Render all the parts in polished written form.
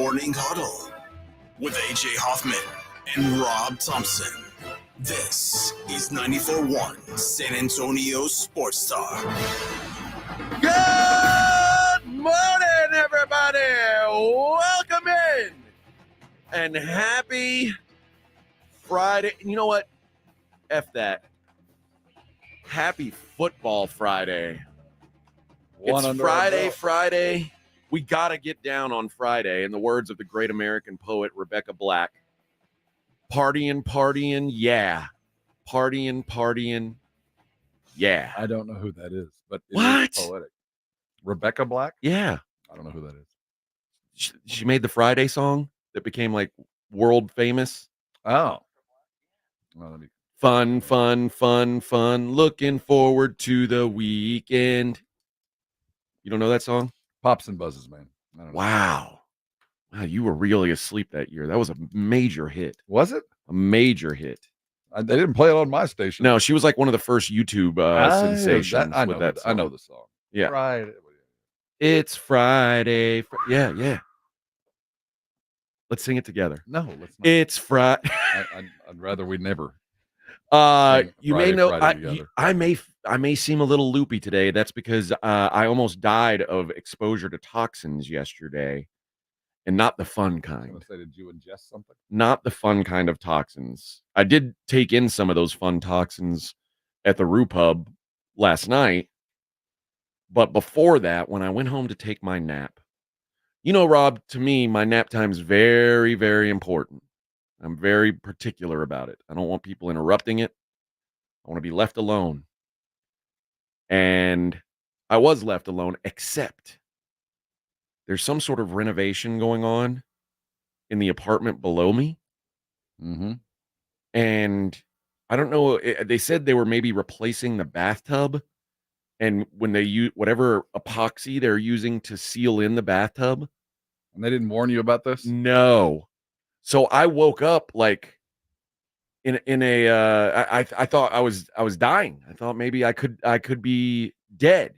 Morning Huddle with AJ Hoffman and Rob Thompson. This is 94.1 San Antonio Sports Star. Good morning, everybody. Welcome in. And happy Friday. You know what? F that. Happy Football Friday. It's Friday. We got to get down on Friday. In the words of the great American poet Rebecca Black, partying, yeah. Partying, yeah. I don't know who that is, but it What? is poetic. Rebecca Black? Yeah. I don't know who that is. She made the Friday song that became like world famous. Oh. Well, let me... Fun. Looking forward to the weekend. You don't know that song? Pops and Buzzes, man. I don't know. Wow, you were really asleep that year. That was a major hit. Was it? A major hit. They didn't play it on my station. No, she was like one of the first YouTube sensations with that song. I know the song. Yeah. Friday. It's Friday. Yeah. Let's sing it together. No, let's not. It's Friday. I'd rather we never. You may know Friday I may seem a little loopy today. That's because I almost died of exposure to toxins yesterday, and not the fun kind. I was gonna say, did you ingest something? Not the fun kind of toxins. I did take in some of those fun toxins at the Roo Pub last night, but before that, when I went home to take my nap, you know, Rob, to me, my nap time is very, very important. I'm very particular about it. I don't want people interrupting it. I want to be left alone. And I was left alone, except there's some sort of renovation going on in the apartment below me. Mm-hmm. And I don't know. They said they were maybe replacing the bathtub. And when they use whatever epoxy they're using to seal in the bathtub. And they didn't warn you about this? No. So I woke up like in a I thought I was dying. I thought maybe I could be dead.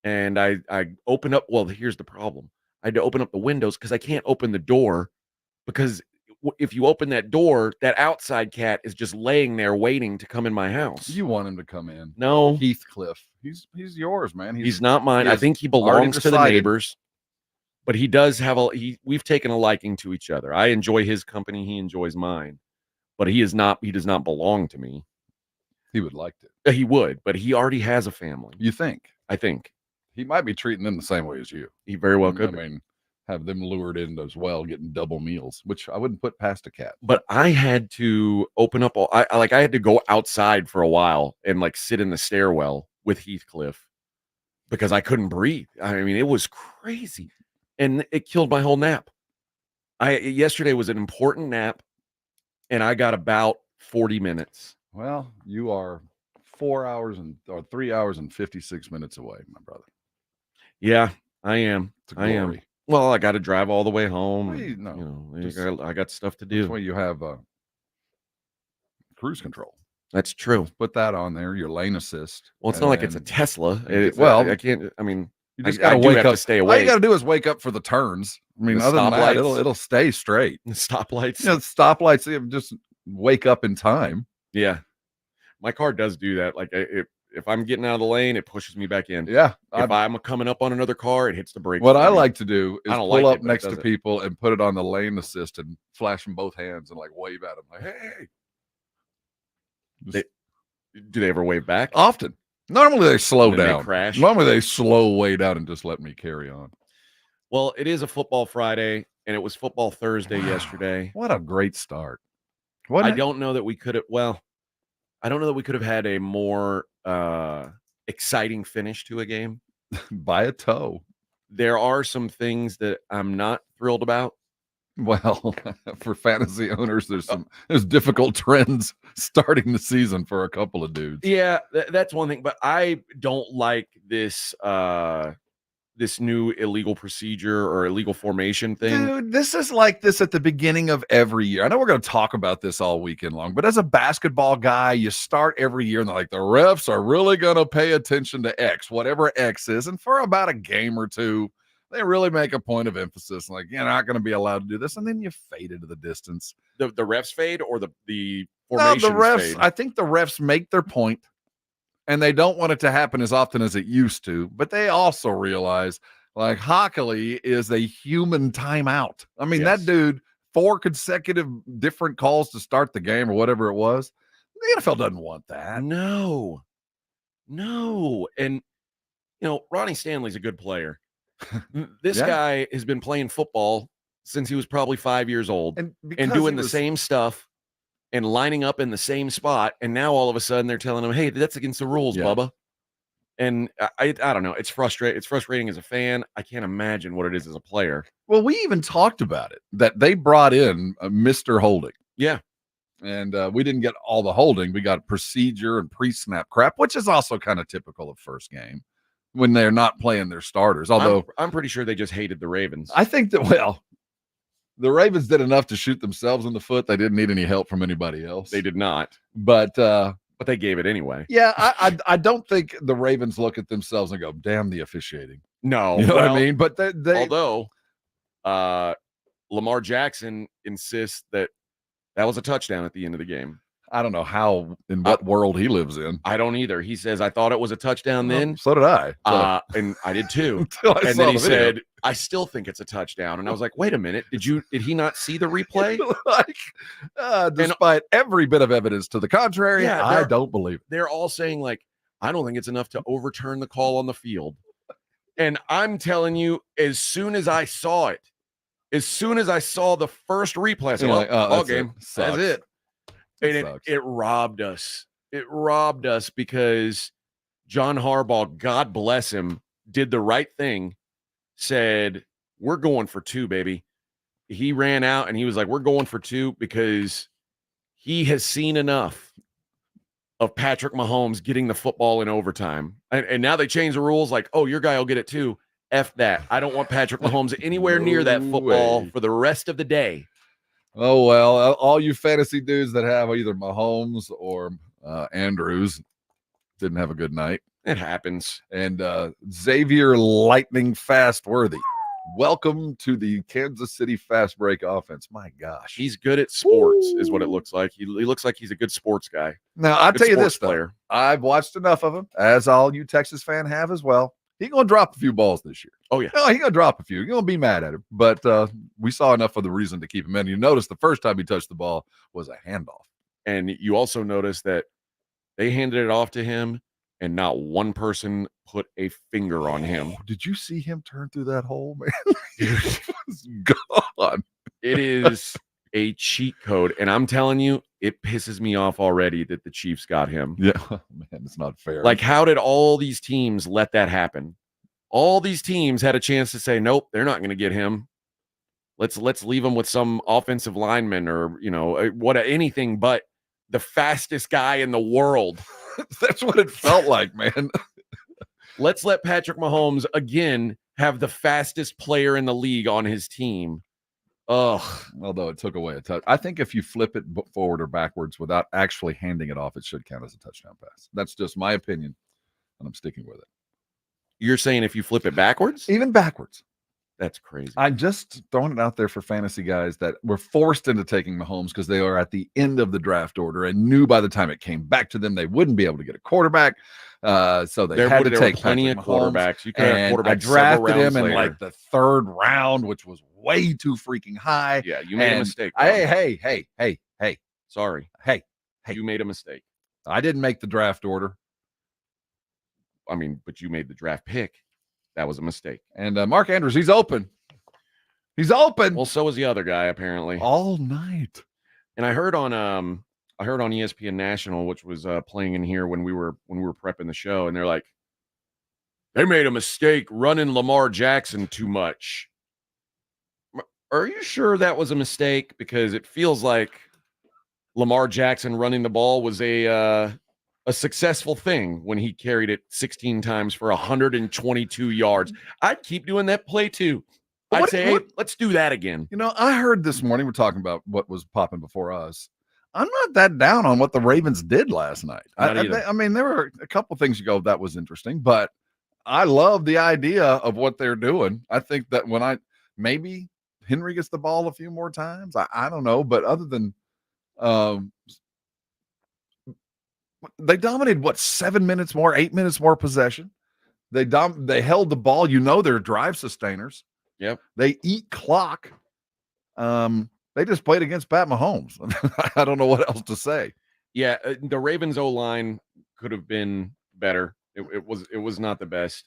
And I opened up. Well, here's the problem. I had to open up the windows because I can't open the door, because if you open that door, that outside cat is just laying there waiting to come in my house. You want him to come in? No, Heathcliff. He's yours, man. He's not mine. I think he belongs to the neighbors. But he does have we've taken a liking to each other. I enjoy his company. He enjoys mine. But he does not belong to me. He would like to. He would, but he already has a family. You think? I think. He might be treating them the same way as you. He very well could. I mean, have them lured in as well, getting double meals, which I wouldn't put past a cat. But I had to open up. I had to go outside for a while and like sit in the stairwell with Heathcliff because I couldn't breathe. I mean, it was crazy. And it killed my whole nap. Yesterday was an important nap, and I got about 40 minutes. Well, you are 3 hours and 56 minutes away, my brother. Yeah, I am. I am. Well, I got to drive all the way home. I got stuff to do. That's why you have cruise control. That's true. Put that on there. Your lane assist. Well, it's not like it's a Tesla. I can't. I mean. You just gotta wake up. To stay awake. All you gotta do is wake up for the turns. I mean, other than that, it'll stay straight. The stoplights. Stoplights. Just wake up in time. Yeah, my car does do that. Like if I'm getting out of the lane, it pushes me back in. Yeah. If I'm coming up on another car, it hits the brakes. What I like to do is pull up next to it. people and put it on the lane assist and flash them both hands and like wave at them like, hey. Do they ever wave back? Often. Normally they slow down. They crash. Normally they slow way down and just let me carry on. Well, it is a football Friday, and it was football Thursday yesterday. What a great start! I don't know that we could have. Well, I don't know that we could have had a more exciting finish to a game. By a toe. There are some things that I'm not thrilled about. Well, for fantasy owners, there's difficult trends starting the season for a couple of dudes. Yeah, that's one thing. But I don't like this this new illegal procedure or illegal formation thing. Dude, this is like this at the beginning of every year. I know we're going to talk about this all weekend long, but as a basketball guy, you start every year and they're like, the refs are really going to pay attention to X, whatever X is. And for about a game or two, They really make a point of emphasis, like, you're not going to be allowed to do this, and then you fade into the distance. The refs fade or the No, formations the refs. fade? I think the refs make their point, and they don't want it to happen as often as it used to. But they also realize, like, Hockley is a human timeout. I mean, Yes. that dude, 4 consecutive different calls to start the game or whatever it was. The NFL doesn't want that. No. And Ronnie Stanley's a good player. This Yeah. guy has been playing football since he was probably 5 years old And doing the same stuff and lining up in the same spot. And now all of a sudden they're telling him, hey, that's against the rules, Yeah. Bubba. And I don't know. It's frustrating. It's frustrating as a fan. I can't imagine what it is as a player. Well, we even talked about it, that they brought in Mr. Holding. Yeah. And we didn't get all the holding. We got procedure and pre-snap crap, which is also kind of typical of first game when they're not playing their starters. Although I'm pretty sure they just hated the Ravens. I think that, well, the Ravens did enough to shoot themselves in the foot. They didn't need any help from anybody else. They did not. But they gave it anyway. Yeah, I don't think the Ravens look at themselves and go, damn the officiating. No. You know what I mean? But they although Lamar Jackson insists that was a touchdown at the end of the game. I don't know how, in what world he lives in. I don't either. He says, I thought it was a touchdown then. So did I. And I did too. And then he said, I still think it's a touchdown. And I was like, wait a minute. Did he not see the replay? Despite every bit of evidence to the contrary, Yeah, I don't believe it. They're all saying, like, I don't think it's enough to overturn the call on the field. And I'm telling you, as soon as I saw it, as soon as I saw the first replay, I said, ball game. That's it. And it robbed us. It robbed us because John Harbaugh, God bless him, did the right thing, said, we're going for 2, baby. He ran out and he was like, we're going for 2 because he has seen enough of Patrick Mahomes getting the football in overtime. And now they change the rules like, oh, your guy will get it too. F that. I don't want Patrick Mahomes anywhere near that football for the rest of the day. Oh, well, all you fantasy dudes that have either Mahomes or Andrews didn't have a good night. It happens. And Xavier Lightning Fast Worthy, welcome to the Kansas City fast break offense. My gosh. He's good at sports, is what it looks like. He looks like he's a good sports guy. Now, I'll tell you this, player. I've watched enough of him, as all you Texas fans have as well. He's going to drop a few balls this year. Oh, yeah. No, he's going to drop a few. You're going to be mad at him. But we saw enough of the reason to keep him in. You notice the first time he touched the ball was a handoff. And you also notice that they handed it off to him, and not one person put a finger on him. Did you see him turn through that hole, man? He was gone. It is a cheat code. And I'm telling you, it pisses me off already that the Chiefs got him. Yeah, man, it's not fair. Like, how did all these teams let that happen? All these teams had a chance to say, nope, they're not going to get him. Let's leave him with some offensive lineman or, anything but the fastest guy in the world. That's what it felt like, man. Let's let Patrick Mahomes again have the fastest player in the league on his team. Ugh. Although it took away a touch. I think if you flip it forward or backwards without actually handing it off, it should count as a touchdown pass. That's just my opinion, and I'm sticking with it. You're saying if you flip it backwards? Even backwards. That's crazy. I'm just throwing it out there for fantasy guys that were forced into taking Mahomes because they are at the end of the draft order and knew by the time it came back to them they wouldn't be able to get a quarterback. So they had to take plenty of quarterbacks. You could have quarterbacks. I drafted him in like the 3rd round, which was way too freaking high. Yeah, you made a mistake. Hey. Sorry. Hey. You made a mistake. I didn't make the draft order. I mean, but you made the draft pick. That was a mistake. And Mark Andrews, he's open. He's open. Well, so was the other guy apparently. All night. And I heard on ESPN National, which was playing in here when we were prepping the show, and they're like, they made a mistake running Lamar Jackson too much. Are you sure that was a mistake? Because it feels like Lamar Jackson running the ball was a successful thing when he carried it 16 times for 122 yards. I'd keep doing that play too. I'd say, hey, let's do that again. I heard this morning, we're talking about what was popping before us. I'm not that down on what the Ravens did last night. I mean, there were a couple things you go, that was interesting, but I love the idea of what they're doing. I think that maybe Henry gets the ball a few more times. I don't know, but other than they dominated 7 minutes more, 8 minutes more possession. They held the ball. They're drive sustainers. Yep. They eat clock. They just played against Pat Mahomes. I don't know what else to say. Yeah, the Ravens O-line could have been better. It was not the best.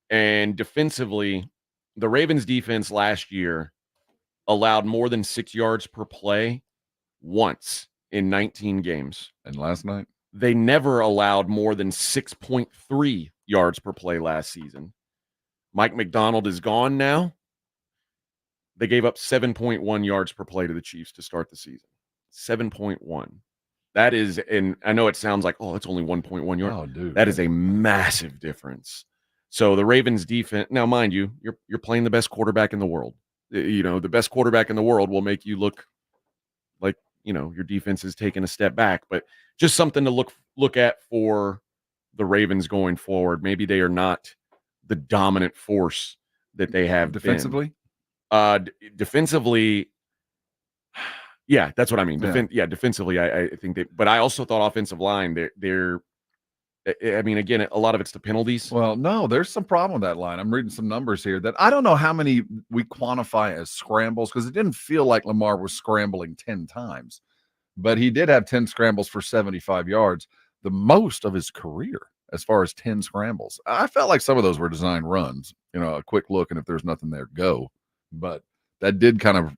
And defensively, the Ravens defense last year allowed more than 6 yards per play once in 19 games. And last night? They never allowed more than 6.3 yards per play last season. Mike McDonald is gone now. They gave up 7.1 yards per play to the Chiefs to start the season. 7.1. That is, and I know it sounds like, it's only 1.1 yards. Oh, dude. That is a massive difference. So the Ravens defense, now mind you, you're playing the best quarterback in the world. The best quarterback in the world will make you look like, your defense is taking a step back, but just something to look at for the Ravens going forward. Maybe they are not the dominant force that they have defensively. Defensively, yeah, that's what I mean. Defensively, I think but I also thought offensive line, they're I mean, again, a lot of it's the penalties. Well, no, there's some problem with that line. I'm reading some numbers here that I don't know how many we quantify as scrambles, because it didn't feel like Lamar was scrambling 10 times, but he did have 10 scrambles for 75 yards, the most of his career as far as 10 scrambles. I felt like some of those were design runs, a quick look, and if there's nothing there, go. But that did kind of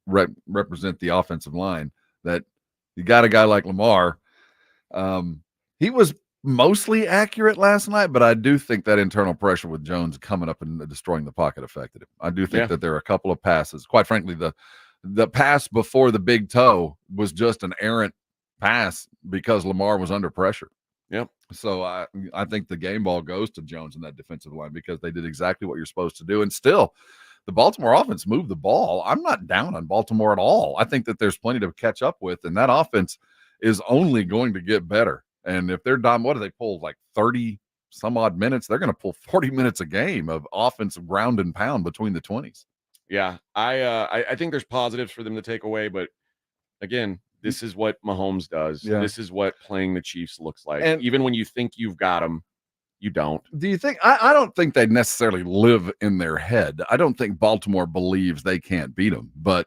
represent the offensive line, that you got a guy like Lamar. He was mostly accurate last night, but I do think that internal pressure with Jones coming up and destroying the pocket affected him. I do think that there are a couple of passes. Quite frankly, the pass before the big toe was just an errant pass because Lamar was under pressure. Yep. So I think the game ball goes to Jones in that defensive line, because they did exactly what you're supposed to do. And still, the Baltimore offense moved the ball. I'm not down on Baltimore at all. I think that there's plenty to catch up with, and that offense is only going to get better. And if they're done, what do they pull, like 30 some odd minutes? They're going to pull 40 minutes a game of offensive ground and pound between the 20s. Yeah, I think there's positives for them to take away, but again, this is what Mahomes does. Yeah. This is what playing the Chiefs looks like. And even when you think you've got them, you don't. Do you think? I don't think they necessarily live in their head. I don't think Baltimore believes they can't beat them, but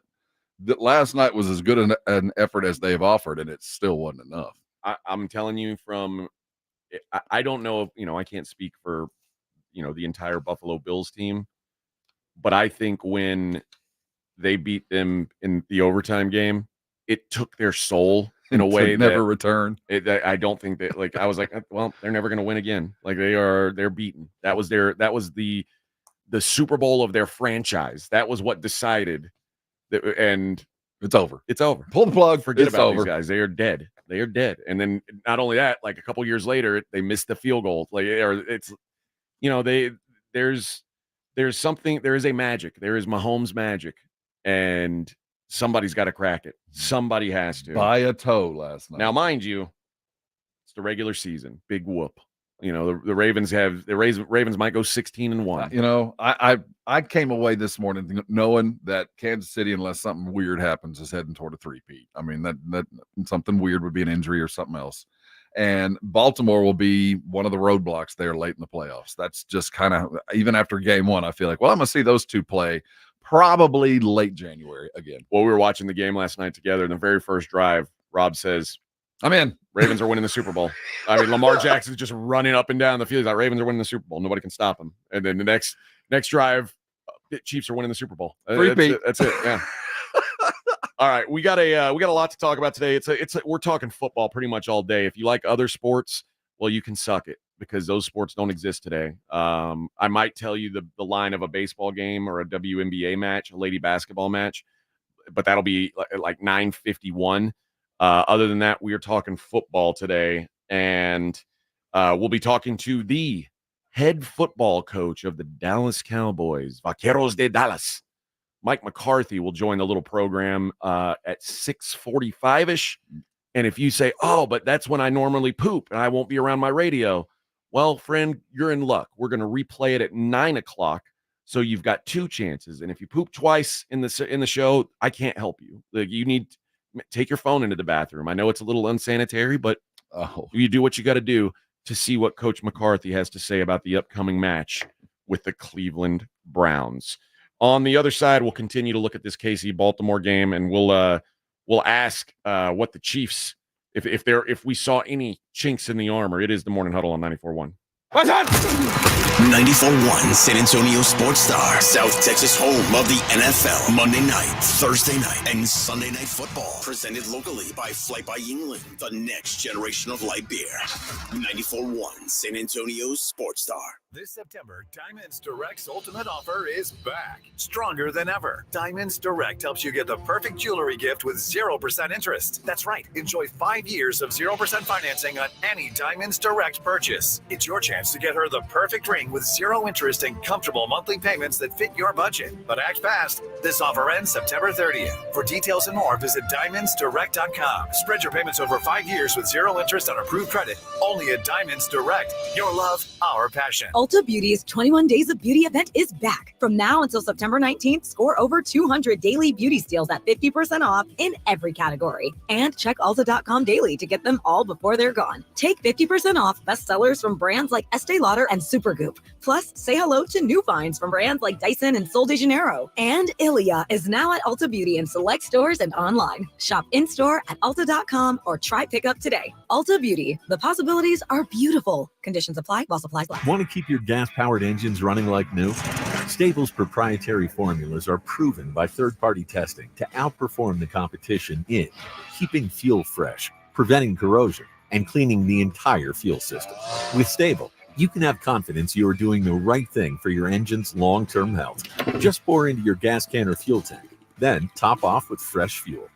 last night was as good an effort as they've offered, and it still wasn't enough. I'm telling you, I don't know if, I can't speak for, the entire Buffalo Bills team, but I think when they beat them in the overtime game, it took their soul in a way never return. I don't think that, I was like, well, they're never going to win again. Like they're beaten. That was the Super Bowl of their franchise. That was what decided that, and it's over. It's over. Pull the plug. Forget about these guys. They are dead. They are dead. And then not only that, like a couple years later, they missed the field goal. There's something. There is a magic. There is Mahomes magic, and somebody's got to crack it. Somebody has to. By a toe last night. Now, mind you, it's the regular season. Big whoop. The Ravens might go 16-1. I came away this morning knowing that Kansas City, unless something weird happens, is heading toward a three-peat. I mean, that something weird would be an injury or something else. And Baltimore will be one of the roadblocks there late in the playoffs. That's just kind of, even after game one, I feel like, well, I'm going to see those two play probably late January again. Well, we were watching the game last night together. In the very first drive, Rob says, I'm in. Ravens are winning the Super Bowl. I mean, Lamar Jackson's just running up and down the field. He's like, Ravens are winning the Super Bowl. Nobody can stop him. And then the next drive, Chiefs are winning the Super Bowl. That's it. Yeah. All right, we got a lot to talk about today. We're talking football pretty much all day. If you like other sports, well, you can suck it, because those sports don't exist today. I might tell you the line of a baseball game or a WNBA match, a lady basketball match, but that'll be like 9:51. Other than that, we are talking football today, and we'll be talking to the head football coach of the Dallas Cowboys, Vaqueros de Dallas. Mike McCarthy will join the little program at 6:45-ish. And if you say, oh, but that's when I normally poop and I won't be around my radio, Well, friend, you're in luck. We're going to replay it at 9 o'clock. So you've got 2 chances. And if you poop twice in the show, I can't help you. Like, you need to take your phone into the bathroom. I know it's a little unsanitary, but you do what you got to do to see what Coach McCarthy has to say about the upcoming match with the Cleveland Browns. On the other side, we'll continue to look at this KC Baltimore game, and we'll ask what the Chiefs, if we saw any chinks in the armor. It is the Morning Huddle on 94.1. What's up? 94.1 San Antonio Sports Star, South Texas home of the NFL. Monday night, Thursday night, and Sunday night football. Presented locally by Flight by Yingling, the next generation of light beer. 94.1 San Antonio Sports Star. This September, Diamonds Direct's ultimate offer is back. Stronger than ever. Diamonds Direct helps you get the perfect jewelry gift with 0% interest. That's right. Enjoy 5 years of 0% financing on any Diamonds Direct purchase. It's your chance to get her the perfect ring with 0 interest and comfortable monthly payments that fit your budget. But act fast. This offer ends September 30th. For details and more, visit diamondsdirect.com. Spread your payments over 5 years with 0 interest on approved credit. Only at Diamonds Direct. Your love, our passion. Ulta Beauty's 21 Days of Beauty event is back. From now until September 19th, score over 200 daily beauty steals at 50% off in every category. And check Ulta.com daily to get them all before they're gone. Take 50% off bestsellers from brands like Estee Lauder and Supergoop. Plus, say hello to new finds from brands like Dyson and Sol de Janeiro. And Ilia is now at Ulta Beauty in select stores and online. Shop in-store at Ulta.com or try pickup today. Ulta Beauty. The possibilities are beautiful. Conditions apply while supplies last. Want to keep your gas-powered engines running like new? Stable's proprietary formulas are proven by third-party testing to outperform the competition in keeping fuel fresh, preventing corrosion, and cleaning the entire fuel system. With Stable, you can have confidence you are doing the right thing for your engine's long-term health. Just pour into your gas can or fuel tank, then top off with fresh fuel.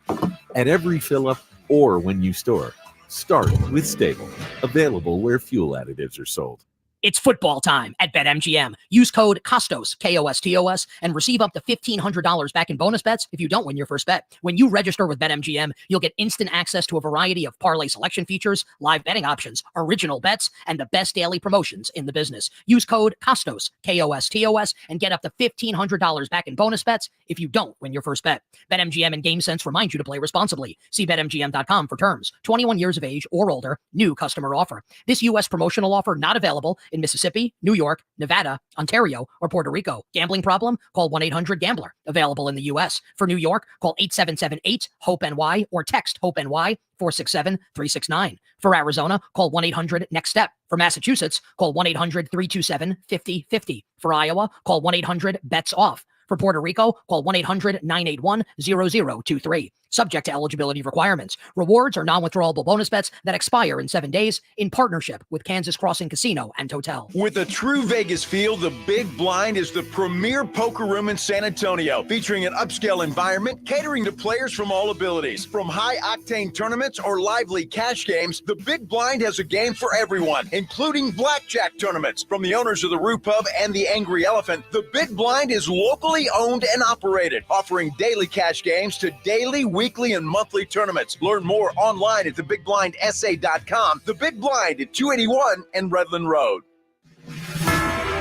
At every fill-up or when you store, start with Stable, available where fuel additives are sold. It's football time at BetMGM. Use code KOSTOS, KOSTOS, and receive up to $1,500 back in bonus bets if you don't win your first bet. When you register with BetMGM, you'll get instant access to a variety of parlay selection features, live betting options, original bets, and the best daily promotions in the business. Use code KOSTOS, KOSTOS, and get up to $1,500 back in bonus bets if you don't win your first bet. BetMGM and GameSense remind you to play responsibly. See BetMGM.com for terms. 21 years of age or older. New customer offer. This U.S. promotional offer not available in Mississippi, New York, Nevada, Ontario, or Puerto Rico. Gambling problem? Call 1-800-GAMBLER. Available in the U.S. For New York, call 877-8-HOPE-NY or text HOPE-NY 467-369. For Arizona, call 1-800-NEXT-STEP. For Massachusetts, call 1-800-327-5050. For Iowa, call 1-800-BETS-OFF. For Puerto Rico, call 1-800-981-0023. Subject to eligibility requirements. Rewards are non-withdrawable bonus bets that expire in 7 days in partnership with Kansas Crossing Casino and Hotel. With a true Vegas feel, the Big Blind is the premier poker room in San Antonio, featuring an upscale environment catering to players from all abilities. From high-octane tournaments or lively cash games, the Big Blind has a game for everyone, including blackjack tournaments. From the owners of the Roo Pub and the Angry Elephant, the Big Blind is locally owned and operated, offering daily cash games to daily, weekly, and monthly tournaments. Learn more online at thebigblindsa.com. The Big Blind at 281 and Redland Road.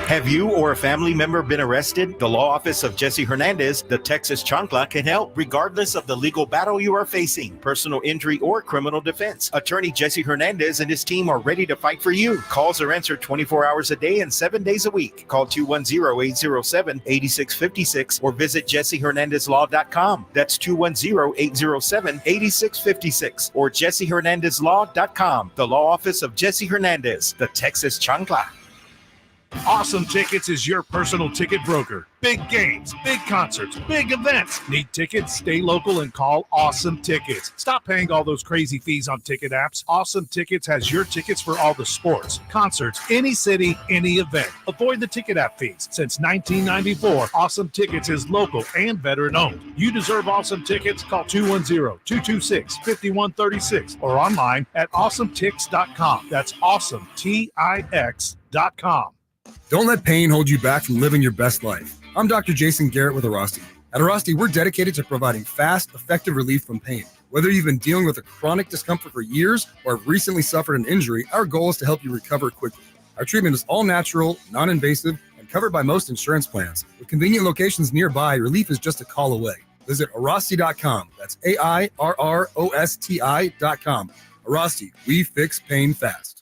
Have you or a family member been arrested? The law office of Jesse Hernandez, the Texas Chancla, can help regardless of the legal battle you are facing, personal injury or criminal defense. Attorney Jesse Hernandez and his team are ready to fight for you. Calls are answered 24 hours a day and 7 days a week. Call 210-807-8656 or visit jessehernandezlaw.com. That's 210-807-8656 or jessehernandezlaw.com. The law office of Jesse Hernandez, the Texas Chancla. Awesome Tickets is your personal ticket broker. Big games, big concerts, big events. Need tickets? Stay local and call Awesome Tickets. Stop paying all those crazy fees on ticket apps. Awesome Tickets has your tickets for all the sports, concerts, any city, any event. Avoid the ticket app fees. Since 1994, Awesome Tickets is local and veteran-owned. You deserve Awesome Tickets. Call 210-226-5136 or online at awesometix.com. That's awesometix.com. Don't let pain hold you back from living your best life. I'm Dr. Jason Garrett with Arasti. At Arasti, we're dedicated to providing fast, effective relief from pain. Whether you've been dealing with a chronic discomfort for years or have recently suffered an injury, our goal is to help you recover quickly. Our treatment is all natural, non-invasive, and covered by most insurance plans. With convenient locations nearby, relief is just a call away. Visit Arasti.com. That's AIRROSTI.com. Arasti, we fix pain fast.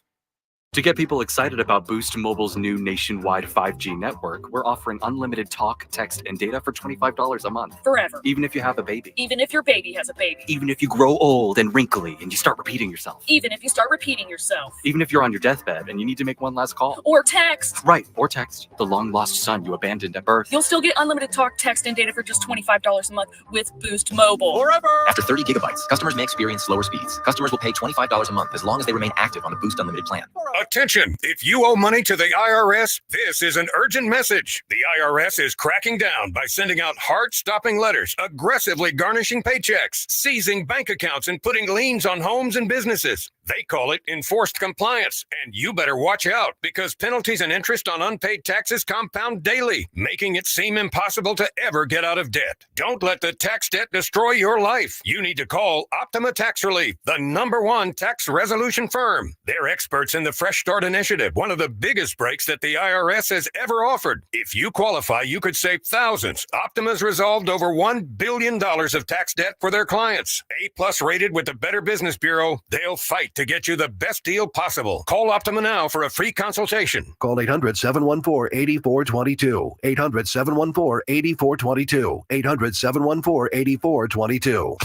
To get people excited about Boost Mobile's new nationwide 5G network, we're offering unlimited talk, text, and data for $25 a month. Forever. Even if you have a baby. Even if your baby has a baby. Even if you grow old and wrinkly and you start repeating yourself. Even if you start repeating yourself. Even if you're on your deathbed and you need to make one last call. Or text. Right, or text the long-lost son you abandoned at birth. You'll still get unlimited talk, text, and data for just $25 a month with Boost Mobile. Forever! After 30 gigabytes, customers may experience slower speeds. Customers will pay $25 a month as long as they remain active on the Boost Unlimited plan. Attention! If you owe money to the IRS, this is an urgent message. The IRS is cracking down by sending out heart-stopping letters, aggressively garnishing paychecks, seizing bank accounts, and putting liens on homes and businesses. They call it enforced compliance, and you better watch out because penalties and interest on unpaid taxes compound daily, making it seem impossible to ever get out of debt. Don't let the tax debt destroy your life. You need to call Optima Tax Relief, the #1 tax resolution firm. They're experts in the Fresh Start Initiative, one of the biggest breaks that the IRS has ever offered. If you qualify, you could save thousands. Optima's resolved over $1 billion of tax debt for their clients. A+ rated with the Better Business Bureau, they'll fight to get you the best deal possible. Call Optima now for a free consultation. Call 800-714-8422. 800-714-8422. 800-714-8422.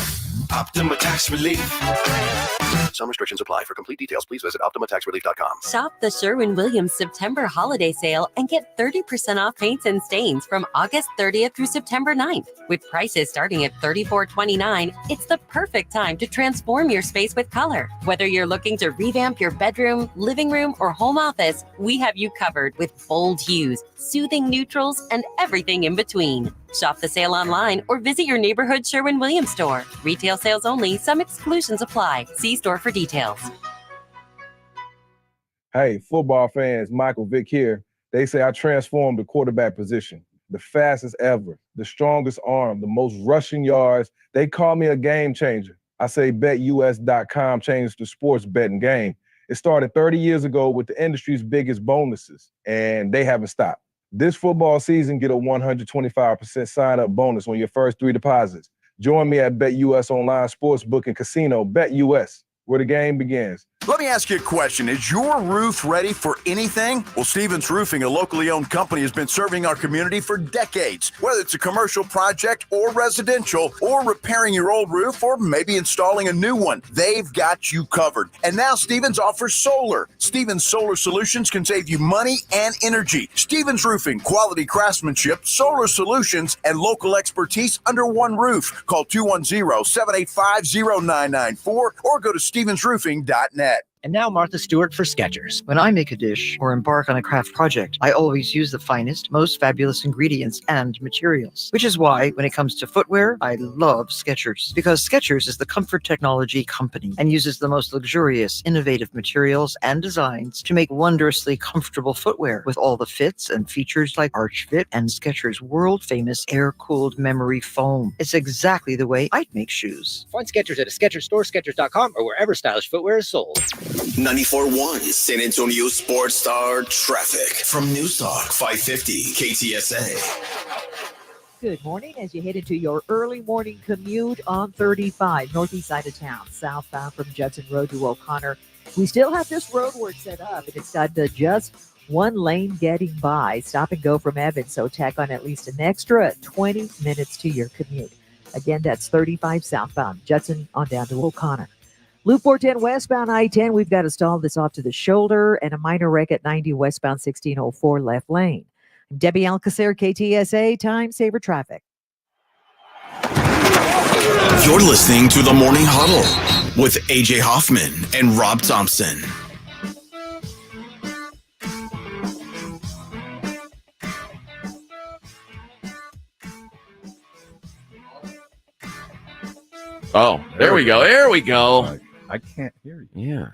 Optima Tax Relief. Some restrictions apply. For complete details, please visit OptimaTaxRelief.com. Shop the Sherwin-Williams September holiday sale and get 30% off paints and stains from August 30th through September 9th. With prices starting at $34.29, it's the perfect time to transform your space with color. Whether you're looking to revamp your bedroom, living room, or home office, we have you covered with bold hues, soothing neutrals, and everything in between. Shop the sale online or visit your neighborhood Sherwin-Williams store. Retail sales only. Some exclusions apply. See store for details. Hey, football fans, Michael Vick here. They say I transformed the quarterback position. The fastest ever, the strongest arm, the most rushing yards. They call me a game changer. I say BetUS.com changed the sports betting game. It started 30 years ago with the industry's biggest bonuses, and they haven't stopped. This football season, get a 125% sign-up bonus on your first 3 deposits. Join me at BetUS Online Sportsbook and Casino, BetUS, where the game begins. Let me ask you a question. Is your roof ready for anything? Well, Stevens Roofing, a locally owned company, has been serving our community for decades. Whether it's a commercial project or residential, or repairing your old roof, or maybe installing a new one, they've got you covered. And now Stevens offers solar. Stevens Solar Solutions can save you money and energy. Stevens Roofing, quality craftsmanship, solar solutions, and local expertise under one roof. Call 210-785-0994 or go to stevensroofing.net. And now Martha Stewart for Skechers. When I make a dish or embark on a craft project, I always use the finest, most fabulous ingredients and materials. Which is why, when it comes to footwear, I love Skechers. Because Skechers is the comfort technology company and uses the most luxurious, innovative materials and designs to make wondrously comfortable footwear with all the fits and features like Arch Fit and Skechers' world-famous air-cooled memory foam. It's exactly the way I'd make shoes. Find Skechers at a Skechers store, Skechers.com, or wherever stylish footwear is sold. 94.1 San Antonio Sports Star traffic from News Talk 550 KTSA. Good morning as you head into your early morning commute on 35, northeast side of town, southbound from Judson Road to O'Connor. We still have this road work set up, and it's got just one lane getting by. Stop and go from Evans, so tack on at least an extra 20 minutes to your commute. Again, that's 35 southbound, Judson on down to O'Connor. Loop 410 westbound I-10, we've got a stall that's off to the shoulder and a minor wreck at 90 westbound 1604 left lane. I'm Debbie Alcacer, KTSA, Time Saver Traffic. You're listening to the Morning Huddle with AJ Hoffman and Rob Thompson. Oh, there we go. There we go. I can't hear you. Yeah.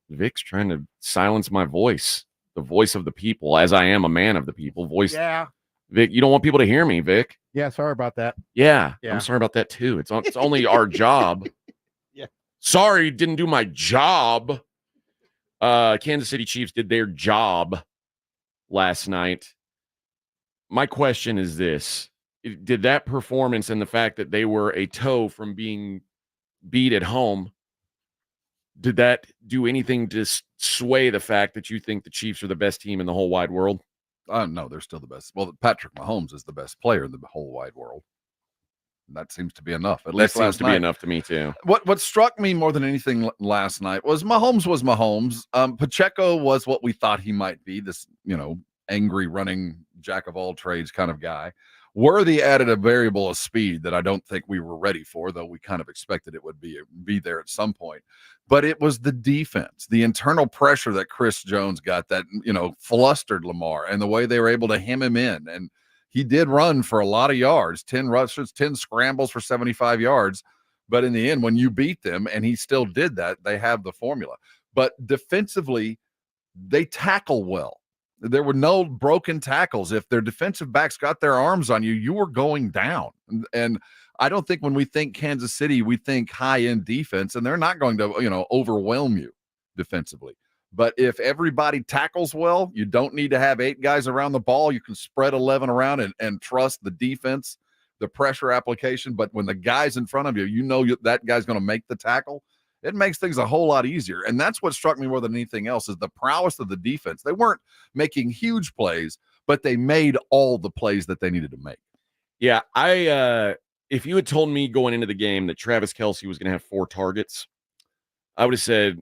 Vic's trying to silence my voice, the voice of the people, as I am a man of the people. Voice. Yeah. Vic, you don't want people to hear me, Vic. Yeah, sorry about that. Yeah. Yeah. I'm sorry about that too. It's only our job. Yeah. Sorry, didn't do my job. Kansas City Chiefs did their job last night. My question is this. Did that performance and the fact that they were a toe from being beat at home, did that do anything to sway the fact that you think the Chiefs are the best team in the whole wide world? No, they're still the best. Well, Patrick Mahomes is the best player in the whole wide world. That seems to be enough. At least that seems to be enough to me too. What struck me more than anything last night was Mahomes. Pacheco was what we thought he might be. This, angry running jack of all trades kind of guy. Worthy added a variable of speed that I don't think we were ready for, though we kind of expected it would be there at some point. But it was the defense, the internal pressure that Chris Jones got that, flustered Lamar, and the way they were able to hem him in. And he did run for a lot of yards, 10 rushes, 10 scrambles for 75 yards. But in the end, when you beat them, and he still did that, they have the formula. But defensively, they tackle well. There were no broken tackles. If their defensive backs got their arms on you, you were going down. And I don't think when we think Kansas City, we think high-end defense, and they're not going to, overwhelm you defensively. But if everybody tackles well, you don't need to have 8 guys around the ball. You can spread 11 around and trust the defense, the pressure application. But when the guy's in front of you, that guy's going to make the tackle. It makes things a whole lot easier. And that's what struck me more than anything else is the prowess of the defense. They weren't making huge plays, but they made all the plays that they needed to make. Yeah, if you had told me going into the game that Travis Kelce was going to have 4 targets, I would have said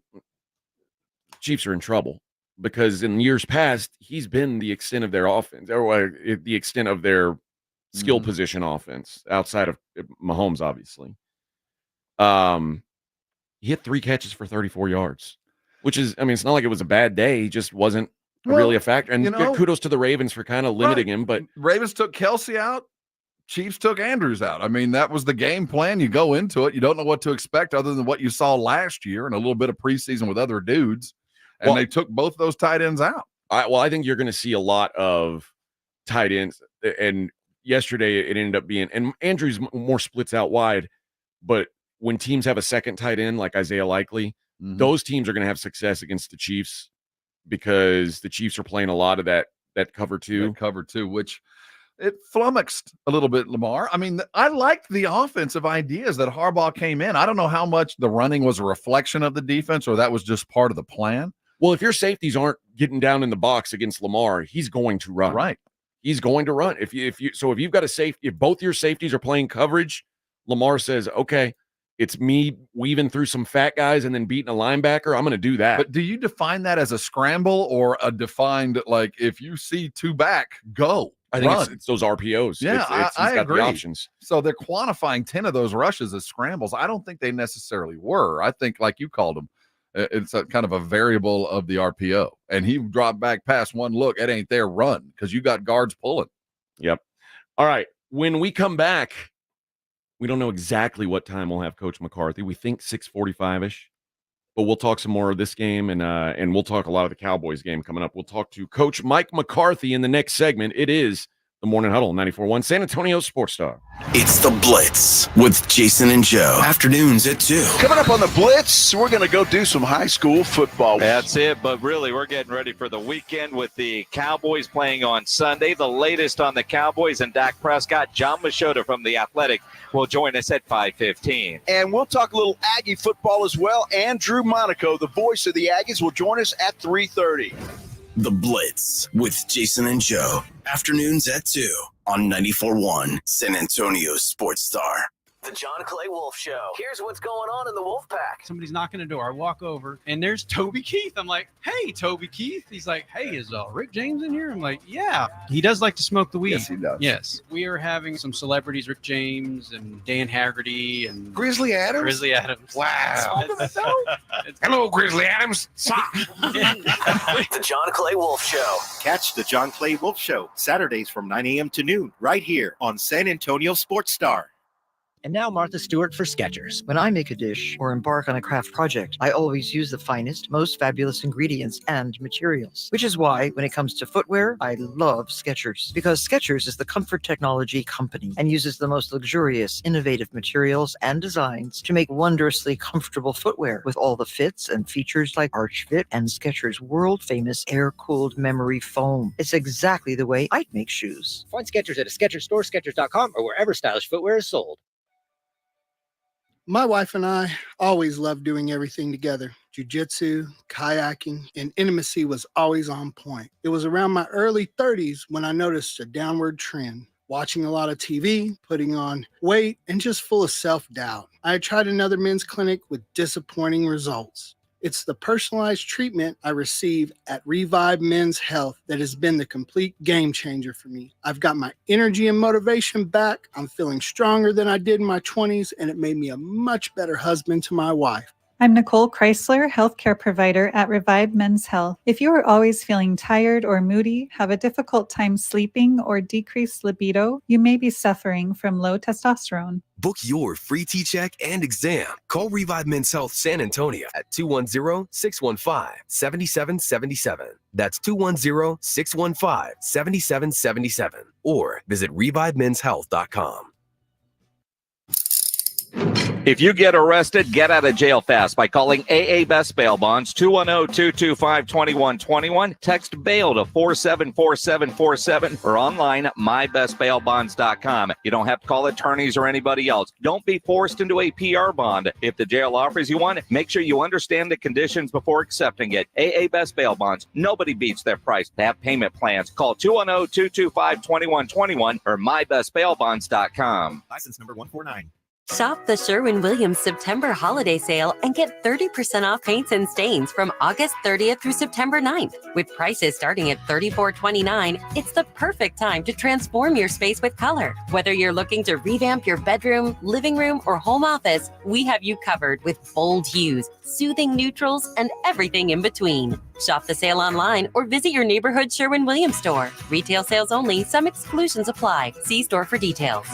Chiefs are in trouble, because in years past, he's been the extent of their offense, or the extent of their skill position offense outside of Mahomes, obviously. He had 3 catches for 34 yards, which is, it's not like it was a bad day. He just wasn't really a factor. And kudos to the Ravens for kind of limiting him. But Ravens took Kelce out. Chiefs took Andrews out. That was the game plan. You go into it. You don't know what to expect other than what you saw last year and a little bit of preseason with other dudes. And they took both those tight ends out. I think you're going to see a lot of tight ends. And yesterday it ended up being, and Andrews more splits out wide, but when teams have a second tight end like Isaiah Likely, those teams are going to have success against the Chiefs, because the Chiefs are playing a lot of that cover 2. That cover 2, which it flummoxed a little bit, Lamar. I liked the offensive ideas that Harbaugh came in. I don't know how much the running was a reflection of the defense or that was just part of the plan. Well, if your safeties aren't getting down in the box against Lamar, he's going to run. Right. He's going to run. If you've got a safety, if both your safeties are playing coverage, Lamar says, okay, it's me weaving through some fat guys and then beating a linebacker. I'm going to do that. But do you define that as a scramble or a defined, like, if you see 2 back, go? I think it's those RPOs. Yeah, I got agree. The options. So they're quantifying 10 of those rushes as scrambles. I don't think they necessarily were. I think, like you called them, it's a kind of a variable of the RPO. And he dropped back past one look. It ain't their run because you got guards pulling. Yep. All right. When we come back, we don't know exactly what time we'll have Coach McCarthy. We think 6:45-ish, but we'll talk some more of this game, and we'll talk a lot of the Cowboys game coming up. We'll talk to Coach Mike McCarthy in the next segment. It is the Morning Huddle, 94.1 San Antonio Sports Star. It's the Blitz with Jason and Joe. Afternoons at 2. Coming up on the Blitz, we're going to go do some high school football. That's it, but really we're getting ready for the weekend with the Cowboys playing on Sunday. The latest on the Cowboys and Dak Prescott. John Machota from The Athletic will join us at 5:15. And we'll talk a little Aggie football as well. Andrew Monaco, the voice of the Aggies, will join us at 3:30. The Blitz with Jason and Joe. Afternoons at 2 on 94.1 San Antonio Sports Star. The John Clay Wolf Show. Here's what's going on in the Wolf Pack. Somebody's knocking the door. I walk over, and there's Toby Keith. I'm like, hey, Toby Keith. He's like, hey, is Rick James in here? I'm like, yeah. He does like to smoke the weed. Yes, he does. Yes. We are having some celebrities, Rick James and Dan Haggerty and Grizzly Adams. Grizzly Adams. Wow. Hello, Grizzly Adams. The John Clay Wolf Show. Catch the John Clay Wolf Show Saturdays from 9 a.m. to noon right here on San Antonio Sports Star. And now Martha Stewart for Skechers. When I make a dish or embark on a craft project, I always use the finest, most fabulous ingredients and materials. Which is why, when it comes to footwear, I love Skechers. Because Skechers is the comfort technology company and uses the most luxurious, innovative materials and designs to make wondrously comfortable footwear with all the fits and features like Arch Fit and Skechers' world-famous air-cooled memory foam. It's exactly the way I'd make shoes. Find Skechers at a Skechers store, Skechers.com, or wherever stylish footwear is sold. My wife and I always loved doing everything together. Jiu-jitsu, kayaking, and intimacy was always on point. It was around my early 30s when I noticed a downward trend. Watching a lot of TV, putting on weight, and just full of self-doubt. I had tried another men's clinic with disappointing results. It's the personalized treatment I receive at Revive Men's Health that has been the complete game changer for me. I've got my energy and motivation back. I'm feeling stronger than I did in my 20s, and it made me a much better husband to my wife. I'm Nicole Chrysler, healthcare provider at Revive Men's Health. If you are always feeling tired or moody, have a difficult time sleeping, or decreased libido, you may be suffering from low testosterone. Book your free T-check and exam. Call Revive Men's Health San Antonio at 210-615-7777. That's 210-615-7777. Or visit ReviveMen'sHealth.com. If you get arrested, get out of jail fast by calling AA Best Bail Bonds, 210-225-2121. Text bail to 474747 or online at mybestbailbonds.com. You don't have to call attorneys or anybody else. Don't be forced into a PR bond. If the jail offers you one, make sure you understand the conditions before accepting it. AA Best Bail Bonds. Nobody beats their price. They have payment plans. Call 210-225-2121 or mybestbailbonds.com. License number 149. Shop the Sherwin-Williams September holiday sale and get 30% off paints and stains from August 30th through September 9th. With prices starting at $34.29, it's the perfect time to transform your space with color. Whether you're looking to revamp your bedroom, living room, or home office, we have you covered with bold hues, soothing neutrals, and everything in between. Shop the sale online or visit your neighborhood Sherwin-Williams store. Retail sales only. Some exclusions apply. See store for details.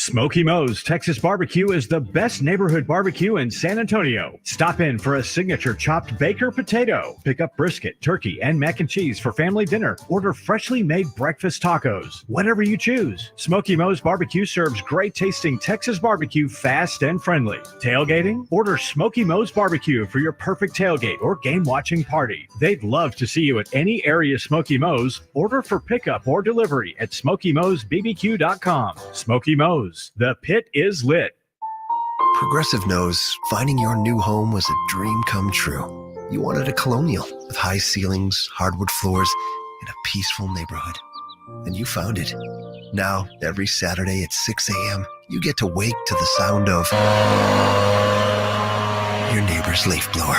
Smoky Moe's Texas Barbecue is the best neighborhood barbecue in San Antonio. Stop in for a signature chopped Baker potato. Pick up brisket, turkey, and mac and cheese for family dinner. Order freshly made breakfast tacos. Whatever you choose. Smoky Moe's Barbecue serves great tasting Texas barbecue fast and friendly. Tailgating? Order Smoky Moe's Barbecue for your perfect tailgate or game watching party. They'd love to see you at any area Smoky Moe's. Order for pickup or delivery at SmokyMoe'sBBQ.com. Smoky Moe's. The pit is lit. Progressive knows finding your new home was a dream come true. You wanted a colonial with high ceilings, hardwood floors, and a peaceful neighborhood. And you found it. Now, every Saturday at 6 a.m., you get to wake to the sound of your neighbor's leaf blower.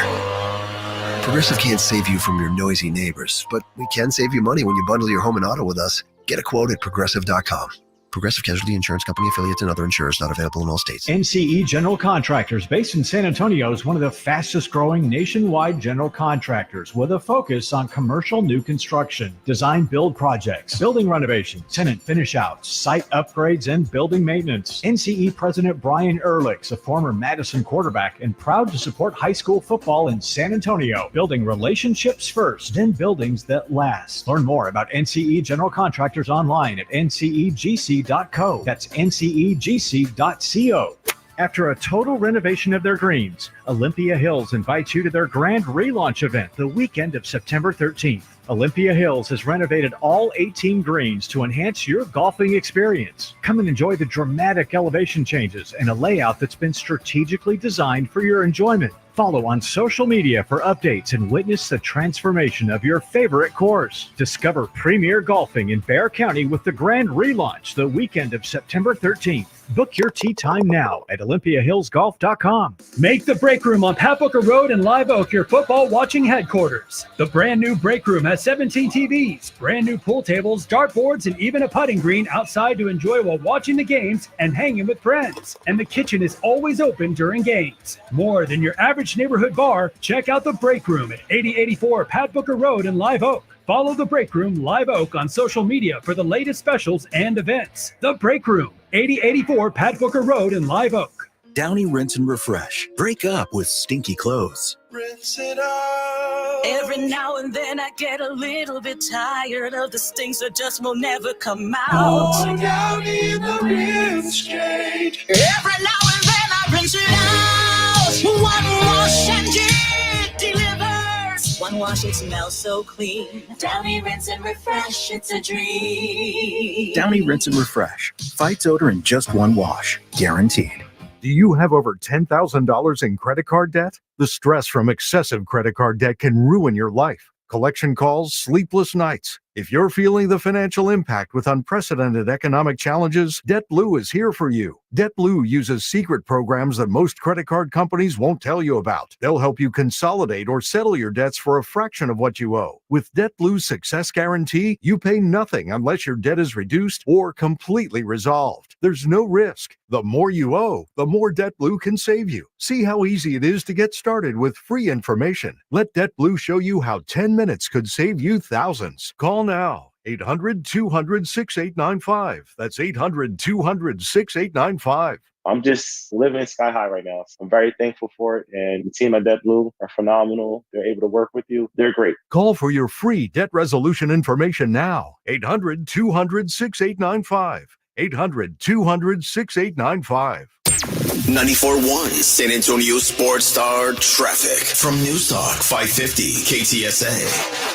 Progressive can't save you from your noisy neighbors, but we can save you money when you bundle your home and auto with us. Get a quote at Progressive.com. Progressive Casualty Insurance Company affiliates and other insurers not available in all states. NCE General Contractors, based in San Antonio, is one of the fastest growing nationwide general contractors with a focus on commercial new construction, design build projects, building renovation, tenant finish outs, site upgrades, and building maintenance. NCE President Brian Ehrlich's a former Madison quarterback and proud to support high school football in San Antonio, building relationships first and buildings that last. Learn more about NCE General Contractors online at ncegc.co. That's ncegc.co. After a total renovation of their greens, Olympia Hills invites you to their grand relaunch event the weekend of September 13th. Olympia Hills has renovated all 18 greens to enhance your golfing experience. Come and enjoy the dramatic elevation changes and a layout that's been strategically designed for your enjoyment. Follow on social media for updates and witness the transformation of your favorite course. Discover premier golfing in Bexar County with the grand relaunch the weekend of September 13th. Book your tee time now at OlympiaHillsGolf.com. Make the Break Room on Pat Booker Road in Live Oak your football watching headquarters. The brand new Break Room has 17 TVs, brand new pool tables, dartboards, and even a putting green outside to enjoy while watching the games and hanging with friends. And the kitchen is always open during games. More than your average neighborhood bar, check out the Break Room at 8084 Pat Booker Road in Live Oak. Follow the Break Room Live Oak on social media for the latest specials and events. The Break Room, 8084 Pat Booker Road in Live Oak. Downy Rinse and Refresh. Break up with stinky clothes. Rinse it out. Every now and then I get a little bit tired of the stinks that just will never come out. Oh, Downy in the rinse change. Every now and then I rinse it out. One wash and it delivers. One wash, it smells so clean. Downy Rinse and Refresh, it's a dream. Downy Rinse and Refresh. Fights odor in just one wash. Guaranteed. Do you have over $10,000 in credit card debt? The stress from excessive credit card debt can ruin your life. Collection calls, sleepless nights. If you're feeling the financial impact with unprecedented economic challenges, DebtBlue is here for you. DebtBlue uses secret programs that most credit card companies won't tell you about. They'll help you consolidate or settle your debts for a fraction of what you owe. With DebtBlue's Success Guarantee, you pay nothing unless your debt is reduced or completely resolved. There's no risk. The more you owe, the more DebtBlue can save you. See how easy it is to get started with free information. Let DebtBlue show you how 10 minutes could save you thousands. Call now. 800-200-6895. That's 800-200-6895. I'm just living sky high right now. I'm very thankful for it. And the team at DebtBlue are phenomenal. They're able to work with you. They're great. Call for your free debt resolution information now. 800-200-6895. 800-200-6895. 94.1 San Antonio Sports Star traffic from News Talk 550 KTSA.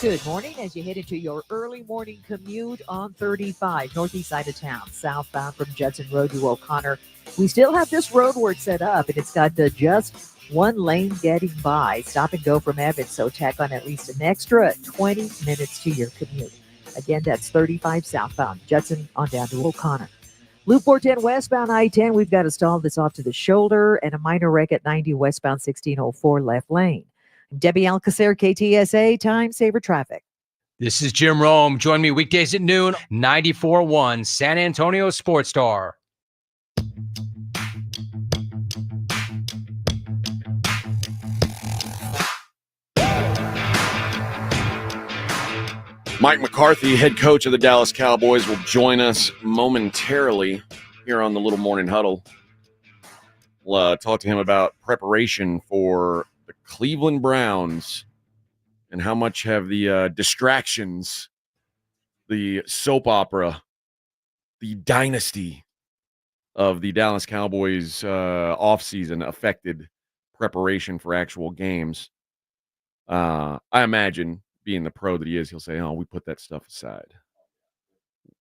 Good morning as you head into your early morning commute on 35, northeast side of town, southbound from Judson Road to O'Connor. We still have this road work set up, and it's got just one lane getting by. Stop and go from Evans, so tack on at least an extra 20 minutes to your commute. Again, that's 35 southbound, Judson on down to O'Connor. Loop 410 westbound I-10, we've got a stall that's off to the shoulder, and a minor wreck at 90 westbound 1604 left lane. Debbie Alcacer, KTSA, Time Saver Traffic. This is Jim Rome. Join me weekdays at noon, 94.1 San Antonio Sports Star. Mike McCarthy, head coach of the Dallas Cowboys, will join us momentarily here on the Little Morning Huddle. We'll talk to him about preparation for the Cleveland Browns and how much have the distractions, the soap opera, the dynasty of the Dallas Cowboys offseason affected preparation for actual games. I imagine, being the pro that he is, he'll say, "Oh, we put that stuff aside.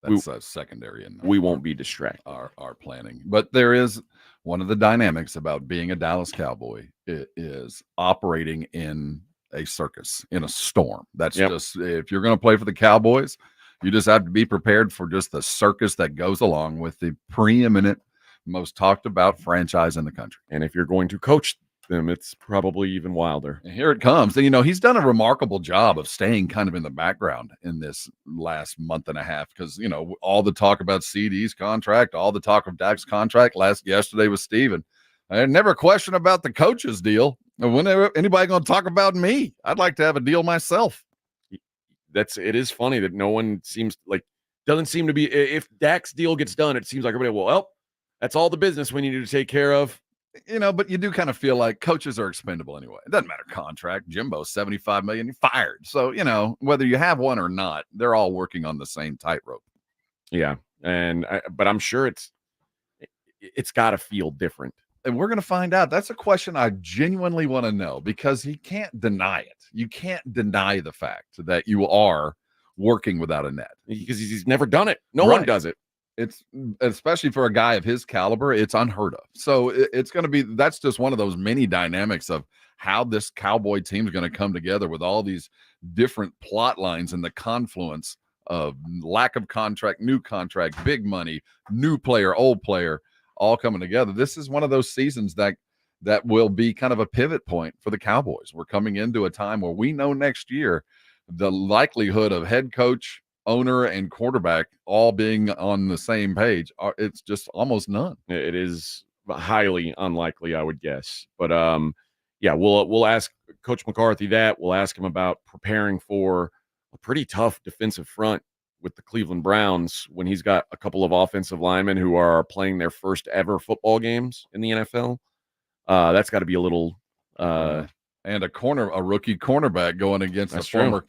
That's secondary, and we won't be distracted." Our planning, but there is one of the dynamics about being a Dallas Cowboy. It is operating in a circus, in a storm. That's just, if you're going to play for the Cowboys, you just have to be prepared for just the circus that goes along with the preeminent, most talked about franchise in the country. And if you're going to coach them, it's probably even wilder. And here it comes. And, he's done a remarkable job of staying kind of in the background in this last month and a half because, all the talk about CD's contract, all the talk of Dak's contract yesterday with Steven. I had never questioned about the coach's deal. Whenever anybody going to talk about me, I'd like to have a deal myself. It is funny that no one doesn't seem to be, if Dak's deal gets done, it seems like everybody, well, that's all the business we needed to take care of. But you do kind of feel like coaches are expendable anyway. It doesn't matter contract. Jimbo's $75 million, you're fired. So, whether you have one or not, they're all working on the same tightrope. Yeah. But I'm sure it's got to feel different. And we're going to find out. That's a question I genuinely want to know because he can't deny it. You can't deny the fact that you are working without a net. Because he's never done it. No one does it. It's, especially for a guy of his caliber, it's unheard of. So it's going to be, that's just one of those many dynamics of how this Cowboy team is going to come together with all these different plot lines and the confluence of lack of contract, new contract, big money, new player, old player, all coming together. This is one of those seasons that will be kind of a pivot point for the Cowboys. We're coming into a time where we know next year the likelihood of head coach, owner, and quarterback all being on the same page, it's just almost none. It is highly unlikely, I would guess. But we'll ask Coach McCarthy that. We'll ask him about preparing for a pretty tough defensive front with the Cleveland Browns when he's got a couple of offensive linemen who are playing their first ever football games in the NFL. That's got to be a little. And a rookie cornerback going against a former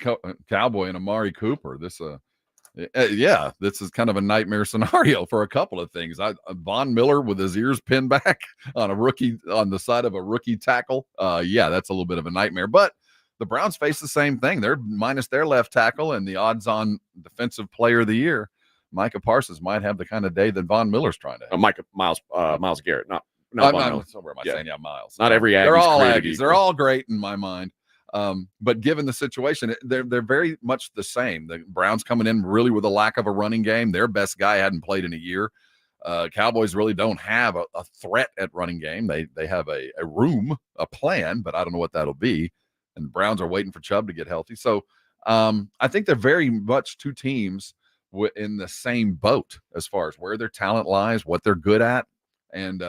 Cowboy and Amari Cooper. This is kind of a nightmare scenario for a couple of things. Von Miller with his ears pinned back on the side of a rookie tackle. That's a little bit of a nightmare. But the Browns face the same thing. They're minus their left tackle and the odds-on defensive player of the year. Micah Parsons might have the kind of day that Von Miller's trying to have. Miles Garrett, not Where am I saying? Yeah, Miles. Not every Aggie's they're all created Aggies. equal. They're all great in my mind. But given the situation, they're very much the same. The Browns coming in really with a lack of a running game. Their best guy hadn't played in a year. Cowboys really don't have a threat at running game. They have a plan, but I don't know what that'll be. And the Browns are waiting for Chubb to get healthy. So I think they're very much two teams in the same boat as far as where their talent lies, what they're good at. And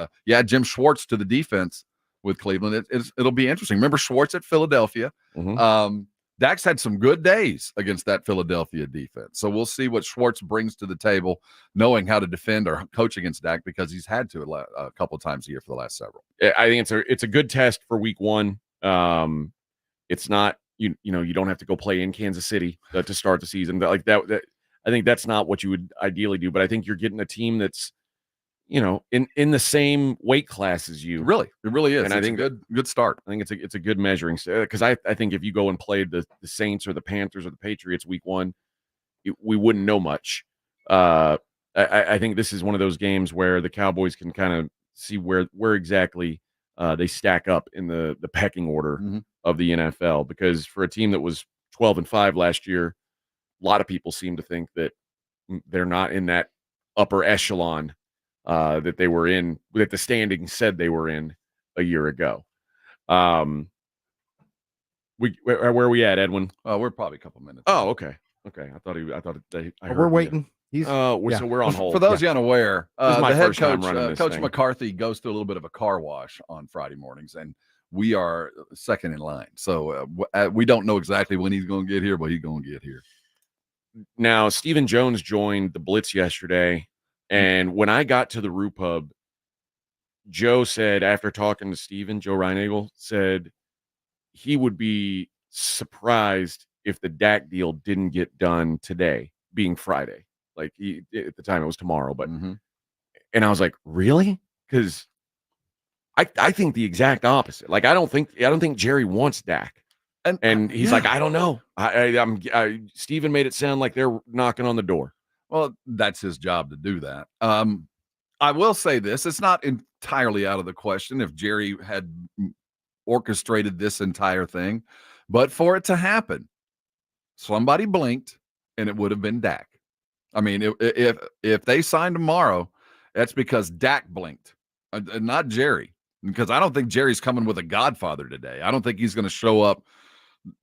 Jim Schwartz to the defense with Cleveland. It'll be interesting. Remember Schwartz at Philadelphia. Mm-hmm. Dak's had some good days against that Philadelphia defense. So we'll see what Schwartz brings to the table, knowing how to defend or coach against Dak because he's had to a couple of times a year for the last several. I think it's a good test for week one. It's not you don't have to go play in Kansas City to start the season. Like that I think that's not what you would ideally do. But I think you're getting a team that's in the same weight class as you. It really is. And I think a good start. I think it's a good measuring because I think if you go and play the Saints or the Panthers or the Patriots week one, we wouldn't know much. I think this is one of those games where the Cowboys can kind of see where exactly they stack up in the pecking order of the NFL. Because for a team that was 12-5 last year, a lot of people seem to think that they're not in that upper echelon that they were in, that the standings said they were in a year ago. Where are we at, Edwin? We're probably a couple minutes. Oh, okay. We're waiting. So we're on hold. For those unaware, the head coach, Coach McCarthy, goes through a little bit of a car wash on Friday mornings, and we are second in line. So we don't know exactly when he's going to get here, but he's going to get here. Now, Stephen Jones joined the Blitz yesterday. And when I got to the Roo Pub, Joe said, after talking to Steven, Joe Reinagel said he would be surprised if the Dak deal didn't get done today, being Friday. Like at the time it was tomorrow, but and I was like, really? Because I think the exact opposite. Like I don't think Jerry wants Dak. And he's like, I don't know. Steven made it sound like they're knocking on the door. Well, that's his job to do that. I will say this. It's not entirely out of the question if Jerry had orchestrated this entire thing. But for it to happen, somebody blinked, and it would have been Dak. I mean, if they sign tomorrow, that's because Dak blinked, not Jerry. Because I don't think Jerry's coming with a godfather today. I don't think he's going to show up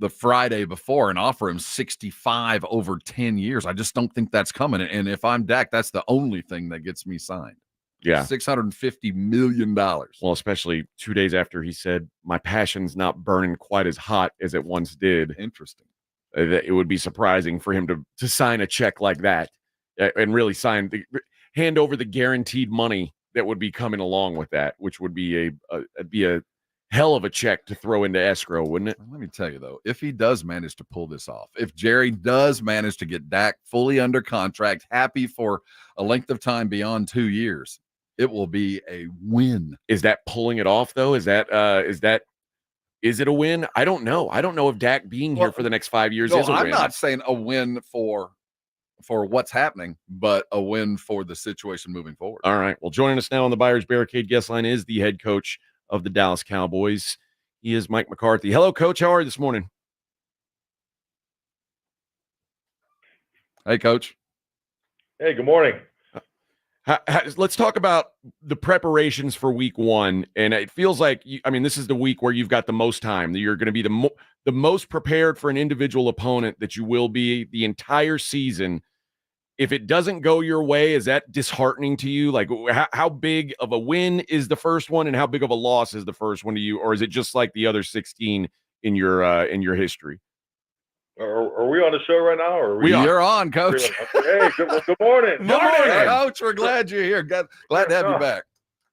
the Friday before and offer him 65 over 10 years. I just don't think that's coming. And if I'm Dak, that's the only thing that gets me signed. Yeah. $650 million. Well, especially 2 days after he said, my passion's not burning quite as hot as it once did. Interesting. It would be surprising for him to sign a check like that and really hand over the guaranteed money that would be coming along with that, which would be a hell of a check to throw into escrow, wouldn't it? Let me tell you, though, if he does manage to pull this off, if Jerry does manage to get Dak fully under contract, happy for a length of time beyond 2 years, it will be a win. Is that pulling it off, though? Is it a win? I don't know. I don't know if Dak being here for the next 5 years is a win. I'm not saying a win for what's happening, but a win for the situation moving forward. All right. Well, joining us now on the Buyers Barricade guest line is the head coach of the Dallas Cowboys. He is Mike McCarthy. Hello, Coach. How are you this morning? Hey, Coach. Hey, good morning. Let's talk about the preparations for week one. And it feels like, this is the week where you've got the most time. You're going to be the most prepared for an individual opponent that you will be the entire season. If it doesn't go your way, is that disheartening to you? Like, how big of a win is the first one, and how big of a loss is the first one to you, or is it just like the other 16 in your history? Are we on the show right now? Or You're on, Coach. Hey, good morning. Good morning, Coach. We're glad you're here. Glad to have you back.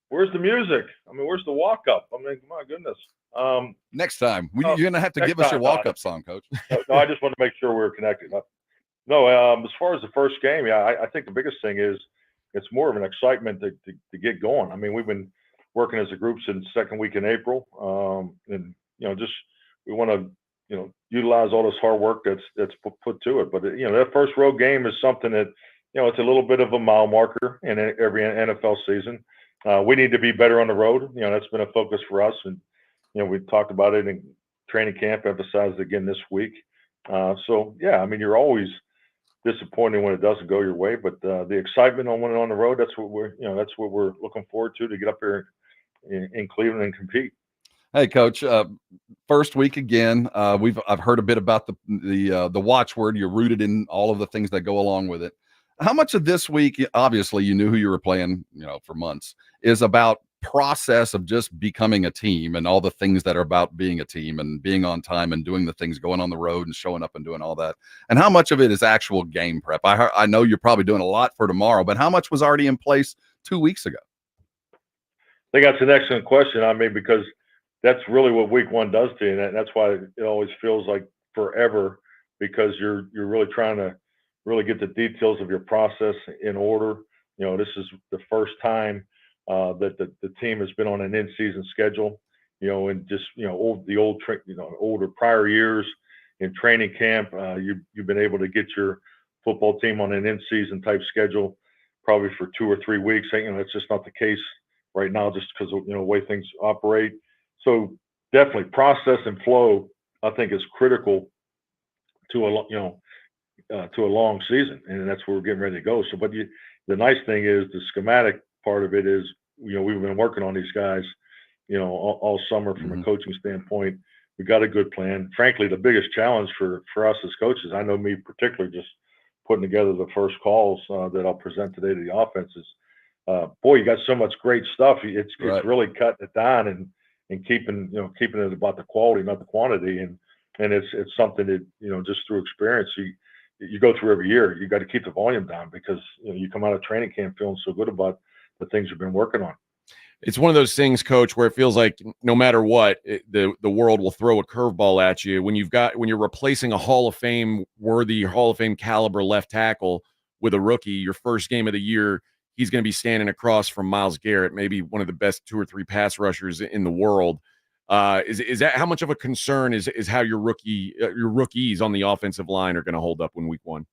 Where's the music? I mean, where's the walk-up? I mean, my goodness. Next time. You're going to have to give us your walk-up song, Coach. No, I just want to make sure we're connected. No, as far as the first game, I think the biggest thing is it's more of an excitement to get going. I mean, we've been working as a group since second week in April. And, just we want to, utilize all this hard work that's put to it. But, that first road game is something that, it's a little bit of a mile marker in every NFL season. We need to be better on the road. That's been a focus for us. And, we talked about it in training camp, emphasized again this week. I mean, you're always disappointed when it doesn't go your way, but the excitement on when on the road, that's what we're looking forward to get up here in Cleveland and compete. Hey, Coach. First week again. I've heard a bit about the watchword. You're rooted in all of the things that go along with it. How much of this week, obviously, you knew who you were playing, for months, is about process of just becoming a team and all the things that are about being a team and being on time and doing the things, going on the road and showing up and doing all that? And how much of it is actual game prep? I know you're probably doing a lot for tomorrow, but how much was already in place 2 weeks ago? I think that's an excellent question. I mean, because that's really what week one does to you. And that's why it always feels like forever, because you're really trying to really get the details of your process in order. This is the first time that the team has been on an in-season schedule, and just, older prior years in training camp, you've been able to get your football team on an in-season type schedule probably for 2 or 3 weeks. That's just not the case right now, just because of, the way things operate. So definitely process and flow, I think, is critical to a long season, and that's where we're getting ready to go. So, but the nice thing is the schematic part of it is, we've been working on these guys, all summer from a coaching standpoint. We got a good plan. Frankly, the biggest challenge for us as coaches, I know me particularly, just putting together the first calls that I'll present today to the offense is, you got so much great stuff. It's really cutting it down and keeping it about the quality, not the quantity. And it's something that, just through experience, you go through every year. You got to keep the volume down because, you come out of training camp feeling so good about the things you've been working on. It's one of those things, Coach, where it feels like no matter what, the world will throw a curveball at you. When you're replacing a Hall of Fame worthy, Hall of Fame caliber left tackle with a rookie, your first game of the year, he's going to be standing across from Myles Garrett, maybe one of the best 2 or 3 pass rushers in the world. Is that how much of a concern is how your rookies on the offensive line are going to hold up in week one?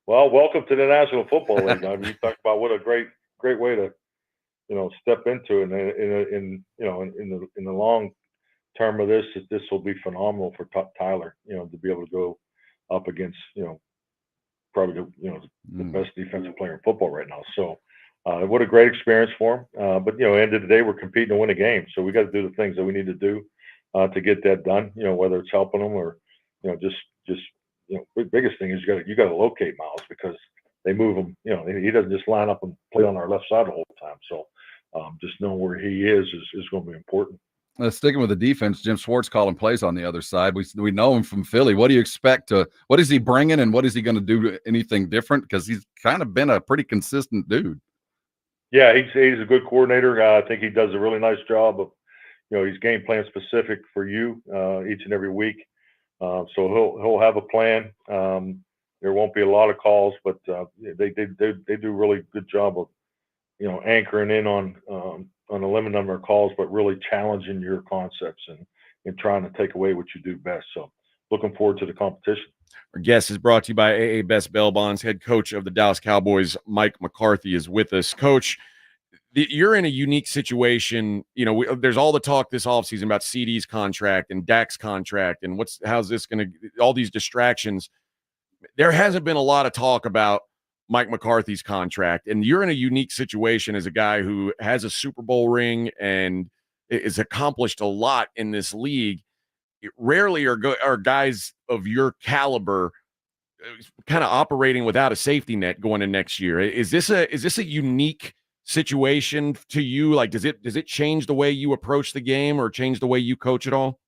Well, welcome to the National Football League. I mean, you talk about what a great way to, step into it. In the long term of this will be phenomenal for Tyler, to be able to go up against, probably the best defensive player in football right now. So what a great experience for him. But, end of the day, we're competing to win a game. So we got to do the things that we need to do to get that done, whether it's helping them or, just the biggest thing is you got to locate Myles, because they move him. He doesn't just line up and play on our left side the whole time. So just knowing where he is going to be important. Sticking with the defense, Jim Schwartz calling plays on the other side. We know him from Philly. What do you expect what is he bringing, and what is he going to do anything different? Because he's kind of been a pretty consistent dude. Yeah, he's a good coordinator. I think he does a really nice job of, he's game plan specific for you each and every week. So he'll have a plan. There won't be a lot of calls, but they do a really good job of, anchoring in on a limited number of calls, but really challenging your concepts and trying to take away what you do best. So looking forward to the competition. Our guest is brought to you by AA Best Bail Bonds. Head coach of the Dallas Cowboys, Mike McCarthy, is with us. Coach, you're in a unique situation. There's all the talk this offseason about CD's contract and Dak's contract and how's this going to – all these distractions. There hasn't been a lot of talk about Mike McCarthy's contract, and you're in a unique situation as a guy who has a Super Bowl ring and is accomplished a lot in this league. Rarely are guys of your caliber kind of operating without a safety net going in next year. Is this a unique situation to you? Like, does it change the way you approach the game or change the way you coach at all?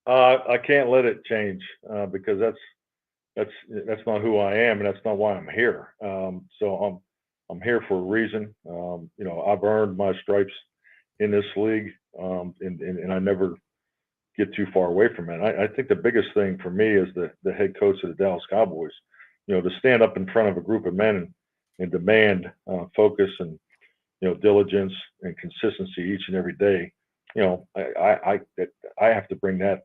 I can't let it change because that's not who I am, and that's not why I'm here. So I'm here for a reason. I've earned my stripes in this league, and I never get too far away from it. I think the biggest thing for me is the head coach of the Dallas Cowboys. To stand up in front of a group of men and demand focus and diligence and consistency each and every day. I have to bring that.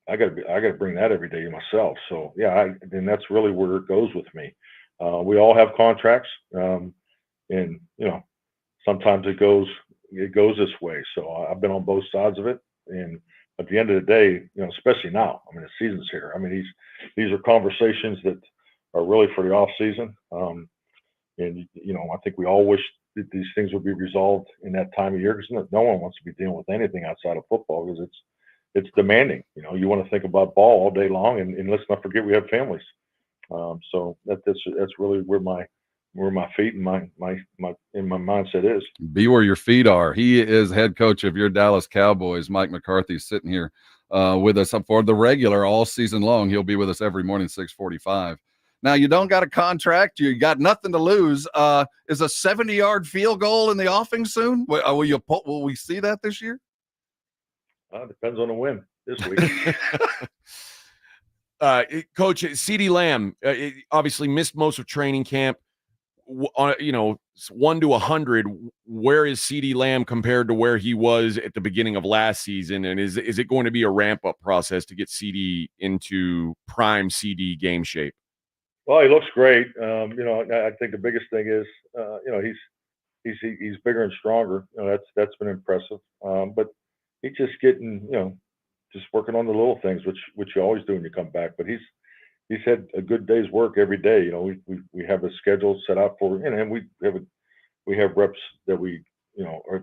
I got to bring that every day myself. So yeah, and that's really where it goes with me. We all have contracts, and sometimes it goes this way. So I've been on both sides of it, and at the end of the day, especially now, I mean, the season's here. I mean, these are conversations that are really for the off season. And I think we all wish that these things would be resolved in that time of year, because no one wants to be dealing with anything outside of football, because it's demanding. You want to think about ball all day long, and let's not forget we have families. So that's really where my feet and my mindset is. Be where your feet are. He is head coach of your Dallas Cowboys. Mike McCarthy sitting here with us up for the regular all season long. He'll be with us every morning, 6:45. Now, you don't got a contract. You got nothing to lose. Is a 70-yard field goal in the offing soon? Will we see that this year? Depends on the win this week. Coach, CeeDee Lamb obviously missed most of training camp. 1 to 100, where is CeeDee Lamb compared to where he was at the beginning of last season? And is it going to be a ramp-up process to get CeeDee into prime CeeDee game shape? Well, he looks great. I think the biggest thing is, he's bigger and stronger. That's been impressive. But he's just getting, just working on the little things, which you always do when you come back. But he's had a good day's work every day. We have a schedule set out for, and we have reps that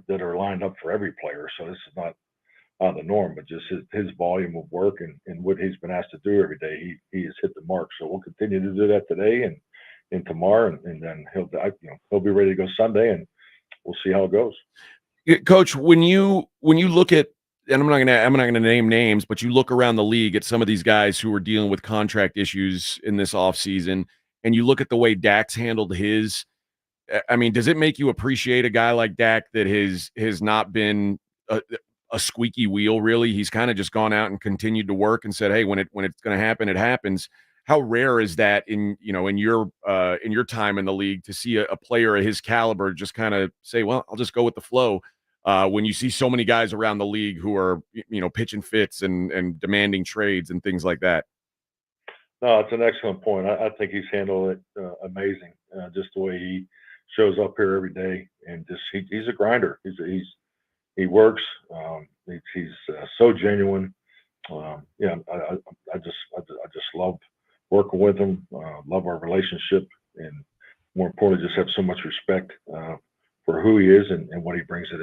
that are lined up for every player. So this is not the norm, but just his volume of work and what he's been asked to do every day, he has hit the mark. So we'll continue to do that today and tomorrow, and then he'll be ready to go Sunday, and we'll see how it goes. Coach, when you look at, and I'm not gonna name names, but you look around the league at some of these guys who are dealing with contract issues in this offseason, and you look at the way Dak's handled his. I mean, does it make you appreciate a guy like Dak that has not been a squeaky wheel, really? He's kind of just gone out and continued to work and said, hey, when it's going to happen, it happens. How rare is that in your time in the league to see a player of his caliber just kind of say, well, I'll just go with the flow, when you see so many guys around the league who are, pitching fits and demanding trades and things like that? No, it's an excellent point. I think he's handled it amazing. Just the way he shows up here every day, and just he's a grinder. He works. He's so genuine. I just love working with him. Love our relationship, and more importantly, just have so much respect for who he is and what he brings to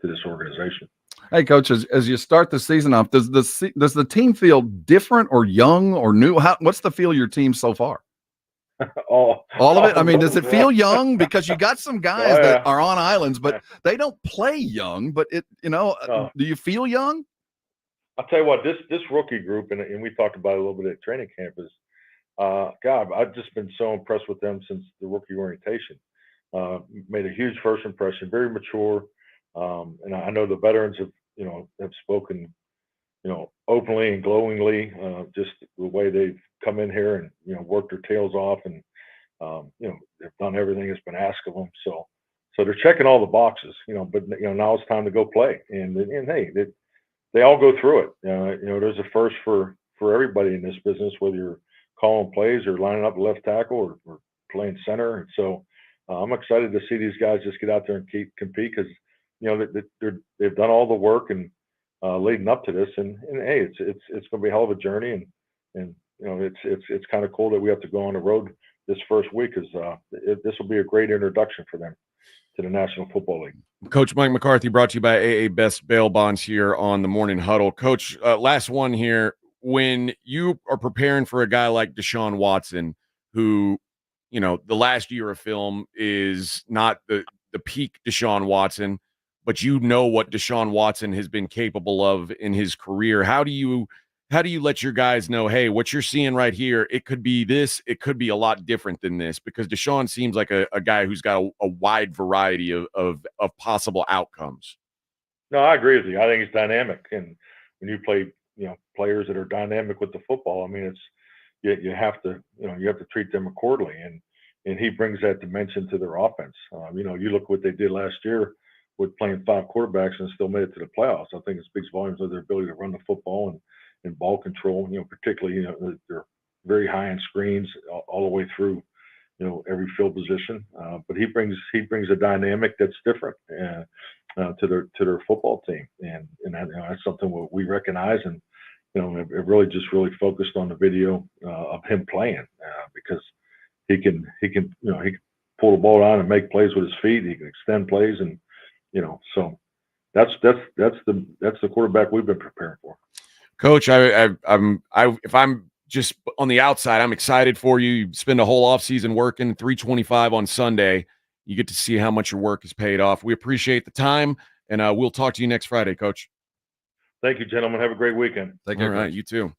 this organization. Hey, Coach, as you start the season off, does the team feel different or young or new? What's the feel of your team so far? all of it. I mean, does it feel young? Because you got some guys that are on islands, but they don't play young. But do you feel young? I'll tell you what, this rookie group, and we talked about it a little bit at training camp, is God, I've just been so impressed with them since the rookie orientation. Made a huge first impression, very mature, and I know the veterans have spoken, openly and glowingly, just the way they've come in here and worked their tails off, and they've done everything that's been asked of them. So they're checking all the boxes, but now it's time to go play, and hey, they all go through it. There's a first for everybody in this business, whether you're calling plays or lining up left tackle or playing center. And so I'm excited to see these guys just get out there and compete, because they've done all the work and leading up to this, and hey, it's going to be a hell of a journey, and it's kind of cool that we have to go on the road this first week, because this will be a great introduction for them to the National Football League. Coach Mike McCarthy, brought to you by AA Best Bail Bonds here on the Morning Huddle. Coach, last one here. When you are preparing for a guy like Deshaun Watson, who, the last year of film is not the peak Deshaun Watson, but you know what Deshaun Watson has been capable of in his career. How do you let your guys know, hey, what you're seeing right here, it could be this, it could be a lot different than this? Because Deshaun seems like a guy who's got a wide variety of possible outcomes. No, I agree with you. I think he's dynamic, and when you play, players that are dynamic with the football, I mean, it's you have to treat them accordingly, and he brings that dimension to their offense. You look what they did last year with playing 5 quarterbacks and still made it to the playoffs. I think it speaks volumes of their ability to run the football and ball control. Particularly, they're very high in screens all the way through, every field position. But he brings a dynamic that's different to their football team, and that's something we recognize, and it really focused on the video of him playing because he can pull the ball down and make plays with his feet. He can extend plays, and so that's the quarterback we've been preparing for. Coach, if I'm just on the outside, I'm excited for you. You spend a whole offseason working, $325 on Sunday. You get to see how much your work has paid off. We appreciate the time, and we'll talk to you next Friday, Coach. Thank you, gentlemen. Have a great weekend. All right, you too.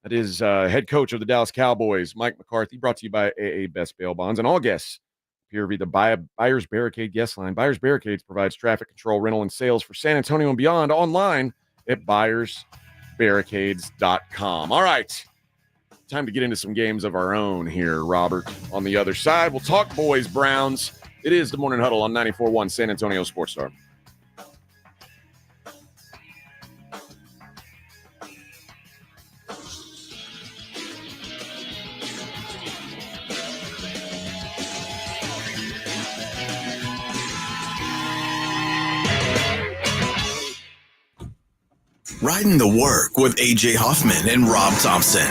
That is head coach of the Dallas Cowboys, Mike McCarthy, brought to you by AA Best Bail Bonds. And all guests appear via the Buyers Barricade guest line. Buyers Barricades provides traffic control, rental, and sales for San Antonio and beyond online at buyersbarricades.com. All right, time to get into some games of our own here, Robert. On the other side, we'll talk boys, Browns. It is the Morning Huddle on 94.1 San Antonio Sports Star. Riding the work with AJ Hoffman and Rob Thompson.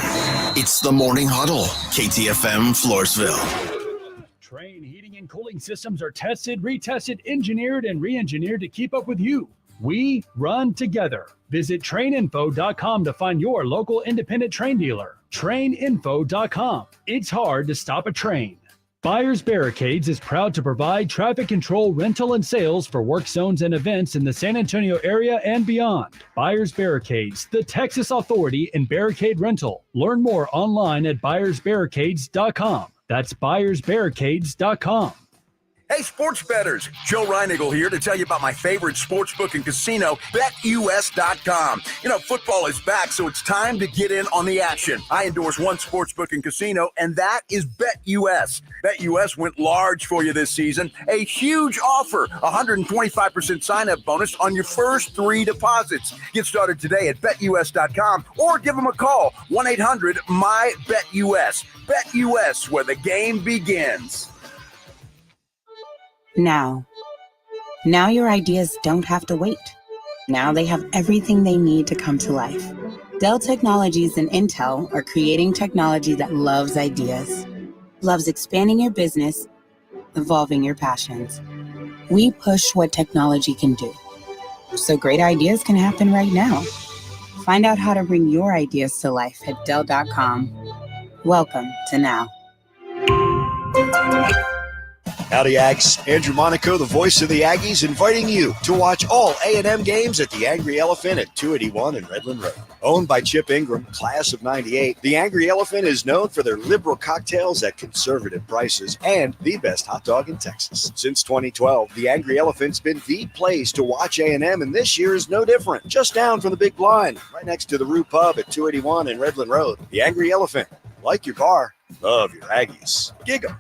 It's the Morning Huddle, KTFM Floresville. Train heating and cooling systems are tested, retested, engineered, and re-engineered to keep up with you. We run together. Visit traininfo.com to find your local independent train dealer. Traininfo.com. It's hard to stop a train. Buyers Barricades is proud to provide traffic control, rental, and sales for work zones and events in the San Antonio area and beyond. Buyers Barricades, the Texas authority in barricade rental. Learn more online at buyersbarricades.com. That's buyersbarricades.com. Hey, sports bettors, Joe Reinigle here to tell you about my favorite sportsbook and casino, BetUS.com. Football is back, so it's time to get in on the action. I endorse one sportsbook and casino, and that is BetUS. BetUS went large for you this season. A huge offer, 125% sign-up bonus on your first 3 deposits. Get started today at BetUS.com or give them a call, 1-800-MY-BETUS. BetUS, where the game begins. Now your ideas don't have to wait. Now they have everything they need to come to life. Dell Technologies and Intel are creating technology that loves ideas, loves expanding your business, evolving your passions. We push what technology can do, so great ideas can happen right now. Find out how to bring your ideas to life at Dell.com. Welcome to Now. Howdy, Ags. Andrew Monaco, the voice of the Aggies, inviting you to watch all A&M games at the Angry Elephant at 281 and Redland Road. Owned by Chip Ingram, class of 98, the Angry Elephant is known for their liberal cocktails at conservative prices and the best hot dog in Texas. Since 2012, the Angry Elephant's been the place to watch A&M, and this year is no different. Just down from the Big Blind, right next to the Rue Pub at 281 and Redland Road. The Angry Elephant. Like your car, love your Aggies. Gig 'em.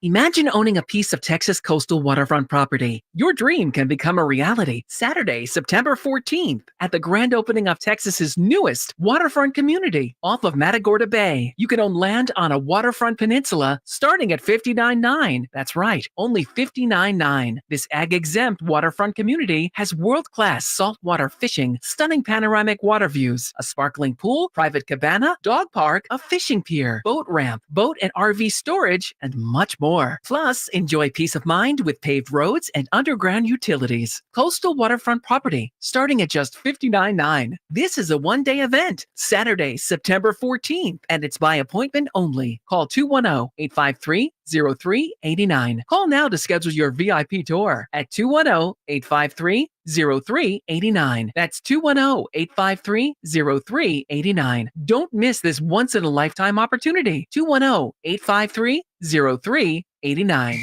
Imagine owning a piece of Texas coastal waterfront property. Your dream can become a reality. Saturday, September 14th, at the grand opening of Texas's newest waterfront community off of Matagorda Bay. You can own land on a waterfront peninsula starting at $59.9. That's right, only $59.9. This ag-exempt waterfront community has world-class saltwater fishing, stunning panoramic water views, a sparkling pool, private cabana, dog park, a fishing pier, boat ramp, boat and RV storage, and much more. Plus, enjoy peace of mind with paved roads and underground utilities. Coastal waterfront property, starting at just $59.9. This is a one-day event, Saturday, September 14th, and it's by appointment only. Call 210-853-3333 853-0389. Call now to schedule your VIP tour at 210-853-0389. That's 210-853-0389. Don't miss this once-in-a-lifetime opportunity. 210-853-0389.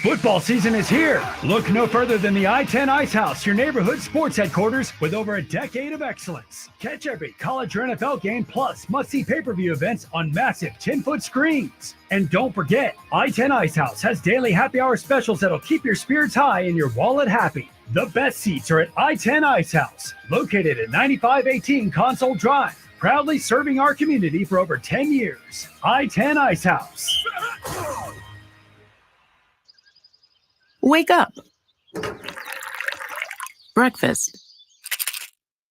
Football season is here. Look no further than the I-10 Ice House, your neighborhood sports headquarters with over a decade of excellence. Catch every college or NFL game plus must-see pay-per-view events on massive 10-foot screens. And don't forget, I-10 Ice House has daily happy hour specials that'll keep your spirits high and your wallet happy. The best seats are at I-10 Ice House, located at 9518 Console Drive, proudly serving our community for over 10 years. I-10 Ice House. Wake up. Breakfast.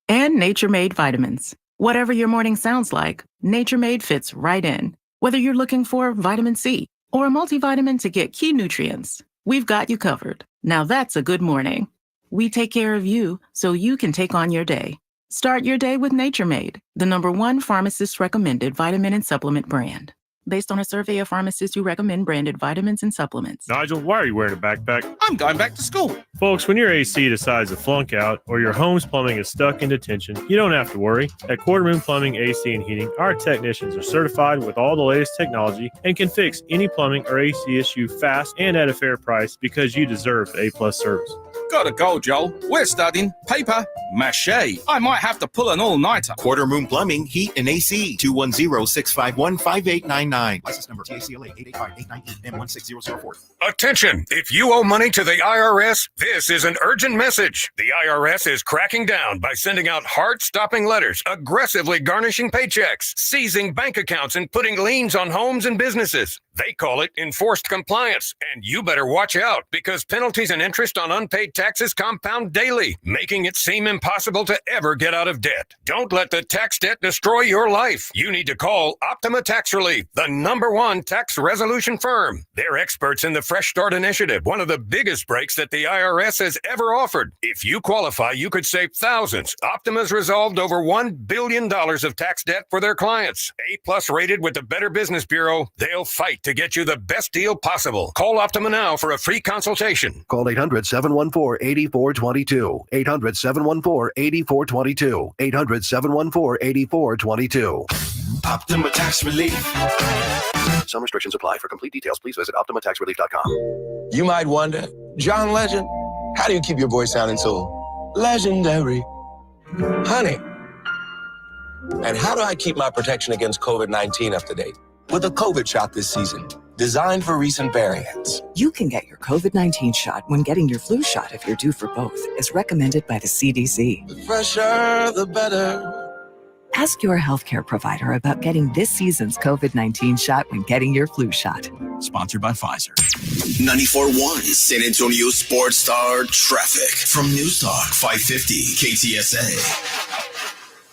And Nature Made vitamins. Whatever your morning sounds like, Nature Made fits right in. Whether you're looking for vitamin C or a multivitamin to get key nutrients, we've got you covered. Now that's a good morning. We take care of you so you can take on your day. Start your day with Nature Made, the #1 pharmacist recommended vitamin and supplement brand. Based on a survey of pharmacists who recommend branded vitamins and supplements. Nigel, why are you wearing a backpack? I'm going back to school. Folks, when your AC decides to flunk out or your home's plumbing is stuck in detention, you don't have to worry. At Quarter Moon Plumbing, AC, and Heating, our technicians are certified with all the latest technology and can fix any plumbing or AC issue fast and at a fair price because you deserve A-plus service. Gotta go, Joel. We're studying paper mache. I might have to pull an all-nighter. Quarter Moon Plumbing, Heat, and AC. 210-651-5899. License number TACLA 885-898-M16004. Attention! If you owe money to the IRS, this is an urgent message. The IRS is cracking down by sending out heart-stopping letters, aggressively garnishing paychecks, seizing bank accounts, and putting liens on homes and businesses. They call it enforced compliance, and you better watch out because penalties and interest on unpaid taxes compound daily, making it seem impossible to ever get out of debt. Don't let the tax debt destroy your life. You need to call Optima Tax Relief, the #1 tax resolution firm. They're experts in the Fresh Start Initiative, one of the biggest breaks that the IRS has ever offered. If you qualify, you could save thousands. Optima's resolved over $1 billion of tax debt for their clients. A-plus rated with the Better Business Bureau. They'll fight to get you the best deal possible. Call Optima now for a free consultation. Call 800-714-8422. 800-714-8422. 800-714-8422. Optima Tax Relief. Some restrictions apply. For complete details, please visit OptimaTaxRelief.com. You might wonder, John Legend, how do you keep your voice sounding so legendary? Honey. And how do I keep my protection against COVID-19 up to date? With a COVID shot this season, designed for recent variants. You can get your COVID-19 shot when getting your flu shot if you're due for both, as recommended by the CDC. The fresher, the better. Ask your healthcare provider about getting this season's COVID-19 shot when getting your flu shot. Sponsored by Pfizer. 94.1 San Antonio Sports Star traffic from News Talk 550 KTSA.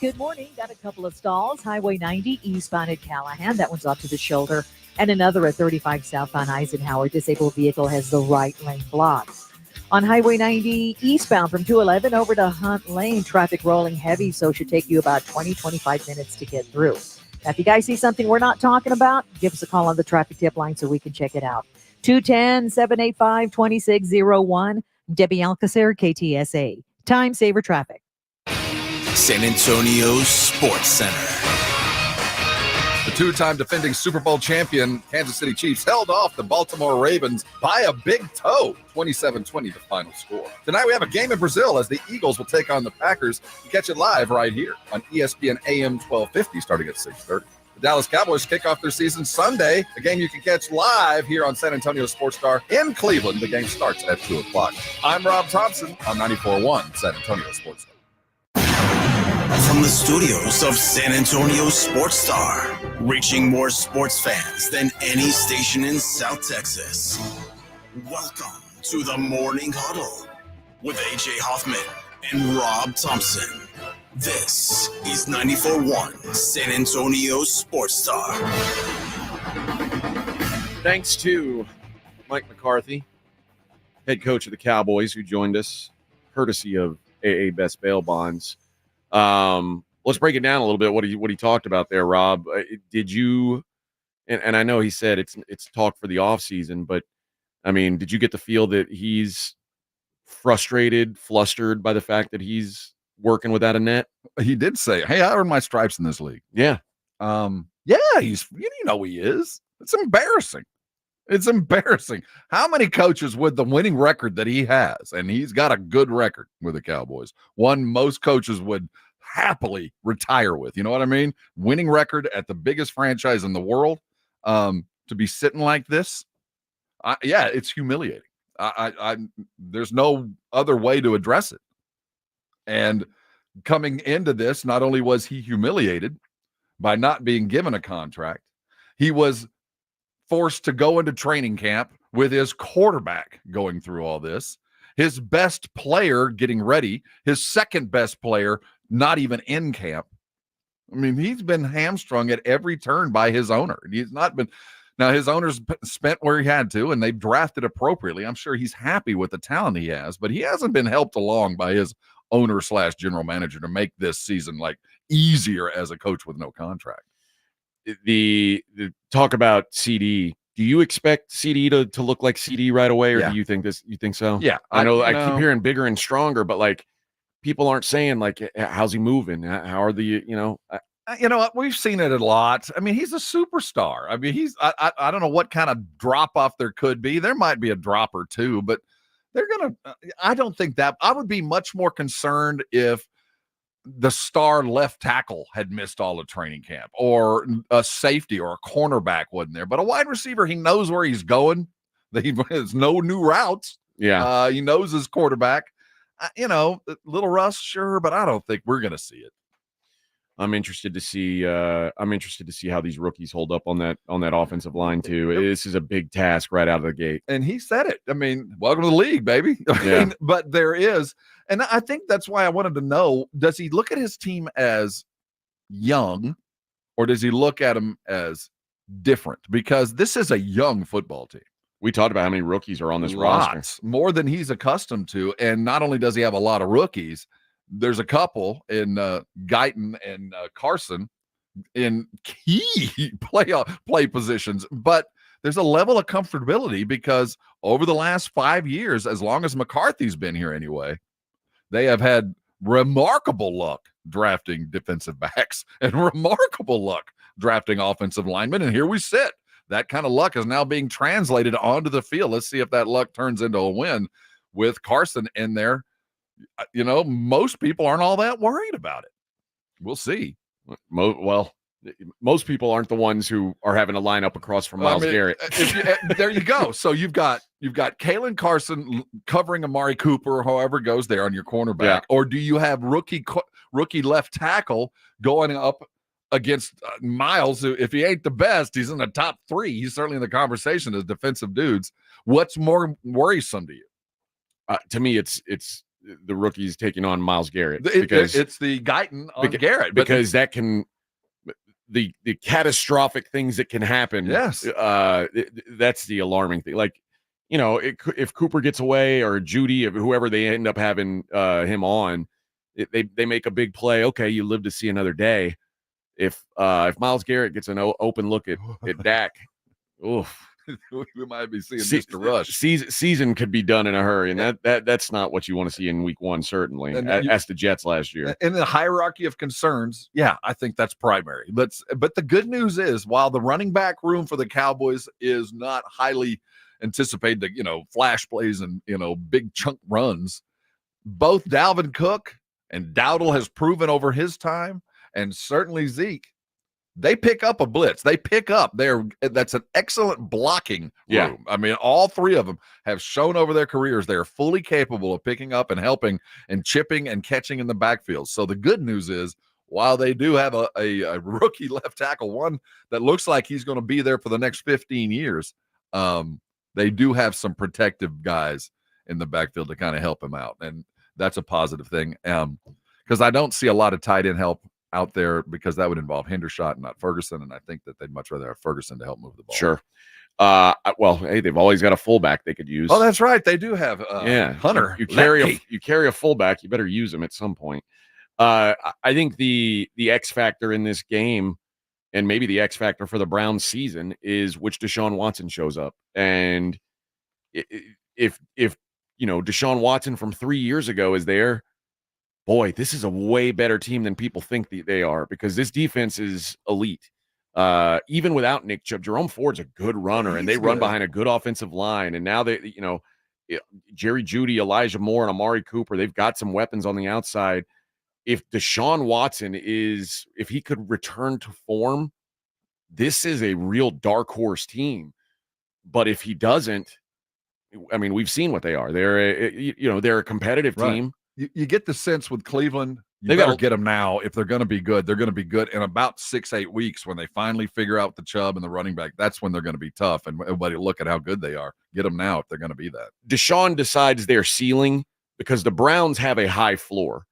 Good morning. Got a couple of stalls. Highway 90 eastbound at Callahan. That one's off to the shoulder. And another at 35 southbound Eisenhower. Disabled vehicle has the right lane blocked. On Highway 90 eastbound from 211 over to Hunt Lane, traffic rolling heavy, so it should take you about 20-25 minutes to get through. Now, if you guys see something we're not talking about, give us a call on the traffic tip line so we can check it out. 210-785-2601. Debbie Alcacer, KTSA. Time Saver Traffic. San Antonio Sports Center. The two-time defending Super Bowl champion Kansas City Chiefs held off the Baltimore Ravens by a big toe, 27-20 the final score. Tonight we have a game in Brazil as the Eagles will take on the Packers. You catch it live right here on ESPN AM 1250 starting at 6:30. The Dallas Cowboys kick off their season Sunday, a game you can catch live here on San Antonio Sports Star in Cleveland. The game starts at 2 o'clock. I'm Rob Thompson on 94.1 San Antonio Sports Star. From the studios of San Antonio Sports Star, reaching more sports fans than any station in South Texas. Welcome to the Morning Huddle with AJ Hoffman and Rob Thompson. This is 94.1 San Antonio Sports Star. Thanks to Mike McCarthy, head coach of the Cowboys, who joined us courtesy of AA Best Bail Bonds. Let's break it down a little bit. What he talked about there, Rob. Did you and I know he said it's talk for the offseason, but I mean, did you get the feel that he's frustrated, flustered by the fact that he's working without a net? He did say, "Hey, I earned my stripes in this league." Yeah. Yeah, he is. It's embarrassing. It's embarrassing. How many coaches with the winning record that he has, and he's got a good record with the Cowboys, one most coaches would happily retire with. You know what I mean? Winning record at the biggest franchise in the world. To be sitting like this, it's humiliating. There's no other way to address it. And coming into this, not only was he humiliated by not being given a contract, he was forced to go into training camp with his quarterback going through all this, his best player getting ready, his second best player not even in camp. I mean, he's been hamstrung at every turn by his owner. He's not been. Now, his owner's spent where he had to, and they've drafted appropriately. I'm sure he's happy with the talent he has, but he hasn't been helped along by his owner/general manager to make this season like easier as a coach with no contract. The talk about CD. Do you expect CD to look like CD right away, or do you think this? You think so? Yeah, I know. I keep hearing bigger and stronger, but like people aren't saying like, how's he moving? How are the you know? You know what? We've seen it a lot. I mean, he's a superstar. I mean, I don't know what kind of drop off there could be. There might be a drop or two, but they're gonna. I don't think that. I would be much more concerned if the star left tackle had missed all of training camp, or a safety or a cornerback wasn't there. But a wide receiver, he knows where he's going. There's no new routes. Yeah, he knows his quarterback. Little rust, sure, but I don't think we're going to see it. I'm interested to see. I'm interested to see how these rookies hold up on that offensive line too. This is a big task right out of the gate. And he said it. I mean, welcome to the league, baby. But there is, and I think that's why I wanted to know: does he look at his team as young, or does he look at them as different? Because this is a young football team. We talked about how many rookies are on this roster, more than he's accustomed to. And not only does he have a lot of rookies, there's a couple in Guyton and Carson in key play positions, but there's a level of comfortability because over the last 5 years, as long as McCarthy's been here anyway, they have had remarkable luck drafting defensive backs and remarkable luck drafting offensive linemen. And here we sit. That kind of luck is now being translated onto the field. Let's see if that luck turns into a win with Carson in there. Most people aren't all that worried about it. We'll see. Most people aren't the ones who are having to line up across from Myles Garrett. There you go. So you've got Kalen Carson covering Amari Cooper, however it goes there on your cornerback, or do you have rookie left tackle going up against Myles? If he ain't the best, he's in the top 3. He's certainly in the conversation as defensive dudes. What's more worrisome to you? To me, it's the rookies taking on Myles Garrett, because it's the Guyton on Garrett, because that can the catastrophic things that can happen. Yes, that's the alarming thing. Like, if Cooper gets away or Judy, if whoever they end up having him on, they make a big play. Okay, you live to see another day. If Myles Garrett gets an open look at Dak, oof. We might be seeing Mr. Rush. Season could be done in a hurry, and that's not what you want to see in week 1, certainly. As the Jets last year. In the hierarchy of concerns, I think that's primary. But the good news is, while the running back room for the Cowboys is not highly anticipated to, flash plays and, big chunk runs, both Dalvin Cook and Dowdle has proven over his time, and certainly Zeke, they pick up a blitz. They pick up that's an excellent blocking room. I mean, all 3 of them have shown over their careers they're fully capable of picking up and helping and chipping and catching in the backfield. So the good news is, while they do have a rookie left tackle, one that looks like he's going to be there for the next 15 years, they do have some protective guys in the backfield to kind of help him out. And that's a positive thing. Because I don't see a lot of tight end help out there, because that would involve Hendershot and not Ferguson, and I think that they'd much rather have Ferguson to help move the ball. Sure. Hey, they've always got a fullback they could use. Oh, that's right. They do have Hunter. You carry a fullback, you better use him at some point. I think the X factor in this game and maybe the X factor for the Browns season is which Deshaun Watson shows up. And if Deshaun Watson from 3 years ago is there, boy, this is a way better team than people think they are, because this defense is elite. Even without Nick Chubb, Jerome Ford's a good runner, and they run behind a good offensive line. And now Jerry Jeudy, Elijah Moore, and Amari Cooper, they've got some weapons on the outside. If Deshaun Watson if he could return to form, this is a real dark horse team. But if he doesn't, I mean, we've seen what they are. They're a competitive team. You get the sense with Cleveland, they got to get them now. If they're going to be good, they're going to be good in about 6-8 weeks when they finally figure out the Chubb and the running back. That's when they're going to be tough, and everybody look at how good they are. Get them now if they're going to be that. Deshaun decides their ceiling because the Browns have a high floor.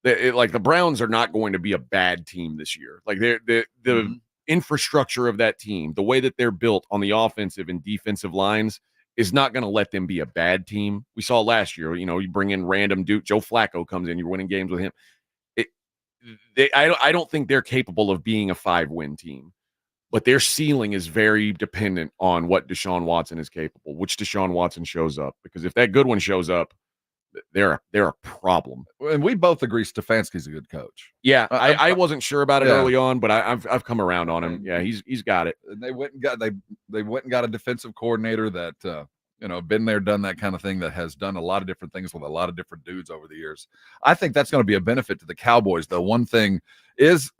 The Browns are not going to be a bad team this year. Like the infrastructure of that team, the way that they're built on the offensive and defensive lines, is not going to let them be a bad team. We saw last year, you bring in random dude, Joe Flacco comes in, you're winning games with him. I don't think they're capable of being a 5-win team, but their ceiling is very dependent on what Deshaun Watson is capable, which Deshaun Watson shows up. Because if that good one shows up, they're a problem. And we both agree Stefanski's a good coach. Yeah, I wasn't sure about it early on, but I've come around on him. Yeah, he's got it. And they went and got a defensive coordinator that been there, done that kind of thing, that has done a lot of different things with a lot of different dudes over the years. I think that's going to be a benefit to the Cowboys, though. One thing is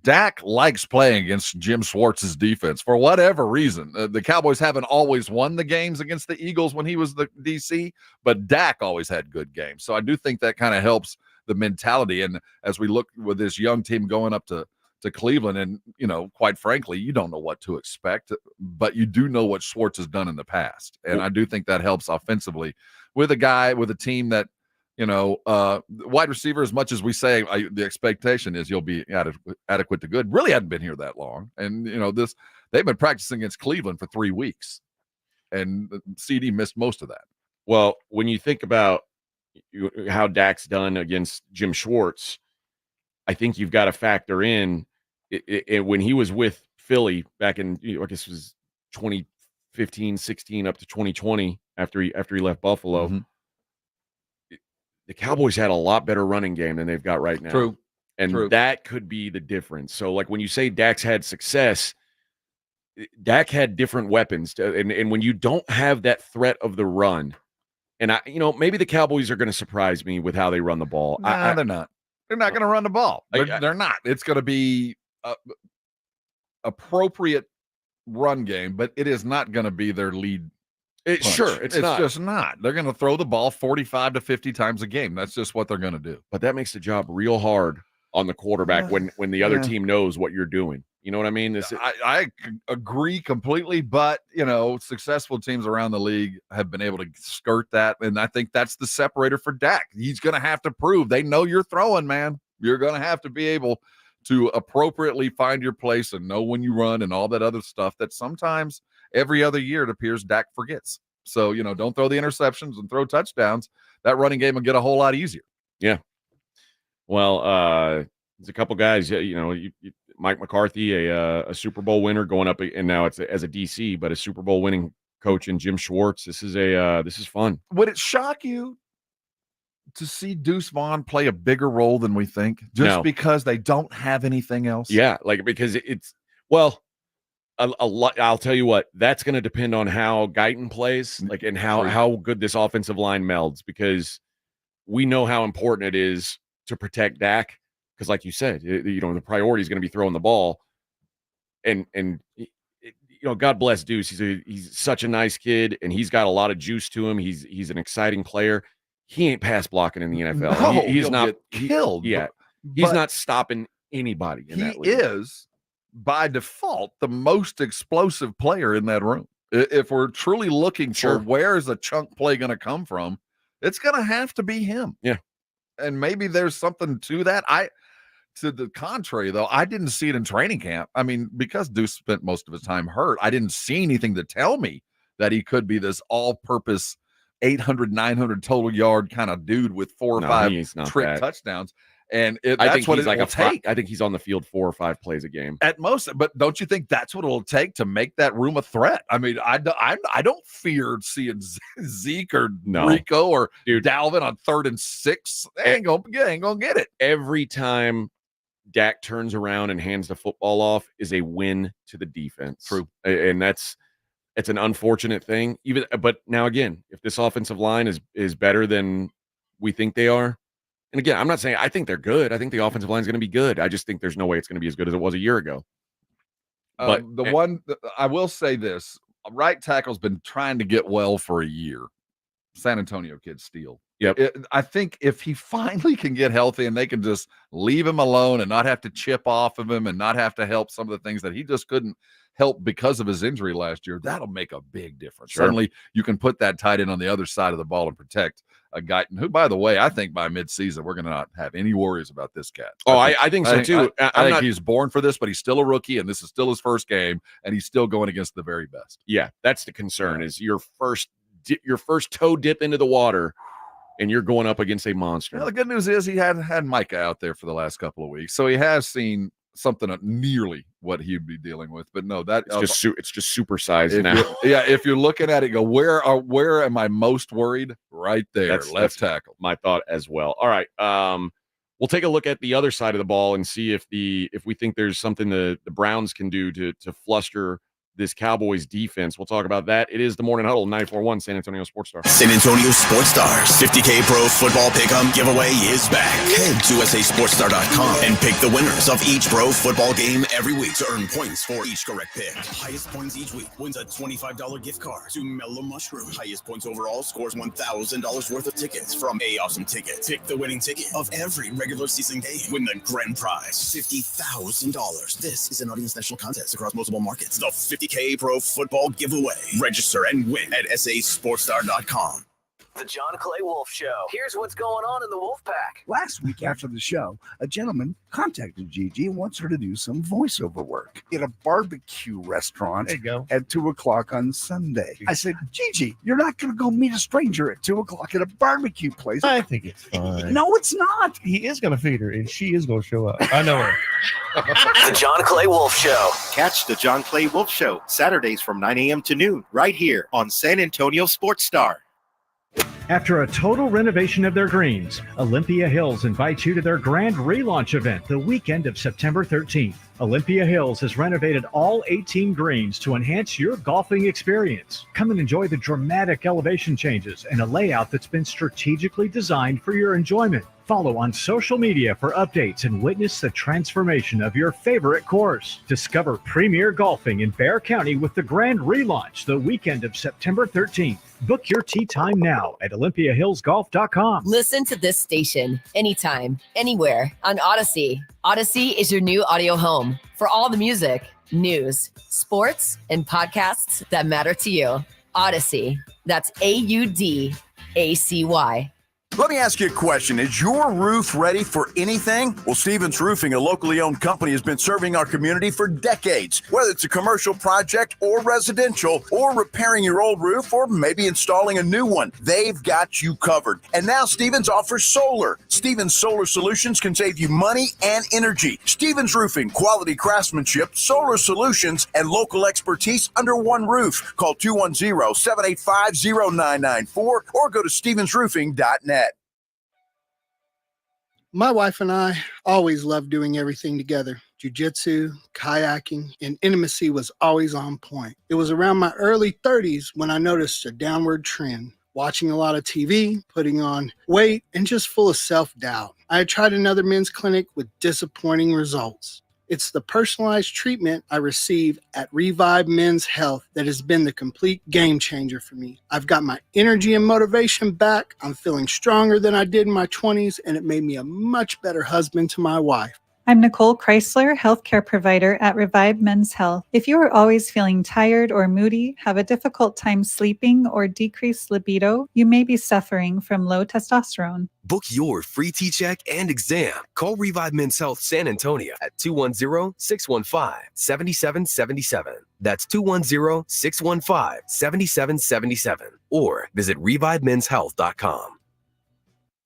Dak likes playing against Jim Schwartz's defense for whatever reason. The Cowboys haven't always won the games against the Eagles when he was the DC, but Dak always had good games. So I do think that kind of helps the mentality. And as we look with this young team going up to Cleveland, and quite frankly, you don't know what to expect, but you do know what Schwartz has done in the past, and I do think that helps offensively with a team that wide receiver, as much as we say the expectation is you'll be adequate to good, really hadn't been here that long, and they've been practicing against Cleveland for 3 weeks, and CD missed most of that. Well, when you think about how Dak's done against Jim Schwartz, I think you've got to factor in when he was with Philly back in, I guess it was 2015, 16 up to 2020 after he left Buffalo. Mm-hmm. The Cowboys had a lot better running game than they've got right now. True. And that could be the difference. So like when you say Dak's had success, Dak had different weapons. And when you don't have that threat of the run, and maybe the Cowboys are going to surprise me with how they run the ball. Nah, they're not. They're not going to run the ball. They're not. It's going to be appropriate run game, but it is not going to be their lead. It's not. Just not. They're going to throw the ball 45 to 50 times a game. That's just what they're going to do. But that makes the job real hard on the quarterback when the other team knows what you're doing. You know what I mean? I agree completely, but successful teams around the league have been able to skirt that, and I think that's the separator for Dak. He's going to have to prove they know you're throwing, man. You're going to have to be able to appropriately find your place and know when you run and all that other stuff that sometimes every other year it appears Dak forgets. So, don't throw the interceptions and throw touchdowns. That running game will get a whole lot easier. Yeah. Well, there's a couple guys, Mike McCarthy, a Super Bowl winner going up, and now it's as a DC, but a Super Bowl winning coach in Jim Schwartz. This is fun. Would it shock you to see Deuce Vaughn play a bigger role than we think, just because they don't have anything else? Yeah, because a lot. I'll tell you what, that's going to depend on how Guyton plays, and how good this offensive line melds, because we know how important it is to protect Dak. Because, like you said, the priority is going to be throwing the ball, and God bless Deuce. He's such a nice kid, and he's got a lot of juice to him. He's an exciting player. He ain't pass blocking in the NFL. No, he's not killed. He's not stopping anybody in that league. He is by default the most explosive player in that room. If we're truly looking for where is a chunk play going to come from, it's going to have to be him. Yeah, and maybe there's something to that. To the contrary, though, I didn't see it in training camp. I mean, because Deuce spent most of his time hurt, I didn't see anything to tell me that he could be this all-purpose 800, 900 total yard kind of dude with 4 or 5 trick touchdowns. And I think what he's like it'll take. I think he's on the field 4 or 5 plays a game at most. But don't you think that's what it'll take to make that room a threat? I mean, I don't fear seeing Zeke or Rico or Dalvin on 3rd and 6. They ain't gonna get it. Every time Dak turns around and hands the football off is a win to the defense. True, and it's an unfortunate thing. But now again, if this offensive line is better than we think they are. And again, I'm not saying I think they're good. I think the offensive line is going to be good. I just think there's no way it's going to be as good as it was a year ago. But I will say this: right tackle's been trying to get well for a year. San Antonio kid Steele. Yep. I think if he finally can get healthy and they can just leave him alone and not have to chip off of him and not have to help some of the things that he just couldn't help because of his injury last year, that'll make a big difference. Sure. Suddenly you can put that tight end on the other side of the ball and protect a guy who, by the way, I think by midseason we're going to not have any worries about this cat. I think so too. I think he's born for this, but he's still a rookie, and this is still his first game, and he's still going against the very best. Yeah, that's the concern is your first toe dip into the water, and you're going up against a monster. Well, the good news is he had Micah out there for the last couple of weeks, so he has seen something nearly what he'd be dealing with. But no, that it's just supersized now. If you're looking at it, go where am I most worried? Right there, left tackle. My thought as well. All right, we'll take a look at the other side of the ball and see if we think there's something the Browns can do to fluster this Cowboys defense. We'll talk about that. It is the Morning Huddle, 94.1 San Antonio Sports Star. San Antonio Sports Stars $50K Pro Football Pick'em giveaway is back. Head to SASportsStar.com and pick the winners of each pro football game every week to earn points for each correct pick. Highest points each week wins a $25 gift card to Mellow Mushroom. Highest points overall scores $1,000 worth of tickets from A Awesome Tickets. Pick the winning ticket of every regular season game. Win the grand prize, $50,000. This is an Audience National contest across multiple markets. The $50K Pro Football Giveaway. Register and win at SASportsStar.com. The John Clay Wolf Show. Here's what's going on in the Wolf Pack. Last week after the show, a gentleman contacted Gigi and wants her to do some voiceover work at a barbecue restaurant at 2 o'clock on Sunday. I said, Gigi, you're not going to go meet a stranger at 2 o'clock at a barbecue place. I think it's fine. No, it's not. He is going to feed her, and she is going to show up. I know her. The John Clay Wolf Show. Catch the John Clay Wolf Show Saturdays from 9 a.m. to noon right here on San Antonio Sports Star. After a total renovation of their greens, Olympia Hills invites you to their grand relaunch event the weekend of September 13th. Olympia Hills has renovated all 18 greens to enhance your golfing experience. Come and enjoy the dramatic elevation changes and a layout that's been strategically designed for your enjoyment. Follow on social media for updates and witness the transformation of your favorite course. Discover premier golfing in Bexar County with the grand relaunch the weekend of September 13th. Book your tee time now at OlympiaHillsGolf.com. Listen to this station anytime, anywhere on Odyssey. Odyssey is your new audio home for all the music, news, sports, and podcasts that matter to you. Odyssey. That's AUDACY. Let me ask you a question. Is your roof ready for anything? Well, Stevens Roofing, a locally owned company, has been serving our community for decades. Whether it's a commercial project or residential, or repairing your old roof, or maybe installing a new one, they've got you covered. And now Stevens offers solar. Stevens Solar Solutions can save you money and energy. Stevens Roofing, quality craftsmanship, solar solutions, and local expertise under one roof. Call 210-785-0994 or go to stevensroofing.net. My wife and I always loved doing everything together. Jiu-jitsu, kayaking, and intimacy was always on point. It was around my early 30s when I noticed a downward trend. Watching a lot of TV, putting on weight, and just full of self-doubt. I had tried another men's clinic with disappointing results. It's the personalized treatment I receive at Revive Men's Health that has been the complete game changer for me. I've got my energy and motivation back. I'm feeling stronger than I did in my 20s, and it made me a much better husband to my wife. I'm Nicole Chrysler, healthcare provider at Revive Men's Health. If you are always feeling tired or moody, have a difficult time sleeping, or decreased libido, you may be suffering from low testosterone. Book your free T-check and exam. Call Revive Men's Health San Antonio at 210-615-7777. That's 210-615-7777. Or visit ReviveMen'sHealth.com.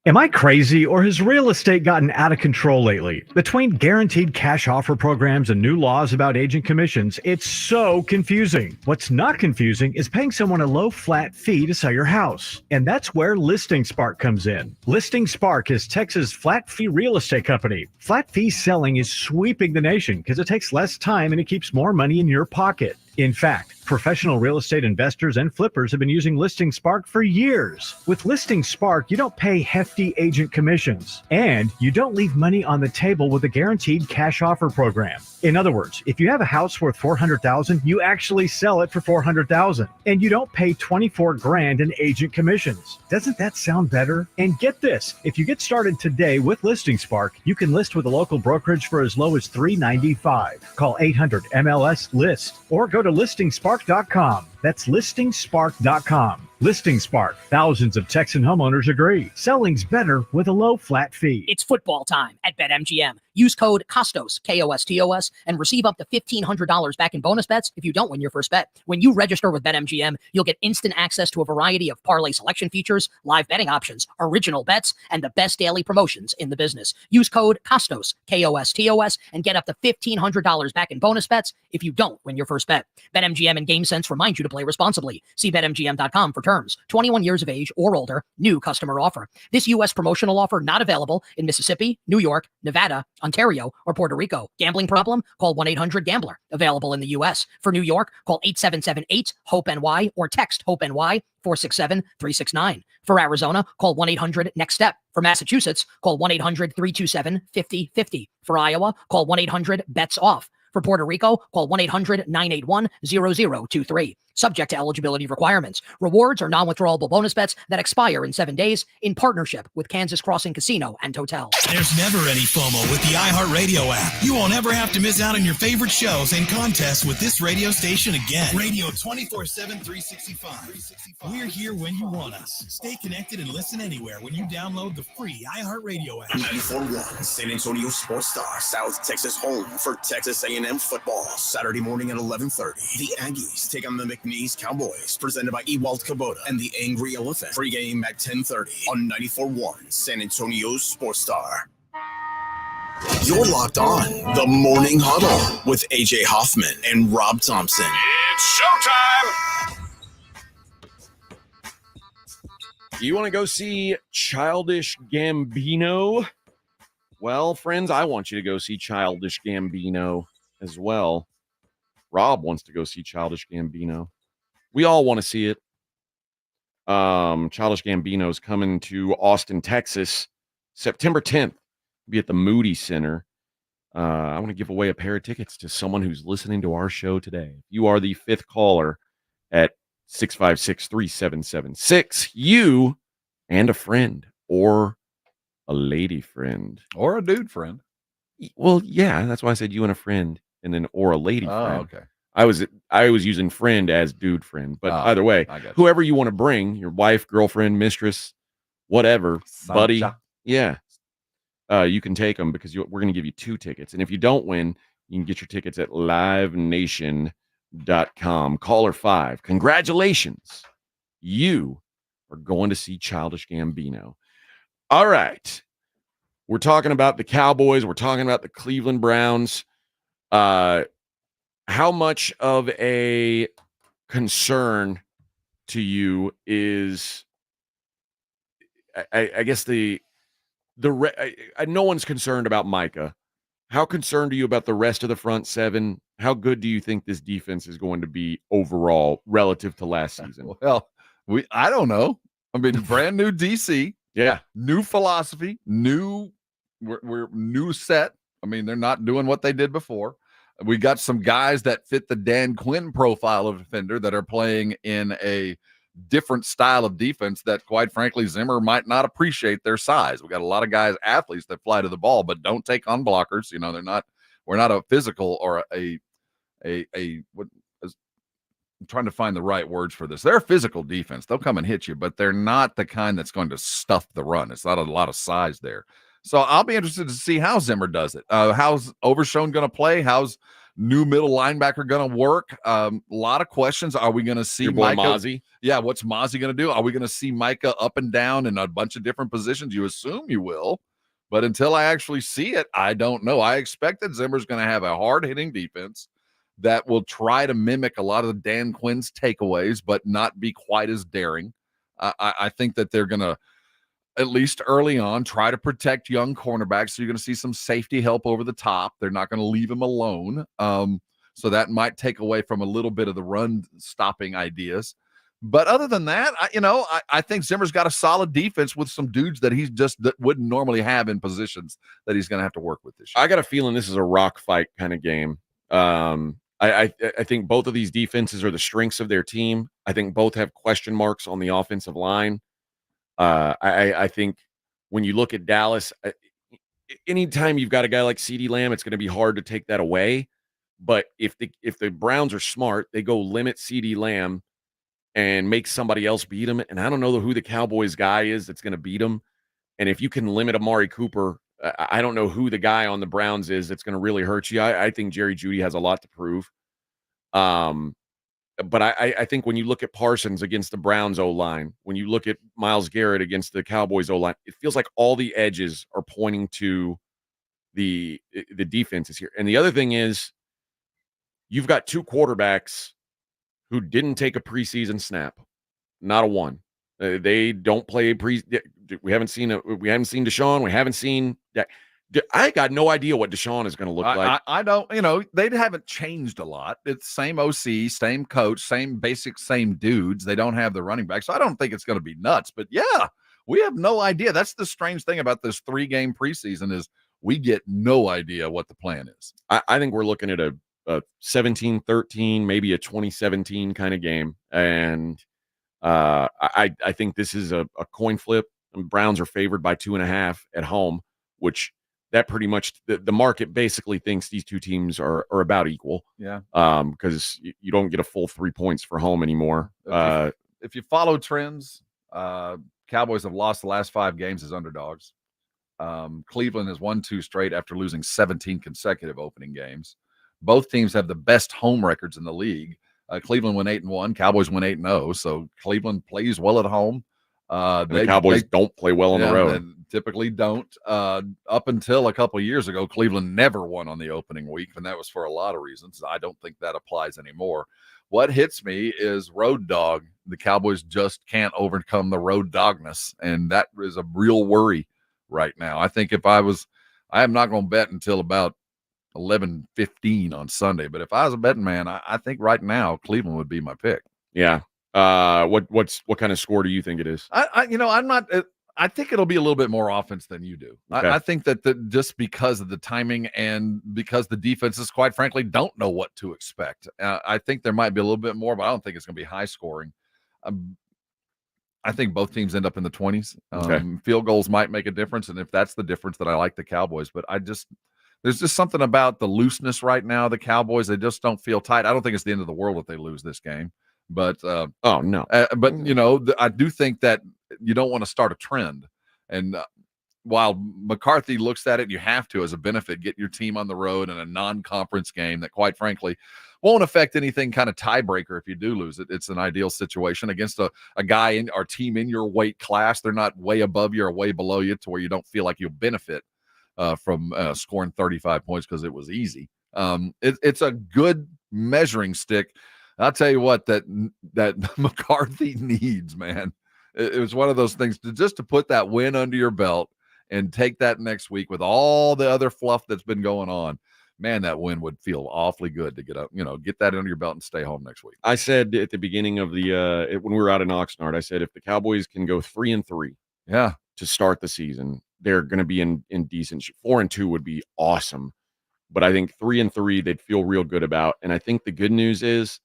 Am I crazy, or has real estate gotten out of control lately? Between guaranteed cash offer programs and new laws about agent commissions, it's so confusing. What's not confusing is paying someone a low flat fee to sell your house. And that's where Listing Spark comes in. Listing Spark is Texas' flat fee real estate company. Flat fee selling is sweeping the nation because it takes less time and it keeps more money in your pocket. In fact, professional real estate investors and flippers have been using Listing Spark for years. With Listing Spark, you don't pay hefty agent commissions, and you don't leave money on the table with a guaranteed cash offer program. In other words, if you have a house worth $400,000, you actually sell it for $400,000, and you don't pay $24,000 in agent commissions. Doesn't that sound better? And get this, if you get started today with Listing Spark, you can list with a local brokerage for as low as $395. Call 800-MLS-LIST or go to listingspark.com. That's listingspark.com. Listing Spark. Thousands of Texan homeowners agree. Selling's better with a low flat fee. It's football time at BetMGM. Use code KOSTOS, KOSTOS, and receive up to $1,500 back in bonus bets if you don't win your first bet. When you register with BetMGM, you'll get instant access to a variety of parlay selection features, live betting options, original bets, and the best daily promotions in the business. Use code KOSTOS, KOSTOS, and get up to $1,500 back in bonus bets if you don't win your first bet. BetMGM and GameSense remind you to play responsibly. See BetMGM.com for terms. 21 years of age or older. New customer offer. This U.S. promotional offer not available in Mississippi, New York, Nevada, Ontario, or Puerto Rico. Gambling problem? Call 1-800-GAMBLER. Available in the U.S. For New York, call 877-8-HOPE-NY or text HOPE-NY 467-369. For Arizona, call 1-800-NEXT-STEP. For Massachusetts, call 1-800-327-5050. For Iowa, call 1-800-BETS-OFF. For Puerto Rico, call 1-800-981-0023. Subject to eligibility requirements. Rewards are non-withdrawable bonus bets that expire in 7 days in partnership with Kansas Crossing Casino and Hotel. There's never any FOMO with the iHeartRadio app. You won't ever have to miss out on your favorite shows and contests with this radio station again. Radio 24/7, 365. We're here when you want us. Stay connected and listen anywhere when you download the free iHeartRadio app. 94.1 San Antonio Sports Star, South Texas home for Texas A&M football. Saturday morning at 11:30. The Aggies take on the McNeese Cowboys, presented by Ewald Kubota and the Angry Elephant. Pre-game at 10:30 on 94.1 San Antonio Sports Star. You're locked on the Morning Huddle with AJ Hoffman and Rob Thompson. It's showtime! Do you want to go see Childish Gambino? Well, friends, I want you to go see Childish Gambino as well. Rob wants to go see Childish Gambino. We all want to see it. Childish Gambino is coming to Austin, Texas, September 10th. Be at the Moody Center. I want to give away a pair of tickets to someone who's listening to our show today. If you are the fifth caller at 656-3776, you and a friend or a lady friend or a dude friend. Well, yeah, that's why I said you and a friend and then or a lady friend. Okay. I was using friend as dude friend, but either way, whoever you want to bring, your wife, girlfriend, mistress, whatever, buddy, yeah, you can take them because we're going to give you 2 tickets. And if you don't win, you can get your tickets at livenation.com. Caller 5. Congratulations. You are going to see Childish Gambino. All right. We're talking about the Cowboys. We're talking about the Cleveland Browns. How much of a concern to you is, I guess no one's concerned about Micah. How concerned are you about the rest of the front seven? How good do you think this defense is going to be overall relative to last season? Well, I don't know. I mean, brand new DC. Yeah. New philosophy, we're new set. I mean, they're not doing what they did before. We got some guys that fit the Dan Quinn profile of defender that are playing in a different style of defense that, quite frankly, Zimmer might not appreciate their size. We got a lot of guys, athletes that fly to the ball, but don't take on blockers. You know, we're not a physical or what I'm trying to find the right words for this. They're a physical defense. They'll come and hit you, but they're not the kind that's going to stuff the run. It's not a lot of size there. So I'll be interested to see how Zimmer does it. How's Overshown going to play? How's new middle linebacker going to work? A lot of questions. Are we going to see Your boy Micah? Mozzie? Yeah, what's Mozzie going to do? Are we going to see Micah up and down in a bunch of different positions? You assume you will, but until I actually see it, I don't know. I expect that Zimmer's going to have a hard-hitting defense that will try to mimic a lot of Dan Quinn's takeaways, but not be quite as daring. I think that they're going to, at least early on, try to protect young cornerbacks. So you're going to see some safety help over the top. They're not going to leave him alone. So that might take away from a little bit of the run stopping ideas. But other than that, I think Zimmer's got a solid defense with some dudes that he just wouldn't normally have in positions that he's going to have to work with this year. I got a feeling this is a rock fight kind of game. I think both of these defenses are the strengths of their team. I think both have question marks on the offensive line. I think when you look at Dallas, anytime you've got a guy like CeeDee Lamb, it's going to be hard to take that away. But if the Browns are smart, they go limit CeeDee Lamb and make somebody else beat him. And I don't know who the Cowboys guy is that's going to beat him. And if you can limit Amari Cooper, I don't know who the guy on the Browns is that's going to really hurt you. I think Jerry Jeudy has a lot to prove. But I think when you look at Parsons against the Browns O-line, when you look at Myles Garrett against the Cowboys O-line, it feels like all the edges are pointing to the defenses here. And the other thing is you've got two quarterbacks who didn't take a preseason snap. Not a one. They don't play we haven't seen Deshaun. We haven't seen that. I got no idea what Deshaun is going to look like. I don't, they haven't changed a lot. It's same OC, same coach, same dudes. They don't have the running back. So I don't think it's going to be nuts. But yeah, we have no idea. That's the strange thing about this 3-game preseason is we get no idea what the plan is. I think we're looking at a 17-13, maybe a 2017 kind of game. And I think this is a coin flip. And Browns are favored by 2.5 at home, which that pretty much the market basically thinks these two teams are about equal. Yeah. Because you don't get a full 3 points for home anymore. If you follow trends, Cowboys have lost the last 5 games as underdogs. Cleveland has won 2 straight after losing 17 consecutive opening games. Both teams have the best home records in the league. Cleveland went 8-1. Cowboys went 8-0. So Cleveland plays well at home. The Cowboys don't play well on the road. They typically don't. Up until a couple of years ago, Cleveland never won on the opening week, and that was for a lot of reasons. I don't think that applies anymore. What hits me is road dog. The Cowboys just can't overcome the road dogness, and that is a real worry right now. I think I am not going to bet until about 11:15 on Sunday, but if I was a betting man, I think right now Cleveland would be my pick. Yeah. What kind of score do you think it is? I'm not. I think it'll be a little bit more offense than you do. Okay. I think that just because of the timing and because the defenses, quite frankly, don't know what to expect. I think there might be a little bit more, but I don't think it's going to be high scoring. I think both teams end up in the 20s. Okay. Field goals might make a difference, and if that's the difference, then I like the Cowboys. But there's just something about the looseness right now. The Cowboys, they just don't feel tight. I don't think it's the end of the world if they lose this game. But oh no. But I do think that you don't want to start a trend. And while McCarthy looks at it, you have to, as a benefit, get your team on the road in a non-conference game that, quite frankly, won't affect anything kind of tiebreaker if you do lose it. It's an ideal situation against a guy in our team in your weight class. They're not way above you or way below you to where you don't feel like you'll benefit from scoring 35 points because it was easy. It's a good measuring stick. I'll tell you what, that McCarthy needs, man. It was one of those things to put that win under your belt and take that next week with all the other fluff that's been going on. Man, that win would feel awfully good to get that under your belt and stay home next week. I said at the beginning of the when we were out in Oxnard, I said if the Cowboys can go 3-3, to start the season, they're going to be in decent shape. 4-2 would be awesome, but I think 3-3 they'd feel real good about. And I think the good news is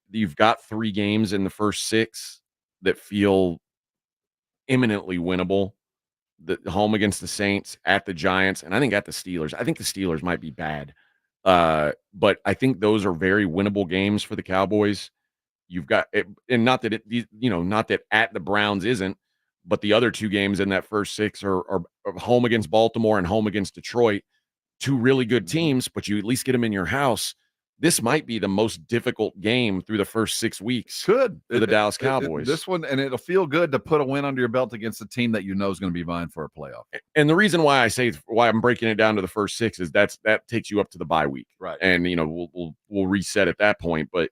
you've got 3 games in the first 6 that feel imminently winnable. The home against the Saints, at the Giants, and I think at the Steelers. I think the Steelers might be bad. But I think those are very winnable games for the Cowboys. You've got and not that not that at the Browns isn't, but the other 2 games in that first 6 are home against Baltimore and home against Detroit. two really good teams, but you at least get them in your house. This might be the most difficult game through the first 6 weeks. Could for the Dallas Cowboys. This one, and it'll feel good to put a win under your belt against a team that you know is going to be vying for a playoff. And the reason why I say why I'm breaking it down to the first 6 is that takes you up to the bye week, right? And we'll reset at that point. But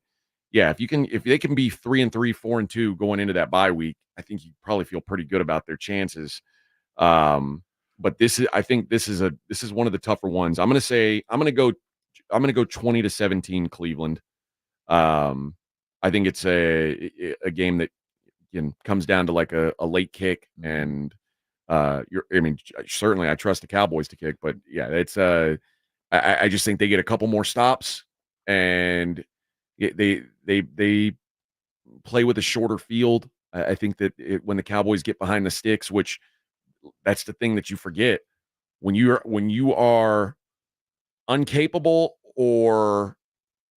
yeah, if they can be 3-3, 4-2 going into that bye week, I think you probably feel pretty good about their chances. But I think this is one of the tougher ones. I'm gonna go 20-17 Cleveland. I think it's a game that comes down to like a late kick, and certainly I trust the Cowboys to kick, but yeah, it's I just think they get a couple more stops, and they play with a shorter field. I think that when the Cowboys get behind the sticks, which that's the thing that you forget when you are incapable or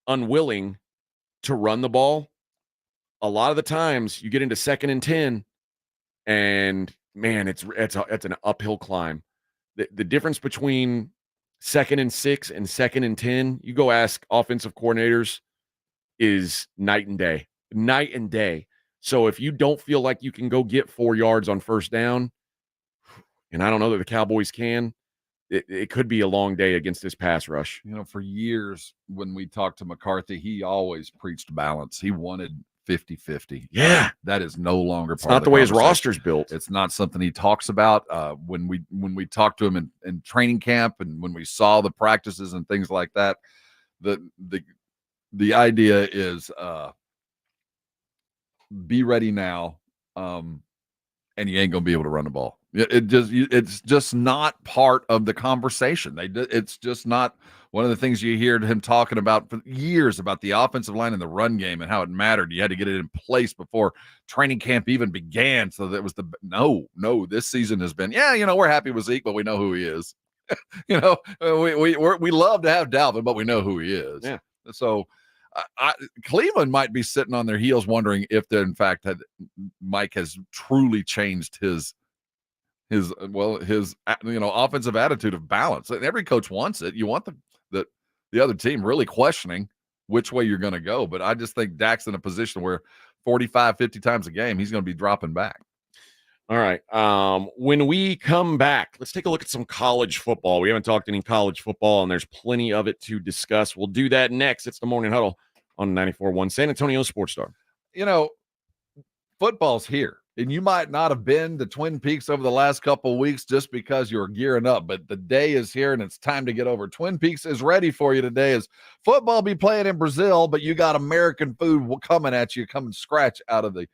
unwilling to run the ball, a lot of the times you get into 2nd and 10, and man, it's an uphill climb. The difference between 2nd and 6 and 2nd and 10, you go ask offensive coordinators, is night and day. So if you don't feel like you can go get 4 yards on first down, and I don't know that the Cowboys can, it could be a long day against this pass rush. For years when we talked to McCarthy, he always preached balance. He wanted 50-50. Yeah. That is no longer It's part not of the way his roster's built. It's not something he talks about. When we talked to him in training camp, and when we saw the practices and things like that, the idea is be ready now, and you ain't gonna be able to run the ball. It's just not part of the conversation. It's just not one of the things you hear him talking about for years, about the offensive line and the run game and how it mattered. You had to get it in place before training camp even began. So that was no. This season has been, we're happy with Zeke, but we know who he is. We love to have Dalvin, but we know who he is. Yeah. So Cleveland might be sitting on their heels wondering if, in fact, Mike has truly changed his offensive attitude of balance. And every coach wants it. You want the other team really questioning which way you're going to go. But I just think Dak's in a position where 45, 50 times a game, he's going to be dropping back. All right. When we come back, let's take a look at some college football. We haven't talked any college football, and there's plenty of it to discuss. We'll do that next. It's the Morning Huddle on 94.1 San Antonio Sports Star. Football's here. And you might not have been to Twin Peaks over the last couple of weeks just because you're gearing up, but the day is here and it's time to get over. Twin Peaks is ready for you today as football be playing in Brazil, but you got American food coming at you, coming scratch out of the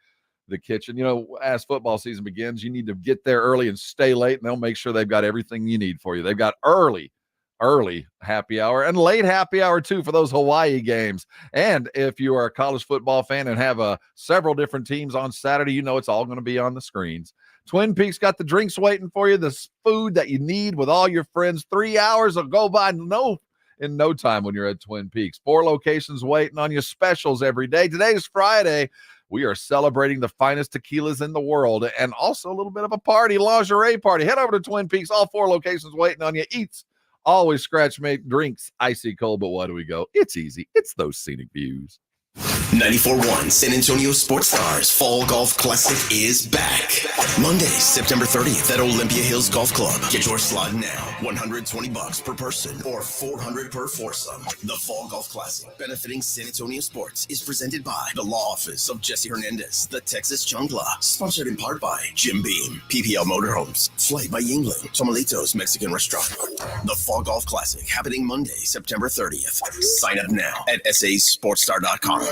kitchen. As football season begins, you need to get there early and stay late, and they'll make sure they've got everything you need for you. They've got early happy hour and late happy hour too for those Hawaii games. And if you are a college football fan and have several different teams on Saturday, it's all going to be on the screens. Twin Peaks got the drinks waiting for you, the food that you need with all your friends. 3 hours will go by in no time when you're at Twin Peaks. 4 locations waiting on your specials every day. Today's Friday. We are celebrating the finest tequilas in the world and also a little bit of a party, lingerie party. Head over to Twin Peaks. All 4 locations waiting on you. Eats, always scratch mate, drinks, icy cold. But what do we go? It's easy. It's those scenic views. 94.1 San Antonio Sports Stars Fall Golf Classic is back. Monday, September 30th at Olympia Hills Golf Club. Get your slot now. $120 per person or $400 per foursome. The Fall Golf Classic, benefiting San Antonio sports, is presented by the Law Office of Jesse Hernandez, the Texas Chungla, sponsored in part by Jim Beam, PPL Motorhomes, Flight by Yingling, Tomalitos Mexican Restaurant. The Fall Golf Classic, happening Monday, September 30th. Sign up now at sasportstar.com.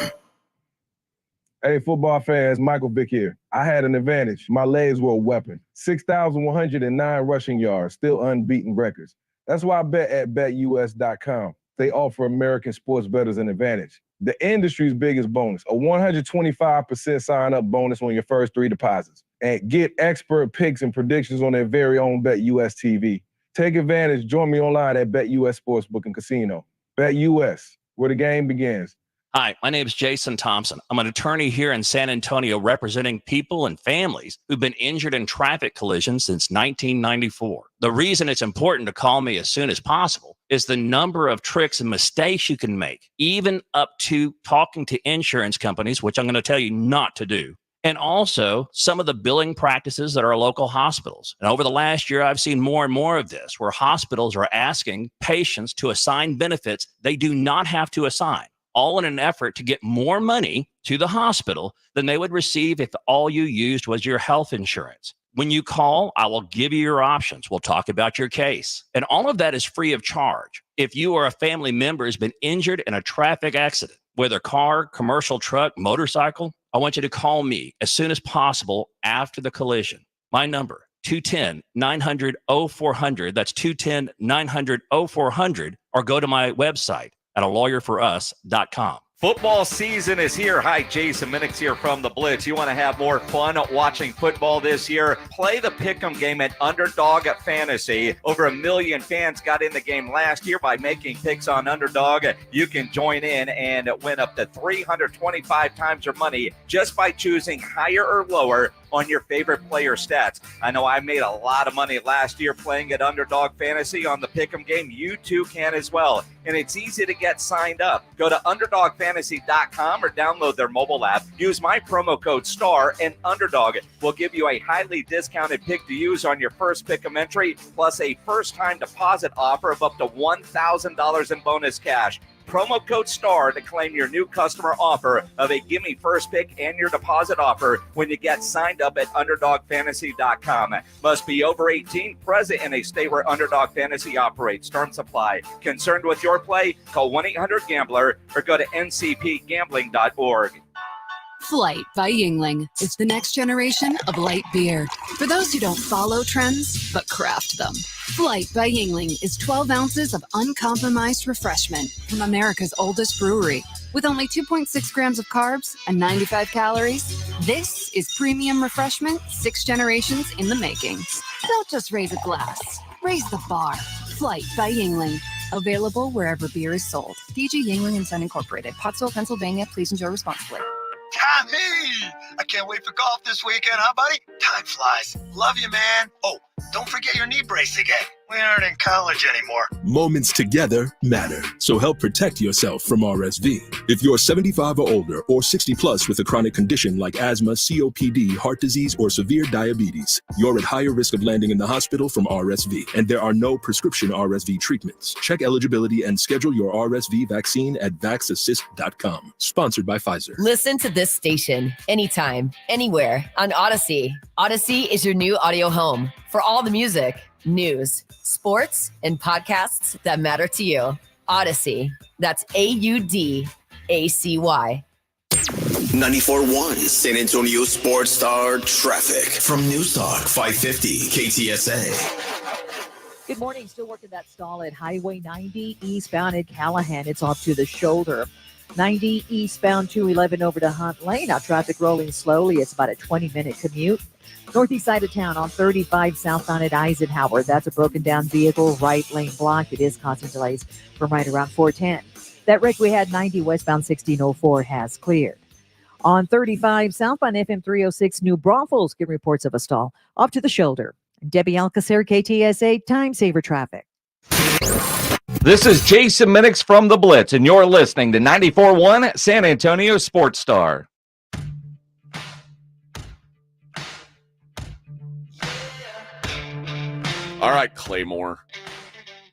Hey, football fans, Michael Vick here. I had an advantage. My legs were a weapon. 6,109 rushing yards, still unbeaten records. That's why I bet at BetUS.com. They offer American sports bettors an advantage. The industry's biggest bonus, a 125% sign-up bonus on your first 3 deposits. And get expert picks and predictions on their very own BetUS TV. Take advantage. Join me online at BetUS Sportsbook and Casino. BetUS, where the game begins. Hi, my name is Jason Thompson. I'm an attorney here in San Antonio representing people and families who've been injured in traffic collisions since 1994. The reason it's important to call me as soon as possible is the number of tricks and mistakes you can make, even up to talking to insurance companies, which I'm going to tell you not to do. And also some of the billing practices at our local hospitals. And over the last year, I've seen more and more of this, where hospitals are asking patients to assign benefits they do not have to assign, all in an effort to get more money to the hospital than they would receive if all you used was your health insurance. When you call, I will give you your options. We'll talk about your case. And all of that is free of charge. If you or a family member has been injured in a traffic accident, whether car, commercial truck, motorcycle, I want you to call me as soon as possible after the collision. My number, 210-900-0400. That's 210-900-0400. Or go to my website at alawyerforus.com. Football season is here. Hi, Jason Minix here from The Blitz. You want to have more fun watching football this year? Play the Pick'em game at Underdog Fantasy. Over 1 million fans got in the game last year by making picks on Underdog. You can join in and win up to 325 times your money just by choosing higher or lower on your favorite player stats. I know I made a lot of money last year playing at Underdog Fantasy on the Pick'em game. You too can as well. And it's easy to get signed up. Go to UnderdogFantasy.com or download their mobile app. Use my promo code STAR and Underdog will give you a highly discounted pick to use on your first Pick'em entry, plus a first-time deposit offer of up to $1,000 in bonus cash. Promo code STAR to claim your new customer offer of a gimme first pick and your deposit offer when you get signed up at UnderdogFantasy.com. Must be over 18, present in a state where Underdog Fantasy operates. Terms apply. Concerned with your play? Call 1-800-GAMBLER or go to ncpgambling.org. Flight by Yingling is the next generation of light beer. For those who don't follow trends, but craft them. Flight by Yingling is 12 ounces of uncompromised refreshment from America's oldest brewery. With only 2.6 grams of carbs and 95 calories, this is premium refreshment 6 generations in the making. Don't just raise a glass, raise the bar. Flight by Yingling. Available wherever beer is sold. DG Yingling and Son Incorporated, Pottsville, Pennsylvania. Please enjoy responsibly. Tommy! I can't wait for golf this weekend, huh, buddy? Time flies. Love you, man. Oh, don't forget your knee brace again. We aren't in college anymore. Moments together matter, so help protect yourself from RSV. If you're 75 or older or 60 plus with a chronic condition like asthma, COPD, heart disease, or severe diabetes, you're at higher risk of landing in the hospital from RSV, and there are no prescription RSV treatments. Check eligibility and schedule your RSV vaccine at vaxassist.com. Sponsored by Pfizer. Listen to this station anytime, anywhere on Odyssey. Odyssey is your new audio home for all the music, news, sports, and podcasts that matter to you. Odyssey. That's AUDACY. 94.1 San Antonio Sports Star traffic from News Talk 550 KTSA. Good morning. Still working that stall at Highway 90 eastbound at Callahan. It's off to the shoulder. 90 eastbound 211 over to Hunt Lane. Now traffic rolling slowly. It's about a 20-minute commute. Northeast side of town on 35 southbound at Eisenhower. That's a broken down vehicle, right lane blocked. It is causing delays from right around 410. That wreck we had 90 westbound 1604 has cleared. On 35 southbound FM 306 New Braunfels, give reports of a stall off to the shoulder. Debbie Alcacer, KTSA Time Saver Traffic. This is Jason Minix from The Blitz, and you're listening to 94.1 San Antonio Sports Star. All right, Claymore.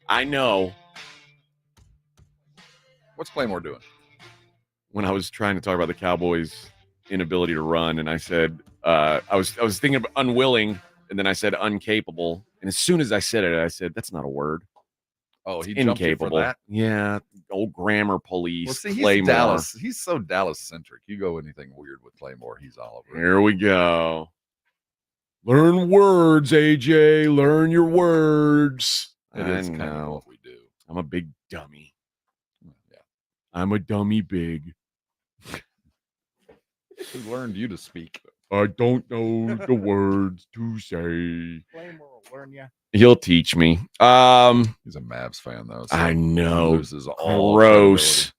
I know. What's Claymore doing? When I was trying to talk about the Cowboys' inability to run, and I said I was thinking of unwilling, and then I said incapable. And as soon as I said it, I said that's not a word. Oh, he incapable. jumped you for that? Yeah, old grammar police. Well, see, he's Claymore. Dallas. He's so Dallas-centric. You go anything weird with Claymore, he's all over it. Here we go. Learn words, AJ. Learn your words. It is kind of what we do. I'm a big dummy. Yeah. I'm a dummy big. Who learned you to speak? I don't know the words to say. Claymore will learn you. He'll teach me. He's a Mavs fan, though. So I know. Loses all gross.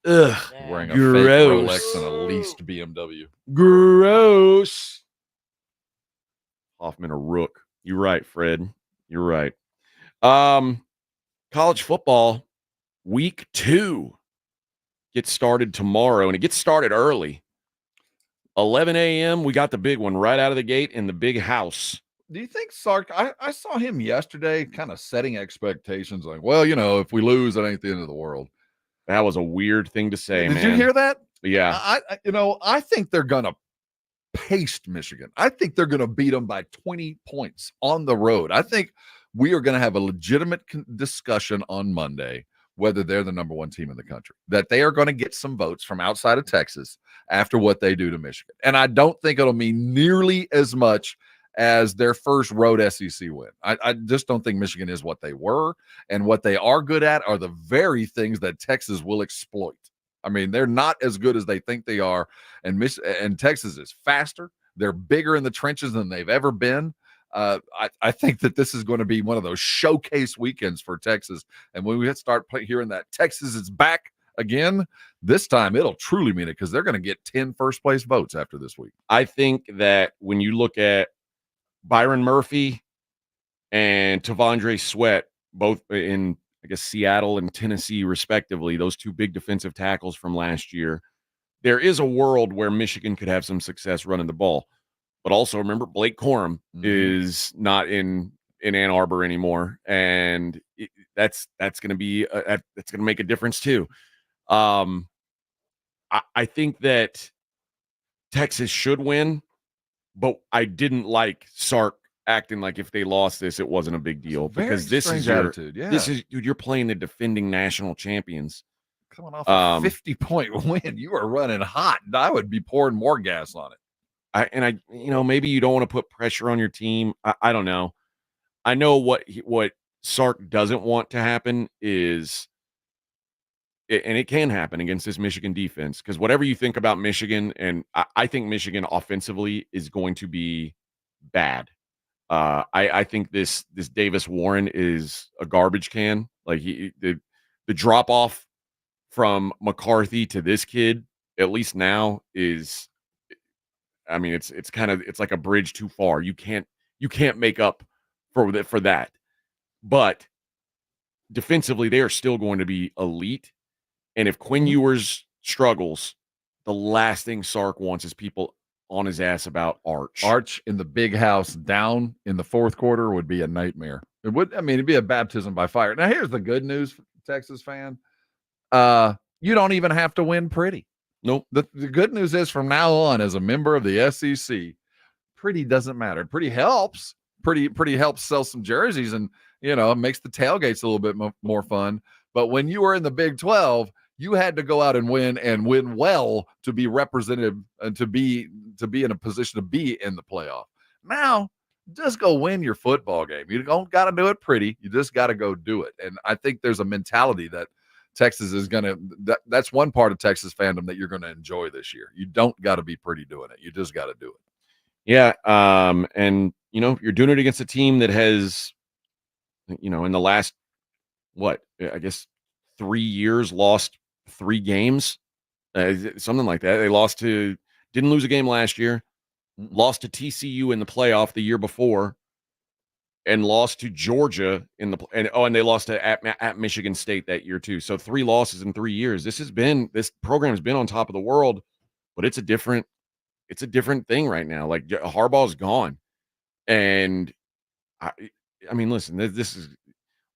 Ugh, Wearing a gross. fake Rolex and a leased BMW. Gross. Hoffman a rook. You're right, Fred. You're right. College football week 2 gets started tomorrow, and it gets started early. 11 a.m. We got the big one right out of the gate in the big house. Do you think Sark? I saw him yesterday, kind of setting expectations, like, well, if we lose, it ain't the end of the world. That was a weird thing to say, Did man. you hear that? Yeah. I think they're gonna paste Michigan. I think they're gonna beat them by 20 points on the road. I think we are gonna have a legitimate discussion on Monday whether they're the number 1 team in the country. That they are going to get some votes from outside of Texas after what they do to Michigan, and I don't think it'll mean nearly as much as their first road SEC win. I just don't think Michigan is what they were, and what they are good at are the very things that Texas will exploit. I mean, they're not as good as they think they are, and Texas is faster. They're bigger in the trenches than they've ever been. I think that this is going to be one of those showcase weekends for Texas, and when we start hearing that Texas is back again, this time it'll truly mean it, because they're going to get 10 first-place votes after this week. I think that when you look at Byron Murphy and Tavondre Sweat, both in, I guess, Seattle and Tennessee, respectively, those 2 big defensive tackles from last year, there is a world where Michigan could have some success running the ball. But also remember, Blake Corum is not in Ann Arbor anymore, and that's going to be that's going to make a difference too. I think that Texas should win, but I didn't like Sark acting like if they lost this, it wasn't a big deal, because this is your attitude. Yeah, this is, dude, you're playing the defending national champions. Coming off a 50-point win, you are running hot. I would be pouring more gas on it. Maybe you don't want to put pressure on your team. I don't know. I know what Sark doesn't want to happen is, and it can happen against this Michigan defense, because whatever you think about Michigan, and I think Michigan offensively is going to be bad. I think this Davis Warren is a garbage can. Like the drop off from McCarthy to this kid, at least now, is, I mean, it's like a bridge too far. You can't make up for that. But defensively, they are still going to be elite. And if Quinn Ewers struggles, the last thing Sark wants is people on his ass about Arch. Arch in the big house down in the fourth quarter would be a nightmare. It'd be a baptism by fire. Now, here's the good news, Texas fan. You don't even have to win pretty. Nope. The good news is, from now on, as a member of the SEC, pretty doesn't matter. Pretty helps. Pretty helps sell some jerseys, and makes the tailgates a little bit more fun. But when you were in the Big 12, you had to go out and win well to be representative and to be in a position to be in the playoff. Now, just go win your football game. You don't got to do it pretty. You just got to go do it. And I think there's a mentality that Texas is going to, that's one part of Texas fandom that you're going to enjoy this year. You don't got to be pretty doing it. You just got to do it. Yeah. And, you're doing it against a team that has, in the last, I guess 3 years, lost 3 games, something like that. They didn't lose a game last year, lost to TCU in the playoff the year before, and lost to Georgia and they lost to at Michigan State that year too. So 3 losses in 3 years. This program has been on top of the world, but it's a different thing right now. Like, Harbaugh's gone, and I mean, listen, this is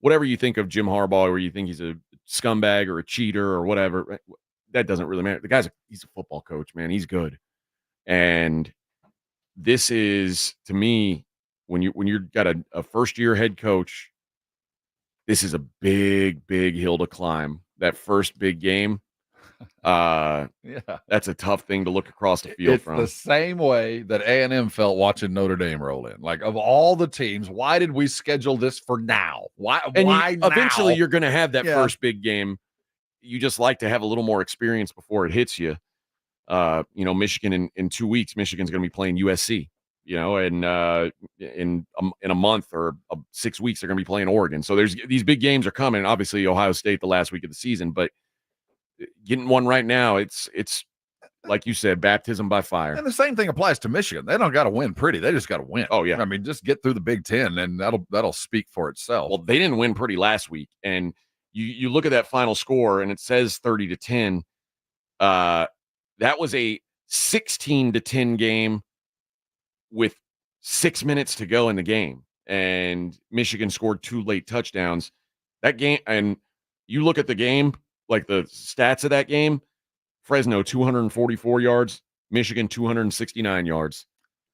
whatever you think of Jim Harbaugh, or you think he's a scumbag or a cheater or whatever. That doesn't really matter. The guy's he's a football coach, man. He's good, and this is, to me, when you've got a first-year head coach, this is a big hill to climb. That first big game, yeah, that's a tough thing to look across the field from. It's the same way that A&M felt watching Notre Dame roll in. Like, of all the teams, why did we schedule this for now? Why now? Eventually, you're going to have that first big game. You just like to have a little more experience before it hits you. Michigan in 2 weeks, Michigan's going to be playing USC. And in a month or 6 weeks, they're going to be playing Oregon. So these big games are coming. Obviously, Ohio State the last week of the season, but getting one right now. It's like you said, baptism by fire. And the same thing applies to Michigan. They don't got to win pretty. They just got to win. Oh, yeah. I mean, just get through the Big Ten, and that'll speak for itself. Well, they didn't win pretty last week, and you look at that final score, and it says 30-10. That was a 16-10 game with 6 minutes to go in the game, and Michigan scored 2 late touchdowns. That game, and you look at the game, like the stats of that game. Fresno 244 yards, Michigan 269 yards.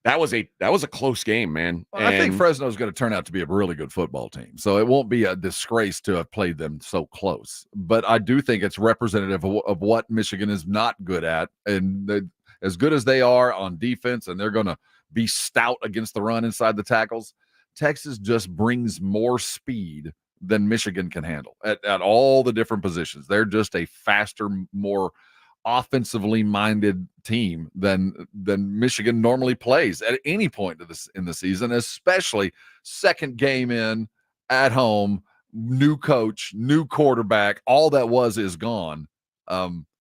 That was a close game, man. Well, I think Fresno's going to turn out to be a really good football team, so it won't be a disgrace to have played them so close. But I do think it's representative of what Michigan is not good at, and as good as they are on defense, and they're going to be stout against the run inside the tackles. Texas just brings more speed than Michigan can handle at all the different positions. They're just a faster, more offensively minded team than Michigan normally plays at any point in the season, especially second game in at home, new coach, new quarterback, all that is gone.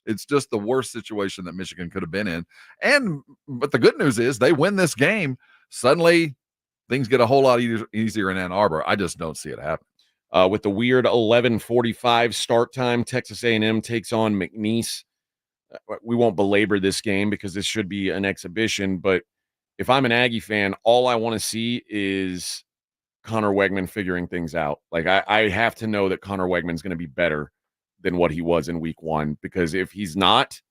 It's just the worst situation that Michigan could have been in. But the good news is they win this game. Suddenly things get a whole lot easier in Ann Arbor. I just don't see it happen. With the weird 11:45 start time, Texas A&M takes on McNeese. We won't belabor this game because this should be an exhibition, but if I'm an Aggie fan, all I want to see is Connor Wegman figuring things out. Like I have to know that Connor Wegman's going to be better than what he was in week 1, because if he's not,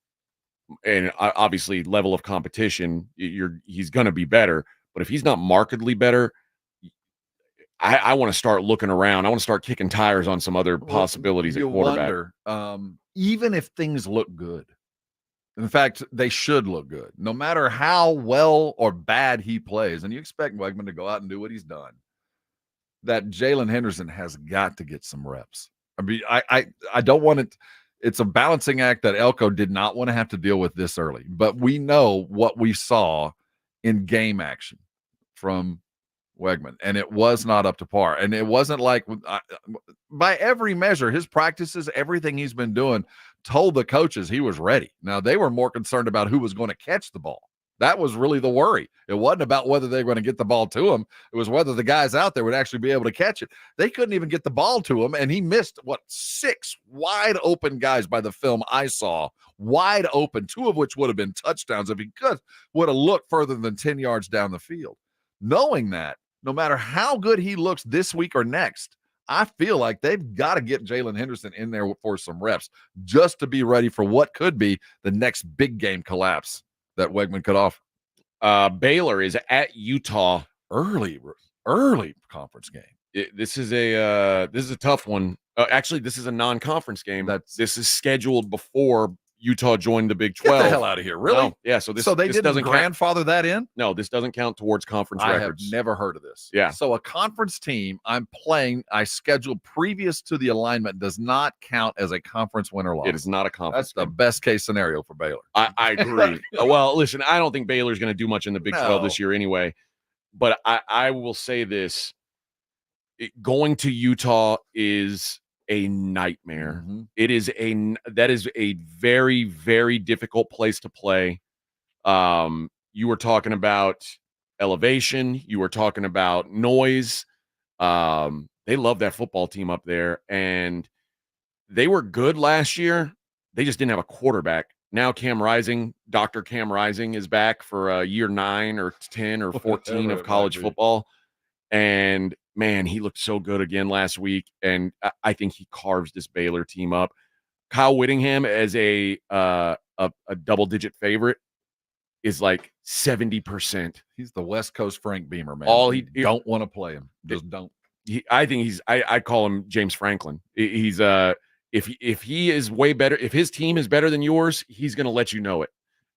and obviously level of competition, he's going to be better, but if he's not markedly better, I want to start looking around. I want to start kicking tires on some other possibilities at quarterback. Wonder, even if things look good, in fact, they should look good, no matter how well or bad he plays. And you expect Wegman to go out and do what he's done. That Jalen Henderson has got to get some reps. I mean, I don't want it. It's a balancing act that Elko did not want to have to deal with this early. But we know what we saw in game action from Wegman, and it was not up to par. And it wasn't like, by every measure, his practices, everything he's been doing, told the coaches he was ready. Now, they were more concerned about who was going to catch the ball. That was really the worry. It wasn't about whether they were going to get the ball to him. It was whether the guys out there would actually be able to catch it. They couldn't even get the ball to him, and he missed, 6 wide open guys by the film I saw, wide open, 2 of which would have been touchdowns if he would have looked further than 10 yards down the field. Knowing that, no matter how good he looks this week or next, I feel like they've got to get Jalen Henderson in there for some reps just to be ready for what could be the next big game collapse that Wegman could offer. Baylor is at Utah. Early conference game. This is a tough one. Actually, this is a non-conference game. This is scheduled before Utah joined the Big 12. Get the hell out of here. Really? No. Yeah. So they didn't grandfather that in? No, this doesn't count towards conference records. I have never heard of this. Yeah. So a conference team I scheduled previous to the alignment does not count as a conference win or loss. It is not a conference. That's the best case scenario for Baylor. I agree. Well, listen, I don't think Baylor's going to do much in the Big 12 this year anyway. But I will say this. Going to Utah is a nightmare. Mm-hmm. That is a very, very difficult place to play. You were talking about elevation. You were talking about noise. They love that football team up there, and they were good last year. They just didn't have a quarterback. Now Dr. Cam Rising is back for year 9 or 10 or 14 of college football. And man, he looked so good again last week, and I think he carves this Baylor team up. Kyle Whittingham as a double-digit favorite is like 70%. He's the West Coast Frank Beamer, man. He don't want to play him. Just don't. I think I call him James Franklin. He's if he is way better, if his team is better than yours, he's going to let you know it.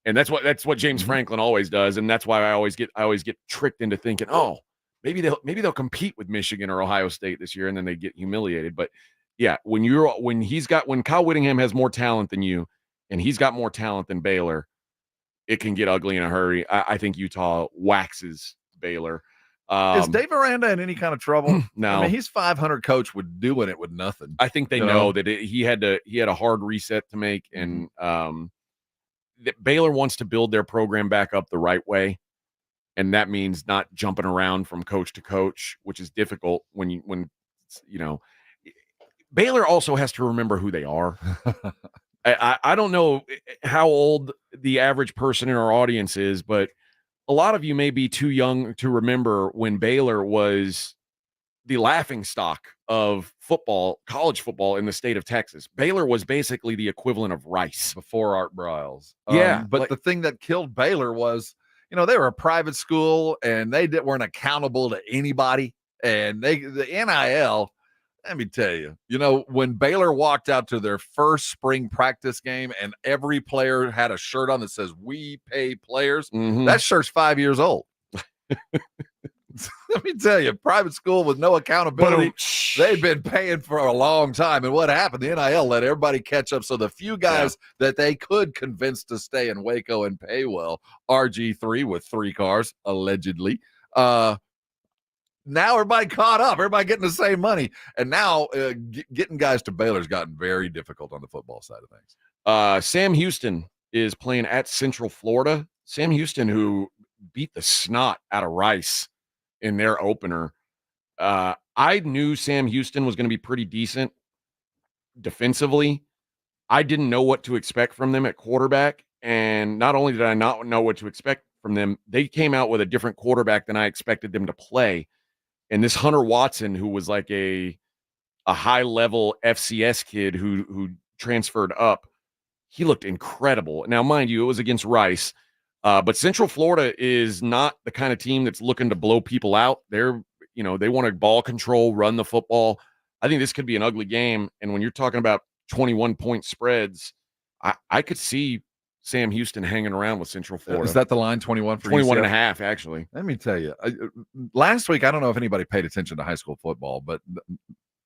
And that's what James Franklin always does, and that's why I always get tricked into thinking, oh, maybe they'll compete with Michigan or Ohio State this year, and then they get humiliated. But yeah, when Kyle Whittingham has more talent than you, and he's got more talent than Baylor, it can get ugly in a hurry. I think Utah waxes Baylor. Is Dave Aranda in any kind of trouble? No. I mean, he's 500 coach with doing it with nothing. I think they know that he had a hard reset to make, and that Baylor wants to build their program back up the right way, and that means not jumping around from coach to coach, which is difficult when Baylor also has to remember who they are. I don't know how old the average person in our audience is, but a lot of you may be too young to remember when Baylor was the laughingstock of football, college football in the state of Texas. Baylor was basically the equivalent of Rice. Before Art Briles. But the thing that killed Baylor was, they were a private school and they weren't accountable to anybody. And the NIL, let me tell you, when Baylor walked out to their first spring practice game and every player had a shirt on that says, "We pay players," that shirt's 5 years old. Let me tell you, private school with no accountability, they've been paying for a long time. And what happened? The NIL let everybody catch up. So the few guys that they could convince to stay in Waco and pay well, RG3 with 3 cars, allegedly, now everybody caught up. Everybody getting the same money. And now getting guys to Baylor's gotten very difficult on the football side of things. Sam Houston is playing at Central Florida. Sam Houston, who beat the snot out of Rice in their opener. I knew Sam Houston was going to be pretty decent defensively. I didn't know what to expect from them at quarterback. And not only did I not know what to expect from them, they came out with a different quarterback than I expected them to play. And this Hunter Watson, who was like a high-level FCS kid who transferred up, he looked incredible. Now, mind you, it was against Rice. But Central Florida is not the kind of team that's looking to blow people out. They want to ball control, run the football. I think this could be an ugly game. And when you're talking about 21-point spreads, I could see Sam Houston hanging around with Central Florida. Is that the line, 21 for 21 UCF? and a half, actually. Let me tell you, last week, I don't know if anybody paid attention to high school football, but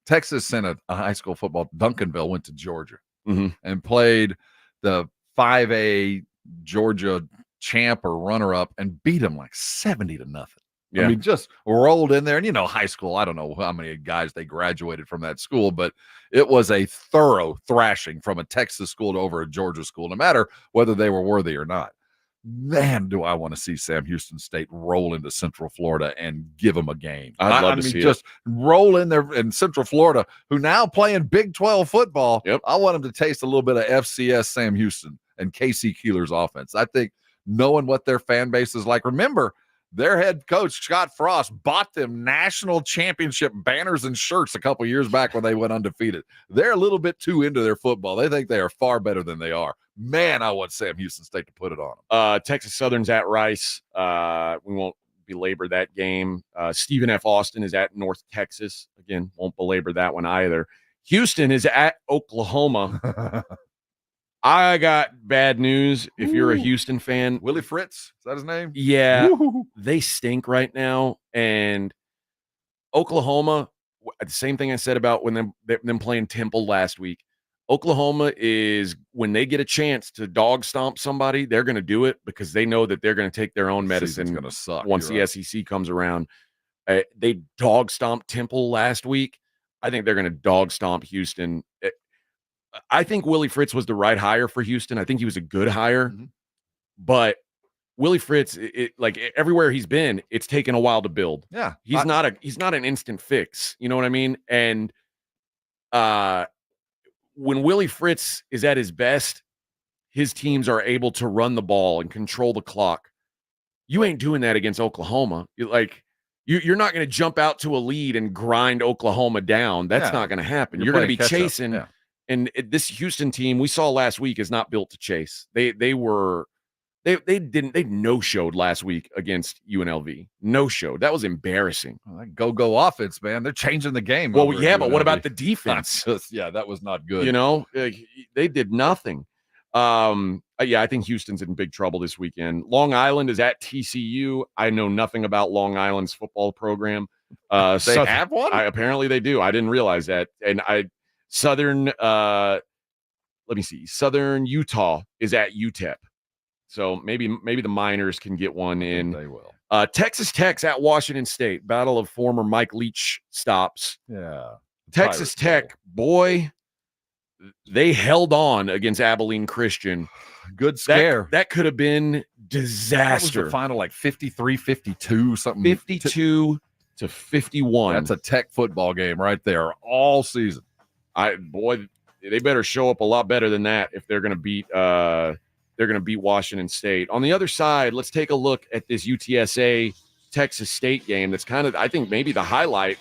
Texas sent a high school football. Duncanville went to Georgia and played the 5A Georgia champ or runner-up and beat them like 70-0. Yeah. I mean, just rolled in there. And, high school, I don't know how many guys they graduated from that school, but it was a thorough thrashing from a Texas school to over a Georgia school, no matter whether they were worthy or not. Man, do I want to see Sam Houston State roll into Central Florida and give them a game. I'd love to see just roll in there in Central Florida, who now playing Big 12 football. Yep. I want them to taste a little bit of FCS Sam Houston and KC Keeler's offense. I think knowing what their fan base is like. Remember, their head coach, Scott Frost, bought them national championship banners and shirts a couple years back when they went undefeated. They're a little bit too into their football. They think they are far better than they are. Man, I want Sam Houston State to put it on them. Texas Southern's at Rice. We won't belabor that game. Stephen F. Austin is at North Texas. Again, won't belabor that one either. Houston is at Oklahoma. I got bad news if you're a Houston fan. Willie Fritz, is that his name? Yeah, they stink right now. And Oklahoma, the same thing I said about when them playing Temple last week. Oklahoma is, when they get a chance to dog stomp somebody, they're going to do it because they know that they're going to take their own medicine gonna suck, once the SEC comes around. They dog stomped Temple last week. I think they're going to dog stomp Houston. I think Willie Fritz was the right hire for Houston. I think he was a good hire, but Willie Fritz, like everywhere he's been, it's taken a while to build. Yeah, he's not an instant fix. You know what I mean? And when Willie Fritz is at his best, his teams are able to run the ball and control the clock. You ain't doing that against Oklahoma. You're not going to jump out to a lead and grind Oklahoma down. That's not going to happen. You're going to be chasing. Yeah. And this Houston team we saw last week is not built to chase. They no-showed last week against UNLV. No-showed. That was embarrassing. Go offense, man. They're changing the game. Well, yeah, but what about the defense? That was not good. They did nothing. I think Houston's in big trouble this weekend. Long Island is at TCU. I know nothing about Long Island's football program. They have one? Apparently they do. I didn't realize that. And Southern Utah is at UTEP. So maybe the Miners can get one in. They will. Texas Tech's at Washington State. Battle of former Mike Leach stops. Yeah. Texas Tech, boy, they held on against Abilene Christian. Good scare. That could have been disaster. That was the final, like 53-52, something. 52 to 51. That's a Tech football game right there all season. They better show up a lot better than that if they're going to beat Washington State. On the other side, let's take a look at this UTSA Texas State game. That's kind of, I think, maybe the highlight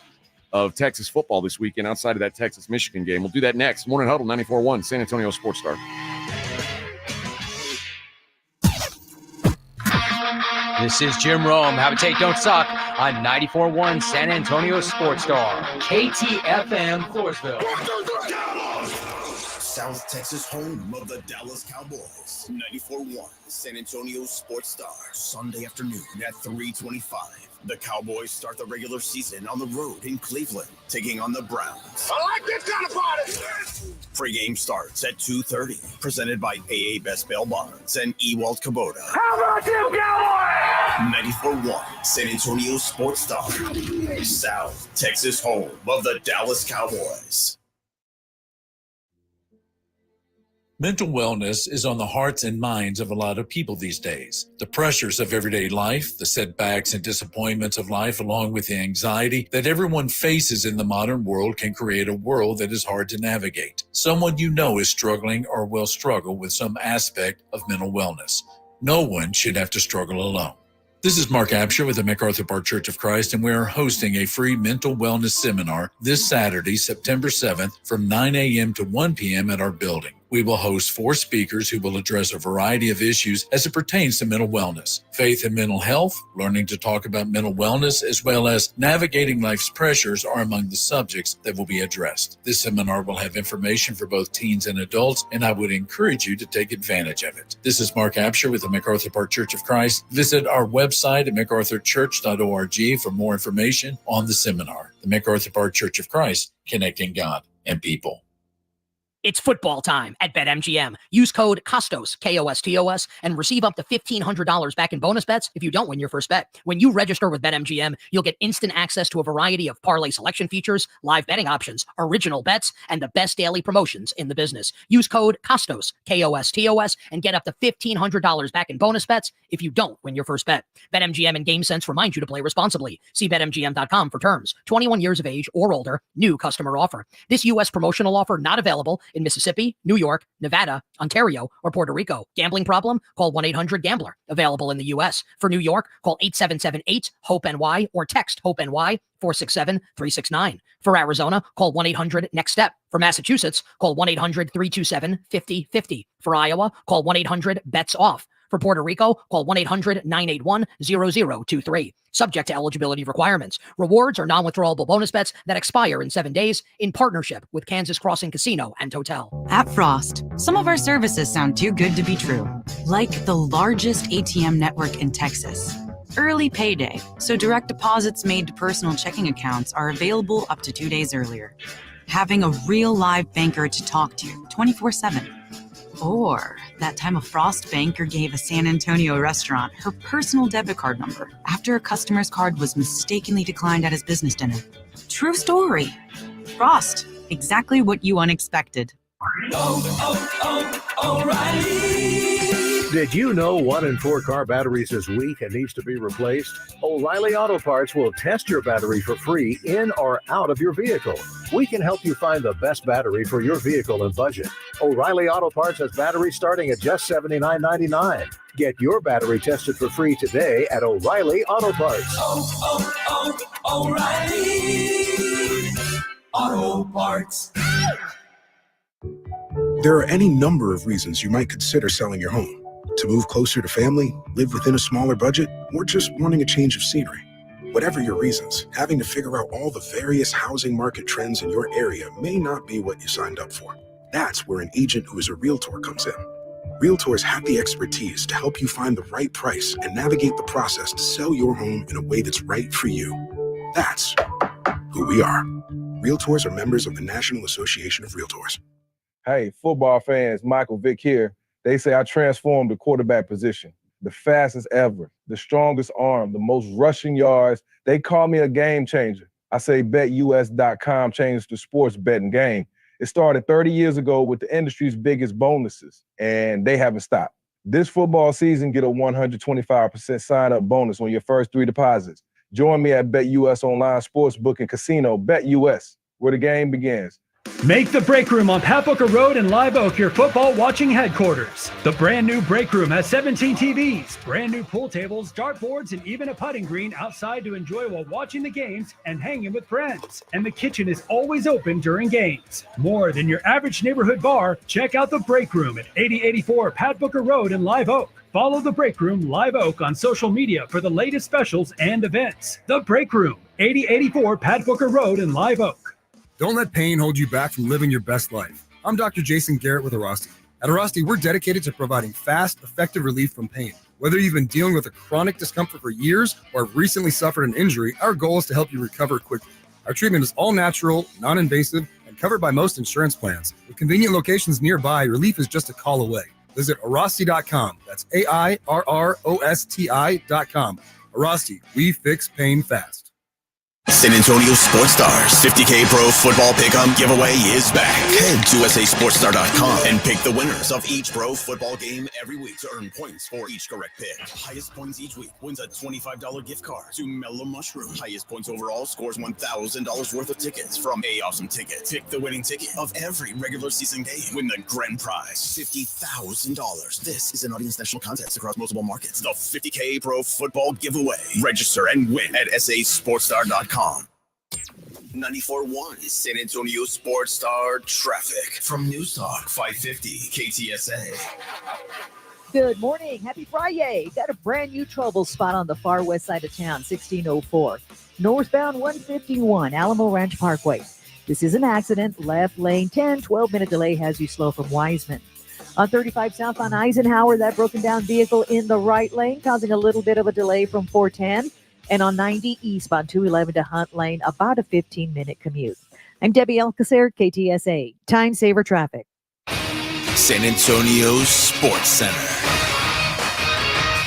of Texas football this weekend outside of that Texas-Michigan game. We'll do that next. Morning Huddle, 94.1, San Antonio Sports Star. This is Jim Rome. Have a take, don't suck on 94.1 San Antonio Sports Star. KTFM Floresville. South Texas home of the Dallas Cowboys. 94.1 San Antonio Sports Star. Sunday afternoon at 3:25. The Cowboys start the regular season on the road in Cleveland, taking on the Browns. I like this kind of party. Pre-game starts at 2:30. Presented by AA Best Bail Bonds and Ewald Kubota. How about them Cowboys? 94.1 San Antonio Sports Star. South Texas home of the Dallas Cowboys. Mental wellness is on the hearts and minds of a lot of people these days. The pressures of everyday life, the setbacks and disappointments of life, along with the anxiety that everyone faces in the modern world can create a world that is hard to navigate. Someone you know is struggling or will struggle with some aspect of mental wellness. No one should have to struggle alone. This is Mark Absher with the MacArthur Park Church of Christ, and we are hosting a free mental wellness seminar this Saturday, September 7th from 9 a.m. to 1 p.m. at our building. We will host 4 speakers who will address a variety of issues as it pertains to mental wellness, faith and mental health, learning to talk about mental wellness, as well as navigating life's pressures are among the subjects that will be addressed. This seminar will have information for both teens and adults, and I would encourage you to take advantage of it. This is Mark Absher with the MacArthur Park Church of Christ. Visit our website at macarthurchurch.org for more information on the seminar. The MacArthur Park Church of Christ, connecting God and people. It's football time at BetMGM. Use code KOSTOS, KOSTOS, and receive up to $1,500 back in bonus bets if you don't win your first bet. When you register with BetMGM, you'll get instant access to a variety of parlay selection features, live betting options, original bets, and the best daily promotions in the business. Use code KOSTOS, KOSTOS, and get up to $1,500 back in bonus bets if you don't win your first bet. BetMGM and GameSense remind you to play responsibly. See BetMGM.com for terms. 21 years of age or older. New customer offer. This U.S. promotional offer not available in Mississippi, New York, Nevada, Ontario, or Puerto Rico. Gambling problem? Call 1-800-GAMBLER. Available in the U.S. For New York, call 877-8-HOPE-NY or text HOPE-NY 467-369. For Arizona, call 1-800-NEXT-STEP. For Massachusetts, call 1-800-327-5050. For Iowa, call 1-800-BETS-OFF. For Puerto Rico, call 1-800-981-0023. Subject to eligibility requirements. Rewards are non-withdrawable bonus bets that expire in 7 days in partnership with Kansas Crossing Casino and Hotel. At Frost, some of our services sound too good to be true. Like the largest ATM network in Texas. Early payday, so direct deposits made to personal checking accounts are available up to 2 days earlier. Having a real live banker to talk to 24/7. Or that time a Frost banker gave a San Antonio restaurant her personal debit card number after a customer's card was mistakenly declined at his business dinner. True story. Frost, exactly what you unexpected. O'Reilly. Did you know 1 in 4 car batteries is weak and needs to be replaced? O'Reilly Auto Parts will test your battery for free in or out of your vehicle. We can help you find the best battery for your vehicle and budget. O'Reilly Auto Parts has batteries starting at just $79.99. Get your battery tested for free today at O'Reilly Auto Parts. O'Reilly Auto Parts. There are any number of reasons you might consider selling your home. To move closer to family, live within a smaller budget, or just wanting a change of scenery. Whatever your reasons, having to figure out all the various housing market trends in your area may not be what you signed up for. That's where an agent who is a realtor comes in. Realtors have the expertise to help you find the right price and navigate the process to sell your home in a way that's right for you. That's who we are. Realtors are members of the National Association of Realtors. Hey, football fans, Michael Vick here. They say I transformed the quarterback position. The fastest ever, the strongest arm, the most rushing yards. They call me a game changer. I say BetUS.com changed the sports betting game. It started 30 years ago with the industry's biggest bonuses, and they haven't stopped. This football season, get a 125% sign-up bonus on your first 3 deposits. Join me at BetUS Online Sportsbook and Casino, BetUS, where the game begins. Make the Break Room on Pat Booker Road in Live Oak your football watching headquarters. The brand new Break Room has 17 TVs, brand new pool tables, dartboards, and even a putting green outside to enjoy while watching the games and hanging with friends. And the kitchen is always open during games. More than your average neighborhood bar, check out the Break Room at 8084 Pat Booker Road in Live Oak. Follow the Break Room Live Oak on social media for the latest specials and events. The Break Room, 8084 Pat Booker Road in Live Oak. Don't let pain hold you back from living your best life. I'm Dr. Jason Garrett with Arasti. At Arasti, we're dedicated to providing fast, effective relief from pain. Whether you've been dealing with a chronic discomfort for years or have recently suffered an injury, our goal is to help you recover quickly. Our treatment is all natural, non-invasive, and covered by most insurance plans. With convenient locations nearby, relief is just a call away. Visit Arasti.com. That's AIRROSTI.com. Arasti, we fix pain fast. San Antonio Sports Stars 50K Pro Football Pick'em giveaway is back. Head to SASportsStar.com and pick the winners of each pro football game every week to earn points for each correct pick. Highest points each week wins a $25 gift card to Mellow Mushroom. Highest points overall scores $1,000 worth of tickets from A Awesome Tickets. Pick the winning ticket of every regular season game. Win the grand prize, $50,000. This is an audience national contest across multiple markets. The 50K Pro Football Giveaway. Register and win at SASportsStar.com. 94.1 San Antonio Sports Star traffic from News Talk 550 KTSA. Good morning. Happy Friday. Got a brand new trouble spot on the far west side of town, 1604. Northbound 151, Alamo Ranch Parkway. This is an accident. Left lane 10, 12-minute delay has you slow from Wiseman. On 35 south on Eisenhower, that broken down vehicle in the right lane, causing a little bit of a delay from 410. And on 90 eastbound 211 to Hunt Lane, about a 15-minute commute. I'm Debbie Alcacer, KTSA. Time saver traffic. San Antonio Sports Center.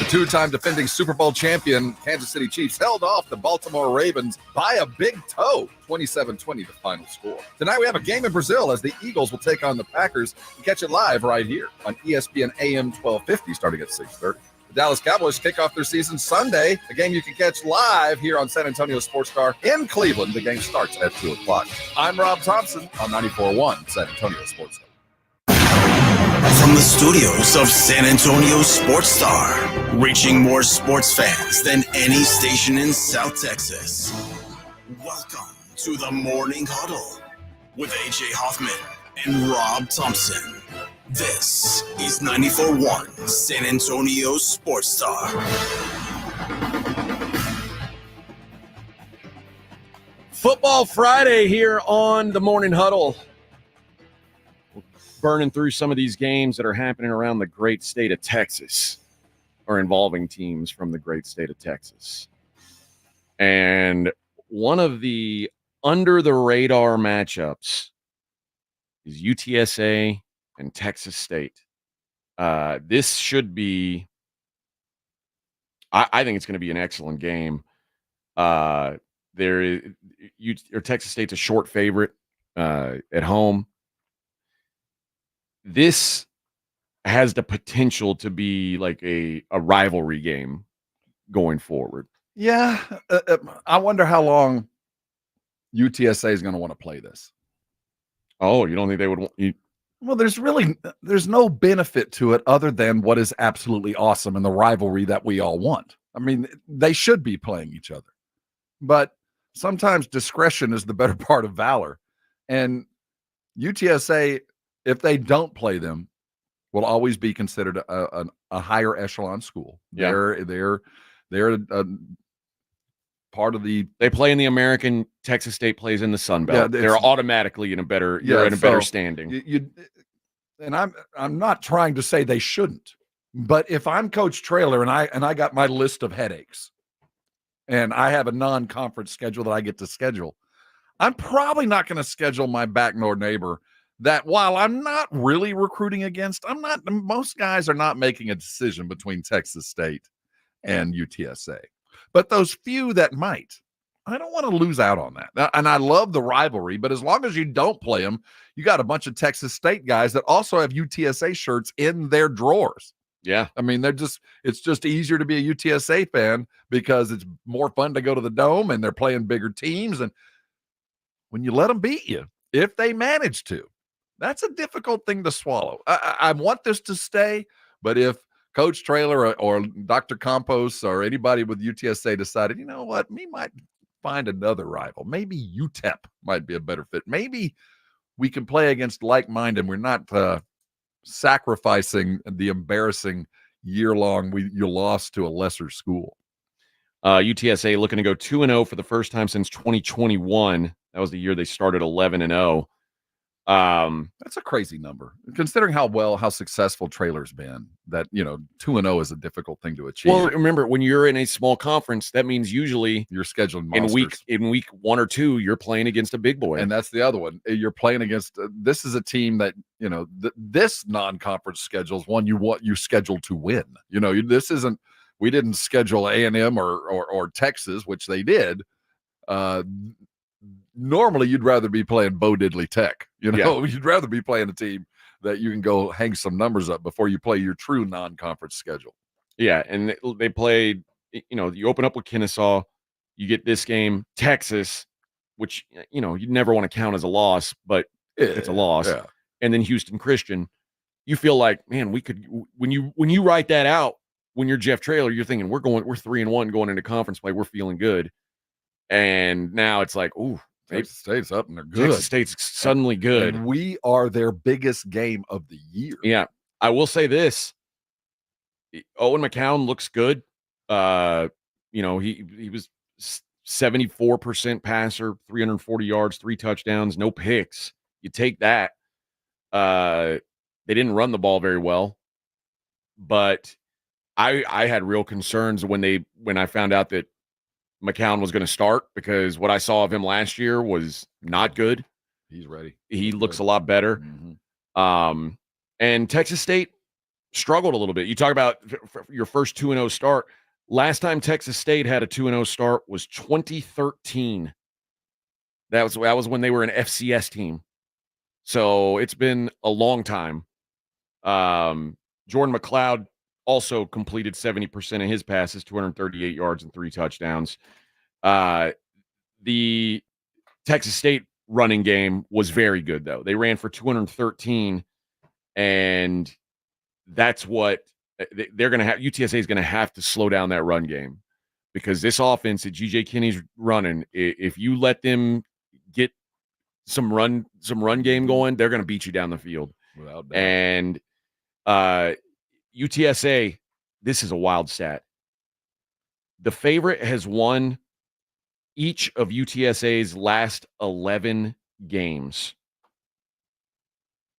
The two-time defending Super Bowl champion Kansas City Chiefs held off the Baltimore Ravens by a big toe, 27-20 the final score. Tonight we have a game in Brazil as the Eagles will take on the Packers. You catch it live right here on ESPN AM 1250 starting at 6:30. The Dallas Cowboys kick off their season Sunday, a game you can catch live here on San Antonio Sports Star in Cleveland. The game starts at 2 o'clock. I'm Rob Thompson on 94.1 San Antonio Sports Star. From the studios of San Antonio Sports Star, reaching more sports fans than any station in South Texas. Welcome to the Morning Huddle with AJ Hoffman and Rob Thompson. This is 94.1 San Antonio Sports Star. Football Friday here on the Morning Huddle. We're burning through some of these games that are happening around the great state of Texas or involving teams from the great state of Texas. And one of the under-the-radar matchups is UTSA and Texas State. This should be, I think it's going to be an excellent game. Texas State's a short favorite at home. This has the potential to be like a rivalry game going forward. Yeah, I wonder how long UTSA is going to want to play this. Oh, you don't think they would want you? Well, there's no benefit to it other than what is absolutely awesome and the rivalry that we all want. I mean, they should be playing each other, but sometimes discretion is the better part of valor. And UTSA, if they don't play them, will always be considered a higher echelon school. Yeah. They're part of the. They play in the American. Texas State plays in the Sun Belt. Yeah, they're automatically in a better. You're in a better standing. And I'm not trying to say they shouldn't, but if I'm Coach Traylor and I got my list of headaches, and I have a non-conference schedule that I get to schedule, I'm probably not going to schedule my back door neighbor that while I'm not really recruiting against, most guys are not making a decision between Texas State and UTSA. But those few that might, I don't want to lose out on that. And I love the rivalry, but as long as you don't play them, you got a bunch of Texas State guys that also have UTSA shirts in their drawers. Yeah. I mean, it's just easier to be a UTSA fan because it's more fun to go to the Dome and they're playing bigger teams. And when you let them beat you, if they manage to, that's a difficult thing to swallow. I want this to stay, but if Coach Traylor or Dr. Campos or anybody with UTSA decided, you know what, we might find another rival. Maybe UTEP might be a better fit. Maybe we can play against like-minded. We're not sacrificing the embarrassing year-long you lost to a lesser school. UTSA looking to go 2-0 for the first time since 2021. That was the year they started 11-0. That's a crazy number, considering how successful Traylor's been. That 2-0 is a difficult thing to achieve. Well, remember, when you're in a small conference, that means usually you're scheduled monsters. in week 1 or 2, you're playing against a big boy, and that's the other one. You're playing against. This is a team that this non-conference schedule is one you schedule to win. This isn't. We didn't schedule A&M or Texas, which they did. Normally, you'd rather be playing Bo Diddley Tech. You'd rather be playing a team that you can go hang some numbers up before you play your true non-conference schedule. Yeah, and they played. You open up with Kennesaw, you get this game, Texas, which you never want to count as a loss, but it's a loss. Yeah. And then Houston Christian, you feel like, man, we could. When you write that out, when you're Jeff Traylor, you're thinking we're 3-1 going into conference play, we're feeling good, and now it's like, ooh. Texas State's up and they're good. Texas State's suddenly good. And we are their biggest game of the year. Yeah. I will say this. Owen McCown looks good. He was 74% passer, 340 yards, 3 touchdowns, no picks. You take that. They didn't run the ball very well. But I had real concerns when I found out that McCown was going to start, because what I saw of him last year was not good. He's ready. He looks a lot better. Mm-hmm. And Texas State struggled a little bit. You talk about your first 2-0 start. Last time Texas State had a 2-0 start was 2013. That was when they were an FCS team. So it's been a long time. Jordan McLeod also completed 70% of his passes, 238 yards and 3 touchdowns. The Texas State running game was very good, though. They ran for 213, and that's what they're going to have. UTSA is going to have to slow down that run game, because this offense that G.J. Kinney's running, if you let them get some run game going, they're going to beat you down the field. Without doubt. And UTSA, this is a wild stat. The favorite has won each of UTSA's last 11 games.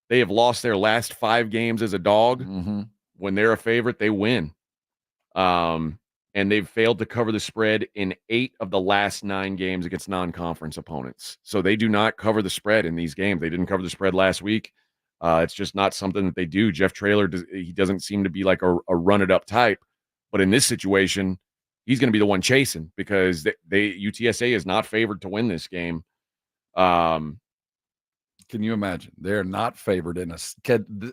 They have lost their last 5 games as a dog. Mm-hmm. When they're a favorite, they win. And they've failed to cover the spread in 8 of the last 9 games against non-conference opponents. So they do not cover the spread in these games. They didn't cover the spread last week. It's just not something that they do. Jeff Traylor, he doesn't seem to be like a run-it-up type. But in this situation, he's going to be the one chasing, because UTSA is not favored to win this game. Can you imagine? They're not favored in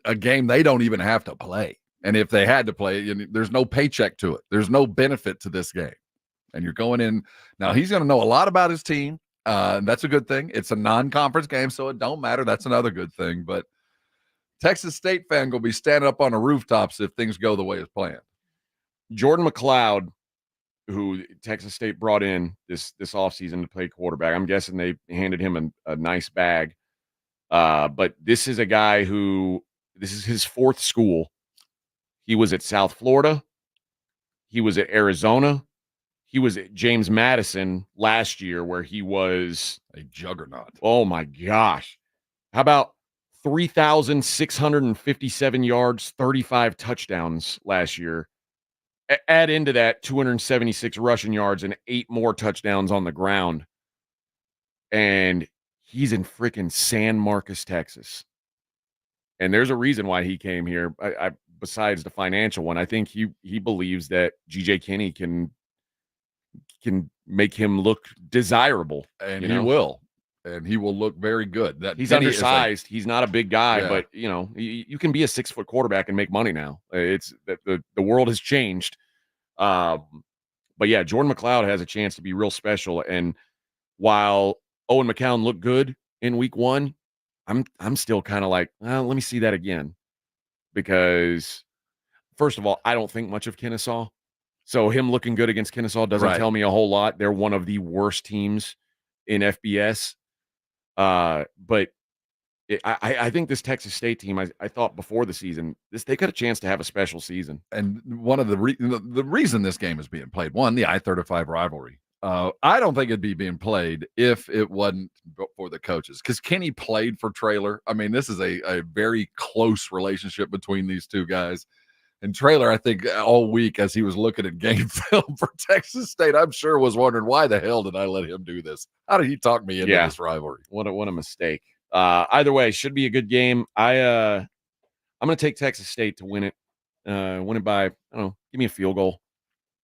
a game they don't even have to play. And if they had to play, there's no paycheck to it. There's no benefit to this game. And you're going in. Now, he's going to know a lot about his team. That's a good thing. It's a non-conference game, so it don't matter. That's another good thing. But Texas State fan will be standing up on the rooftops if things go the way it's planned. Jordan McLeod, who Texas State brought in this offseason to play quarterback, I'm guessing they handed him a nice bag. But this is a guy this is his 4th school. He was at South Florida. He was at Arizona. He was at James Madison last year, where he was a juggernaut. Oh, my gosh. How about 3,657 yards, 35 touchdowns last year? Add into that 276 rushing yards and 8 more touchdowns on the ground. And he's in freaking San Marcos, Texas. And there's a reason why he came here. Besides the financial one, I think he believes that GJ Kinney can make him look desirable, and you he know? will. And he will look very good. That He's Kenny is undersized. He's not a big guy, Yeah. but you can be a 6-foot quarterback and make money now. It's the world has changed. But yeah, Jordan McLeod has a chance to be real special. And while Owen McCown looked good in week 1, I'm still kind of like, well, let me see that again. Because first of all, I don't think much of Kennesaw. So him looking good against Kennesaw doesn't tell me a whole lot. They're one of the worst teams in FBS. But I think this Texas State team, I thought before the season, they got a chance to have a special season. And one of the reason this game is being played, one, the I-35 rivalry. I don't think it'd be being played if it wasn't for the coaches, because Kenny played for Traylor. I mean, this is a very close relationship between these two guys. And Traylor, I think all week as he was looking at game film for Texas State, I'm sure was wondering, why the hell did I let him do this? How did he talk me into this rivalry? What a mistake. Either way, should be a good game. I'm going to take Texas State to win it. Win it by, I don't know, give me a field goal.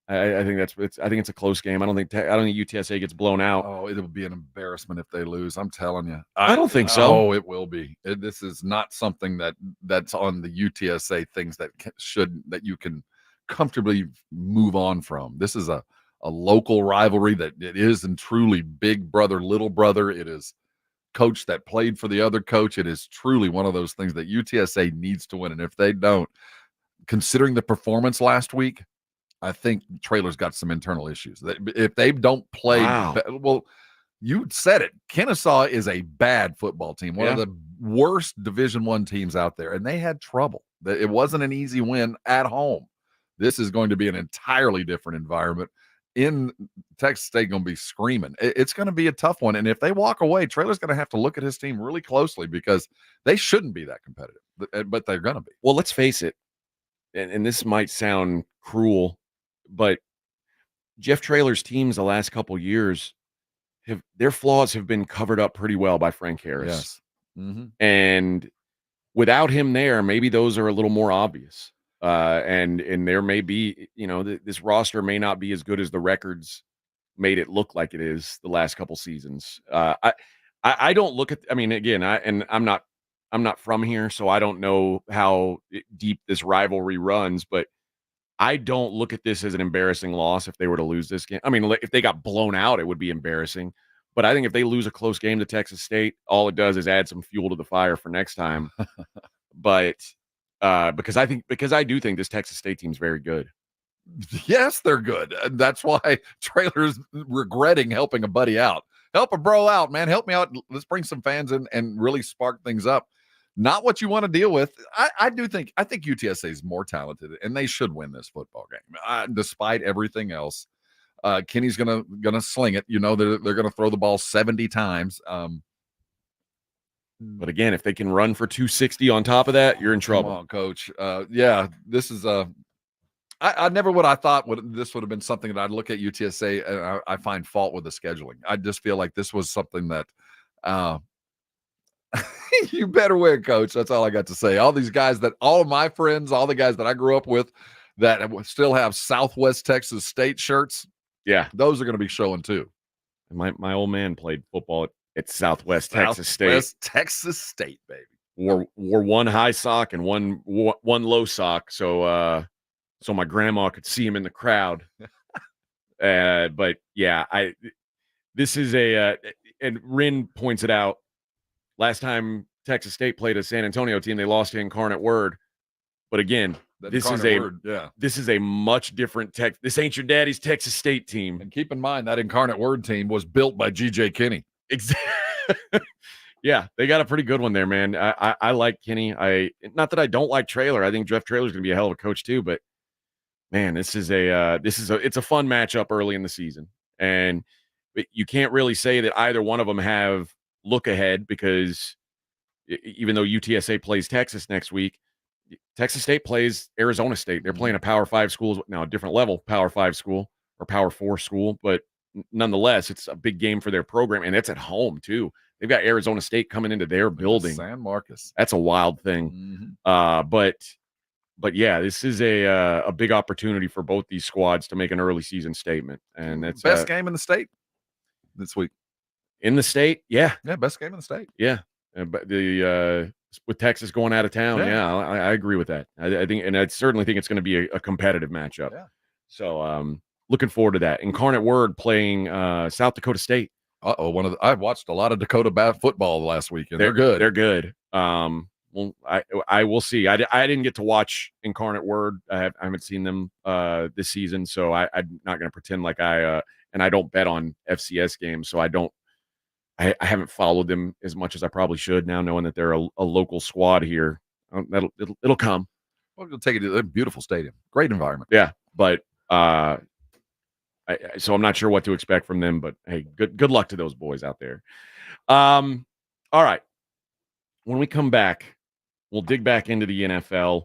I think it's a close game. I don't think UTSA gets blown out. Oh, it will be an embarrassment if they lose. I'm telling you. I don't think so. Oh, it will be. This is not something that's on the UTSA things that you can comfortably move on from. This is a local rivalry that it is and truly big brother, little brother. It is coach that played for the other coach. It is truly one of those things that UTSA needs to win. And if they don't, considering the performance last week, I think Traylor's got some internal issues. If they don't play, well, you said it. Kennesaw is a bad football team, one of the worst Division I teams out there, and they had trouble. It wasn't an easy win at home. This is going to be an entirely different environment. In Texas State, going to be screaming. It's going to be a tough one, and if they walk away, Traylor's going to have to look at his team really closely because they shouldn't be that competitive, but they're going to be. Well, let's face it, and this might sound cruel, but Jeff Traylor's teams the last couple years their flaws have been covered up pretty well by Frank Harris. Yes. Mm-hmm. And without him there, maybe those are a little more obvious. And there may be, this roster may not be as good as the records made it look like it is the last couple seasons. I don't look at, again, I'm not from here, so I don't know how deep this rivalry runs, but I don't look at this as an embarrassing loss if they were to lose this game. If they got blown out, it would be embarrassing. But I think if they lose a close game to Texas State, all it does is add some fuel to the fire for next time. But because I do think this Texas State team's very good. Yes, they're good. That's why Traylor's regretting helping a buddy out. Help a bro out, man. Help me out. Let's bring some fans in and really spark things up. Not what you want to deal with. I think UTSA is more talented, and they should win this football game, despite everything else. Kenny's gonna sling it. They're gonna throw the ball 70 times. But again, if they can run for 260 on top of that, you're in trouble. Come on, coach. This is I never would I thought this would have been something that I'd look at UTSA and I find fault with the scheduling. I just feel like this was something that you better win, coach. That's all I got to say. All these guys all of my friends, all the guys that I grew up with that still have Southwest Texas State shirts. Yeah. Those are going to be showing too. My old man played football at Southwest Texas State. Southwest Texas State, baby. Wore one high sock and one low sock. So my grandma could see him in the crowd. But yeah, this is and Rin points it out. Last time Texas State played a San Antonio team, they lost to Incarnate Word. But again, this is a much different This ain't your daddy's Texas State team. And keep in mind that Incarnate Word team was built by GJ Kinney. Exactly. Yeah, they got a pretty good one there, man. I like Kinney. Not that I don't like Traylor. I think Jeff Traylor's going to be a hell of a coach too. But man, it's a fun matchup early in the season, and you can't really say that either one of them have look ahead because even though UTSA plays Texas next week, Texas State plays Arizona State. They're playing a Power 5 school now, a different level Power 5 school or Power 4 school, but nonetheless, it's a big game for their program, and it's at home too. They've got Arizona State coming into their building. San Marcos. That's a wild thing. But yeah, this is a big opportunity for both these squads to make an early season statement, and it's Best game in the state this week. in the state. Yeah, best game in the state. Yeah, but with Texas going out of town, I agree with that. I think, and I certainly think it's going to be a competitive matchup. Yeah. So looking forward to that. Incarnate Word playing South Dakota State. I've watched a lot of Dakota football last weekend. They're good. They're good. Well, I will see. I didn't get to watch Incarnate Word. I haven't seen them this season, so I'm not going to pretend like and I don't bet on FCS games, so I haven't followed them as much as I probably should now, knowing that they're a local squad here. It'll come. Well, you'll take it to a beautiful stadium, great environment. Yeah, but so I'm not sure what to expect from them. But hey, good luck to those boys out there. All right, when we come back, we'll dig back into the NFL.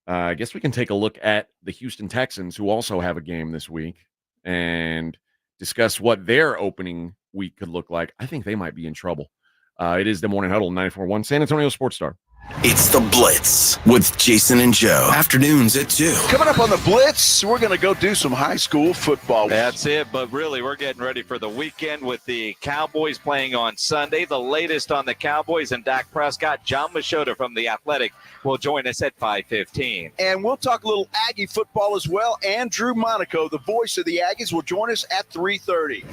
I guess we can take a look at the Houston Texans, who also have a game this week, and discuss what their opening week could look like. I think they might be in trouble. It is the Morning Huddle, 94.1 San Antonio Sports Star. It's the Blitz with Jason and Joe. Afternoons at 2. Coming up on the Blitz, we're going to go do some high school football. That's it, but really we're getting ready for the weekend with the Cowboys playing on Sunday. The latest on the Cowboys and Dak Prescott. John Machota from The Athletic will join us at 5:15. And we'll talk a little Aggie football as well. Andrew Monaco, the voice of the Aggies, will join us at 3:30.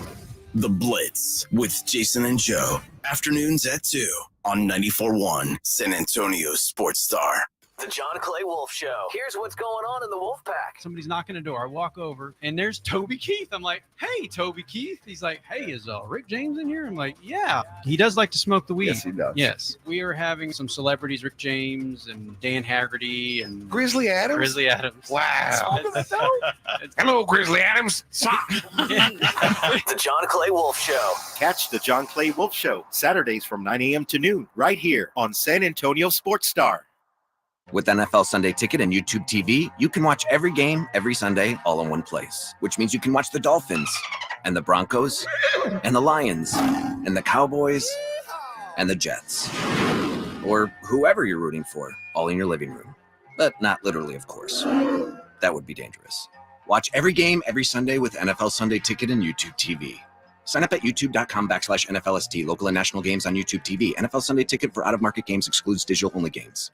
The Blitz with Jason and Joe. Afternoons at 2 on 94.1 San Antonio Sports Star. The John Clay Wolf Show. Here's what's going on in the Wolf Pack. Somebody's knocking the door. I walk over, and there's Toby Keith. I'm like, hey, Toby Keith. He's like, hey, is Rick James in here? I'm like, yeah. He does like to smoke the weed. Yes, he does. Yes. We are having some celebrities, Rick James and Dan Haggerty and Grizzly Adams? Grizzly Adams. Wow. Hello, Grizzly Adams. The John Clay Wolf Show. Catch the John Clay Wolf Show Saturdays from 9 a.m. to noon right here on San Antonio Sports Star. With NFL Sunday Ticket and YouTube TV, you can watch every game, every Sunday, all in one place. Which means you can watch the Dolphins, and the Broncos, and the Lions, and the Cowboys, and the Jets. Or whoever you're rooting for, all in your living room. But not literally, of course. That would be dangerous. Watch every game, every Sunday with NFL Sunday Ticket and YouTube TV. Sign up at youtube.com/NFLST. Local and national games on YouTube TV. NFL Sunday Ticket for out-of-market games excludes digital-only games.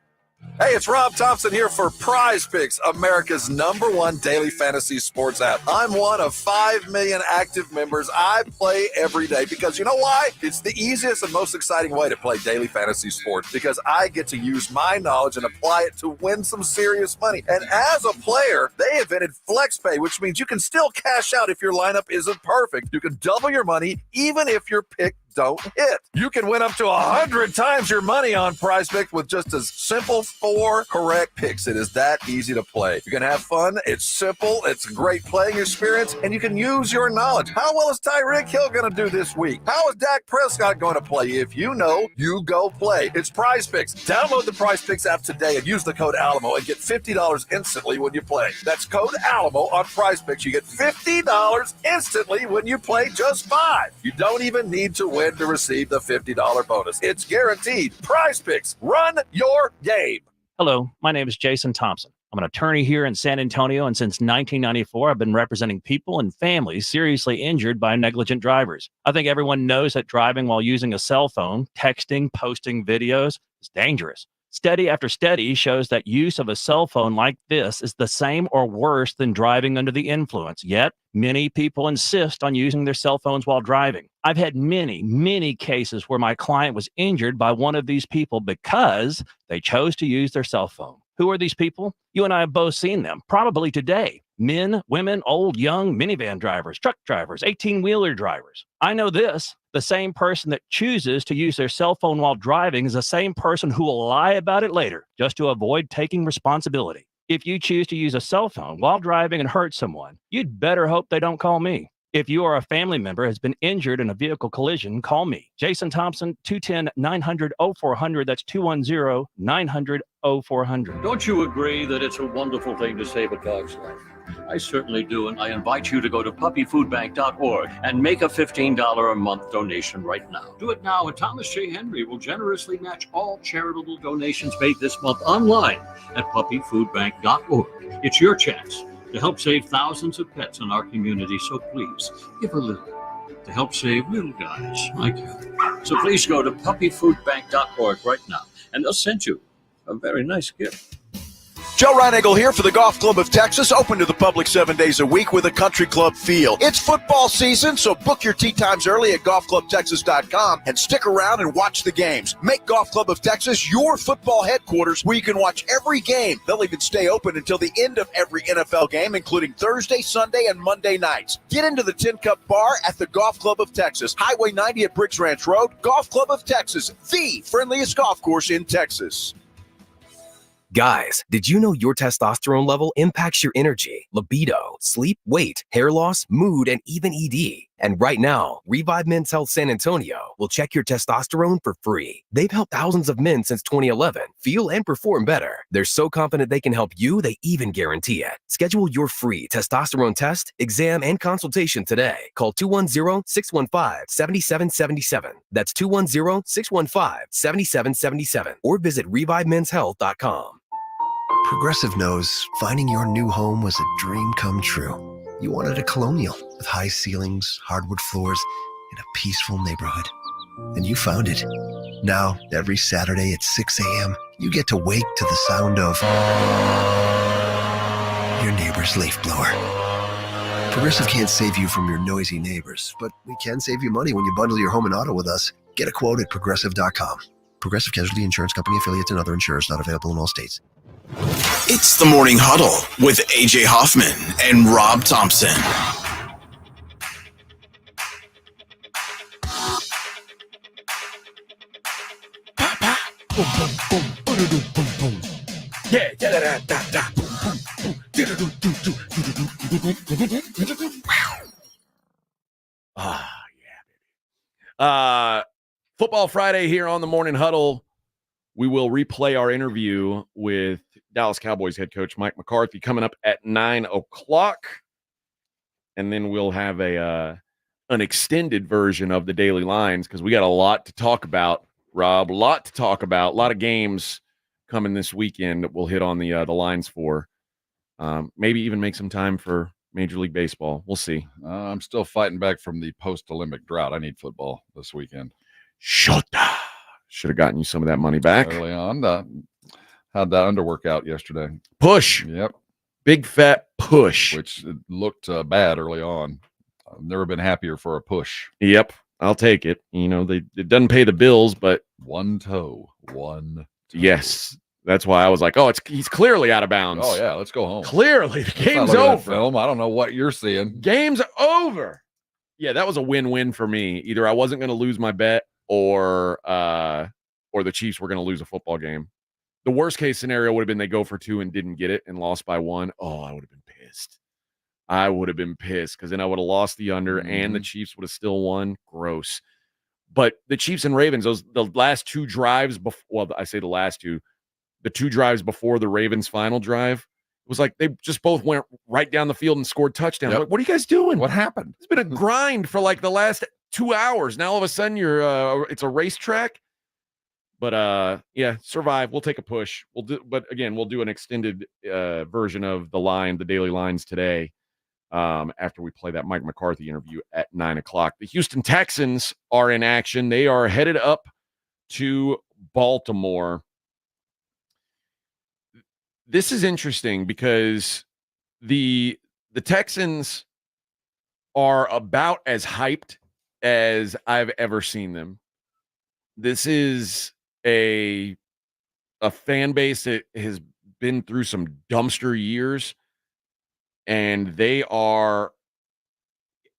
Hey, it's Rob Thompson here for Prize Picks, America's #1 daily fantasy sports app. I'm one of 5 million active members. I play every day because you know why? It's the easiest and most exciting way to play daily fantasy sports because I get to use my knowledge and apply it to win some serious money. And as a player, they invented FlexPay, which means you can still cash out if your lineup isn't perfect. You can double your money even if your pick don't hit. You can win up to 100 times your money on Prize Picks with just a simple 4 correct picks. It is that easy to play. You can have fun. It's simple. It's a great playing experience, and you can use your knowledge. How well is Tyreek Hill going to do this week? How is Dak Prescott going to play? If you know, you go play. It's Prize Picks. Download the Prize Picks app today and use the code Alamo and get $50 instantly when you play. That's code Alamo on Prize Picks. You get $50 instantly when you play just 5. You don't even need to win to receive the $50 bonus. It's guaranteed. Prize Picks. Run your game. Hello, my name is Jason Thompson. I'm an attorney here in San Antonio, and since 1994, I've been representing people and families seriously injured by negligent drivers. I think everyone knows that driving while using a cell phone, texting, posting videos is dangerous. Study after study shows that use of a cell phone like this is the same or worse than driving under the influence. Yet, many people insist on using their cell phones while driving. I've had many cases where my client was injured by one of these people because they chose to use their cell phone. Who are these people? You and I have both seen them, probably today. Men, women, old, young, minivan drivers, truck drivers, 18-wheeler drivers. I know this. The same person that chooses to use their cell phone while driving is the same person who will lie about it later just to avoid taking responsibility. If you choose to use a cell phone while driving and hurt someone, you'd better hope they don't call me. If you or a family member has been injured in a vehicle collision, call me. Jason Thompson, 210-900-0400. That's 210-900-0400. Don't you agree that it's a wonderful thing to save a dog's life? I certainly do, and I invite you to go to puppyfoodbank.org and make a $15 a month donation right now. Do it now, and Thomas J. Henry will generously match all charitable donations made this month online at puppyfoodbank.org. It's your chance to help save thousands of pets in our community, so please give a little to help save little guys like you. So please go to puppyfoodbank.org right now, and they'll send you a very nice gift. Joe Reinagle here for the Golf Club of Texas, open to the public 7 days a week with a country club feel. It's football season, so book your tee times early at golfclubtexas.com and stick around and watch the games. Make Golf Club of Texas your football headquarters where you can watch every game. They'll even stay open until the end of every NFL game, including Thursday, Sunday, and Monday nights. Get into the Tin Cup Bar at the Golf Club of Texas, Highway 90 at Briggs Ranch Road. Golf Club of Texas, the friendliest golf course in Texas. Guys, did you know your testosterone level impacts your energy, libido, sleep, weight, hair loss, mood, and even ED? And right now, Revive Men's Health San Antonio will check your testosterone for free. They've helped thousands of men since 2011 feel and perform better. They're so confident they can help you, they even guarantee it. Schedule your free testosterone test, exam, and consultation today. Call 210-615-7777. That's 210-615-7777. Or visit ReviveMen'sHealth.com. Progressive knows finding your new home was a dream come true. You wanted a colonial with high ceilings, hardwood floors, and a peaceful neighborhood. And you found it. Now, every Saturday at 6 a.m., you get to wake to the sound of your neighbor's leaf blower. Progressive can't save you from your noisy neighbors, but we can save you money when you bundle your home and auto with us. Get a quote at Progressive.com. Progressive Casualty Insurance Company, affiliates, and other insurers not available in all states. It's the Morning Huddle with AJ Hoffman and Rob Thompson. Football Friday here on the Morning Huddle. We will replay our interview with Dallas Cowboys head coach Mike McCarthy coming up at 9 o'clock. And then we'll have an extended version of the Daily Lines because we got a lot to talk about, Rob. A lot to talk about. A lot of games coming this weekend that we'll hit on the lines for. Maybe even make some time for Major League Baseball. We'll see. I'm still fighting back from the post-Olympic drought. I need football this weekend. Shota. Should have gotten you some of that money back. Early on. How'd that underworkout yesterday? Push. Yep. Big fat push. Which looked bad early on. I've never been happier for a push. Yep. I'll take it. You know, it doesn't pay the bills, but one toe. Yes. That's why I was like, he's clearly out of bounds. Oh, yeah. Let's go home. Clearly. The game's over. Film. I don't know what you're seeing. Game's over. Yeah, that was a win-win for me. Either I wasn't going to lose my bet or the Chiefs were going to lose a football game. The worst case scenario would have been they go for 2 and didn't get it and lost by 1. Oh, I would have been pissed. I would have been pissed because then I would have lost the under and the Chiefs would have still won. Gross. But the Chiefs and Ravens, the last 2 drives before, I say the last 2, the 2 drives before the Ravens' final drive, it was like they just both went right down the field and scored touchdowns. Yep. Like, what are you guys doing? What happened? It's been a grind for like the last 2 hours. Now all of a sudden it's a racetrack. But yeah, survive. We'll take a push. We'll do an extended version of the Daily Lines today. After we play that Mike McCarthy interview at 9 o'clock. The Houston Texans are in action. They are headed up to Baltimore. This is interesting because the Texans are about as hyped as I've ever seen them. This is a fan base that has been through some dumpster years, and they are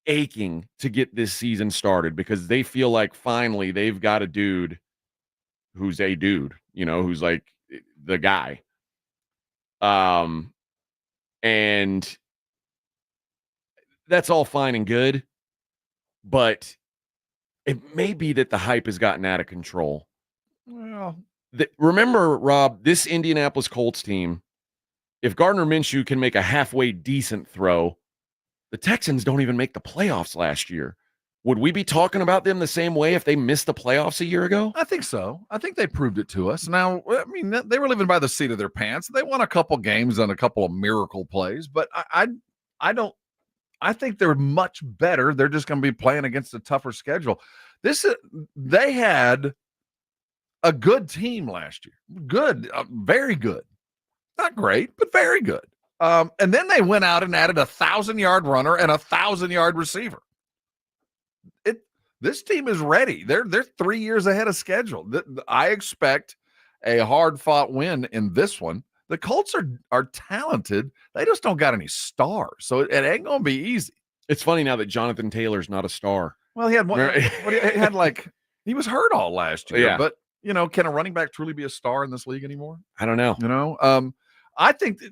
aching to get this season started because they feel like finally they've got a dude who's a dude, who's like the guy. And that's all fine and good, but it may be that the hype has gotten out of control. Well, Remember, Rob, this Indianapolis Colts team if Gardner Minshew can make a halfway decent throw, the Texans don't even make the playoffs last year. Would we be talking about them the same way if they missed the playoffs a year ago? I think so. I think they proved it to us. Now, I mean, they were living by the seat of their pants. They won a couple games and a couple of miracle plays, but I don't. I think they're much better. They're just going to be playing against a tougher schedule. They had a good team last year. Good, very good. Not great, but very good. And then they went out and added a 1,000-yard runner and a 1,000-yard receiver. This team is ready. They're 3 years ahead of schedule. I expect a hard-fought win in this one. The Colts are talented. They just don't got any stars, so it ain't gonna be easy. It's funny now that Jonathan Taylor's not a star. Well, he had one. He was hurt all last year. Yeah. But can a running back truly be a star in this league anymore? I don't know. I think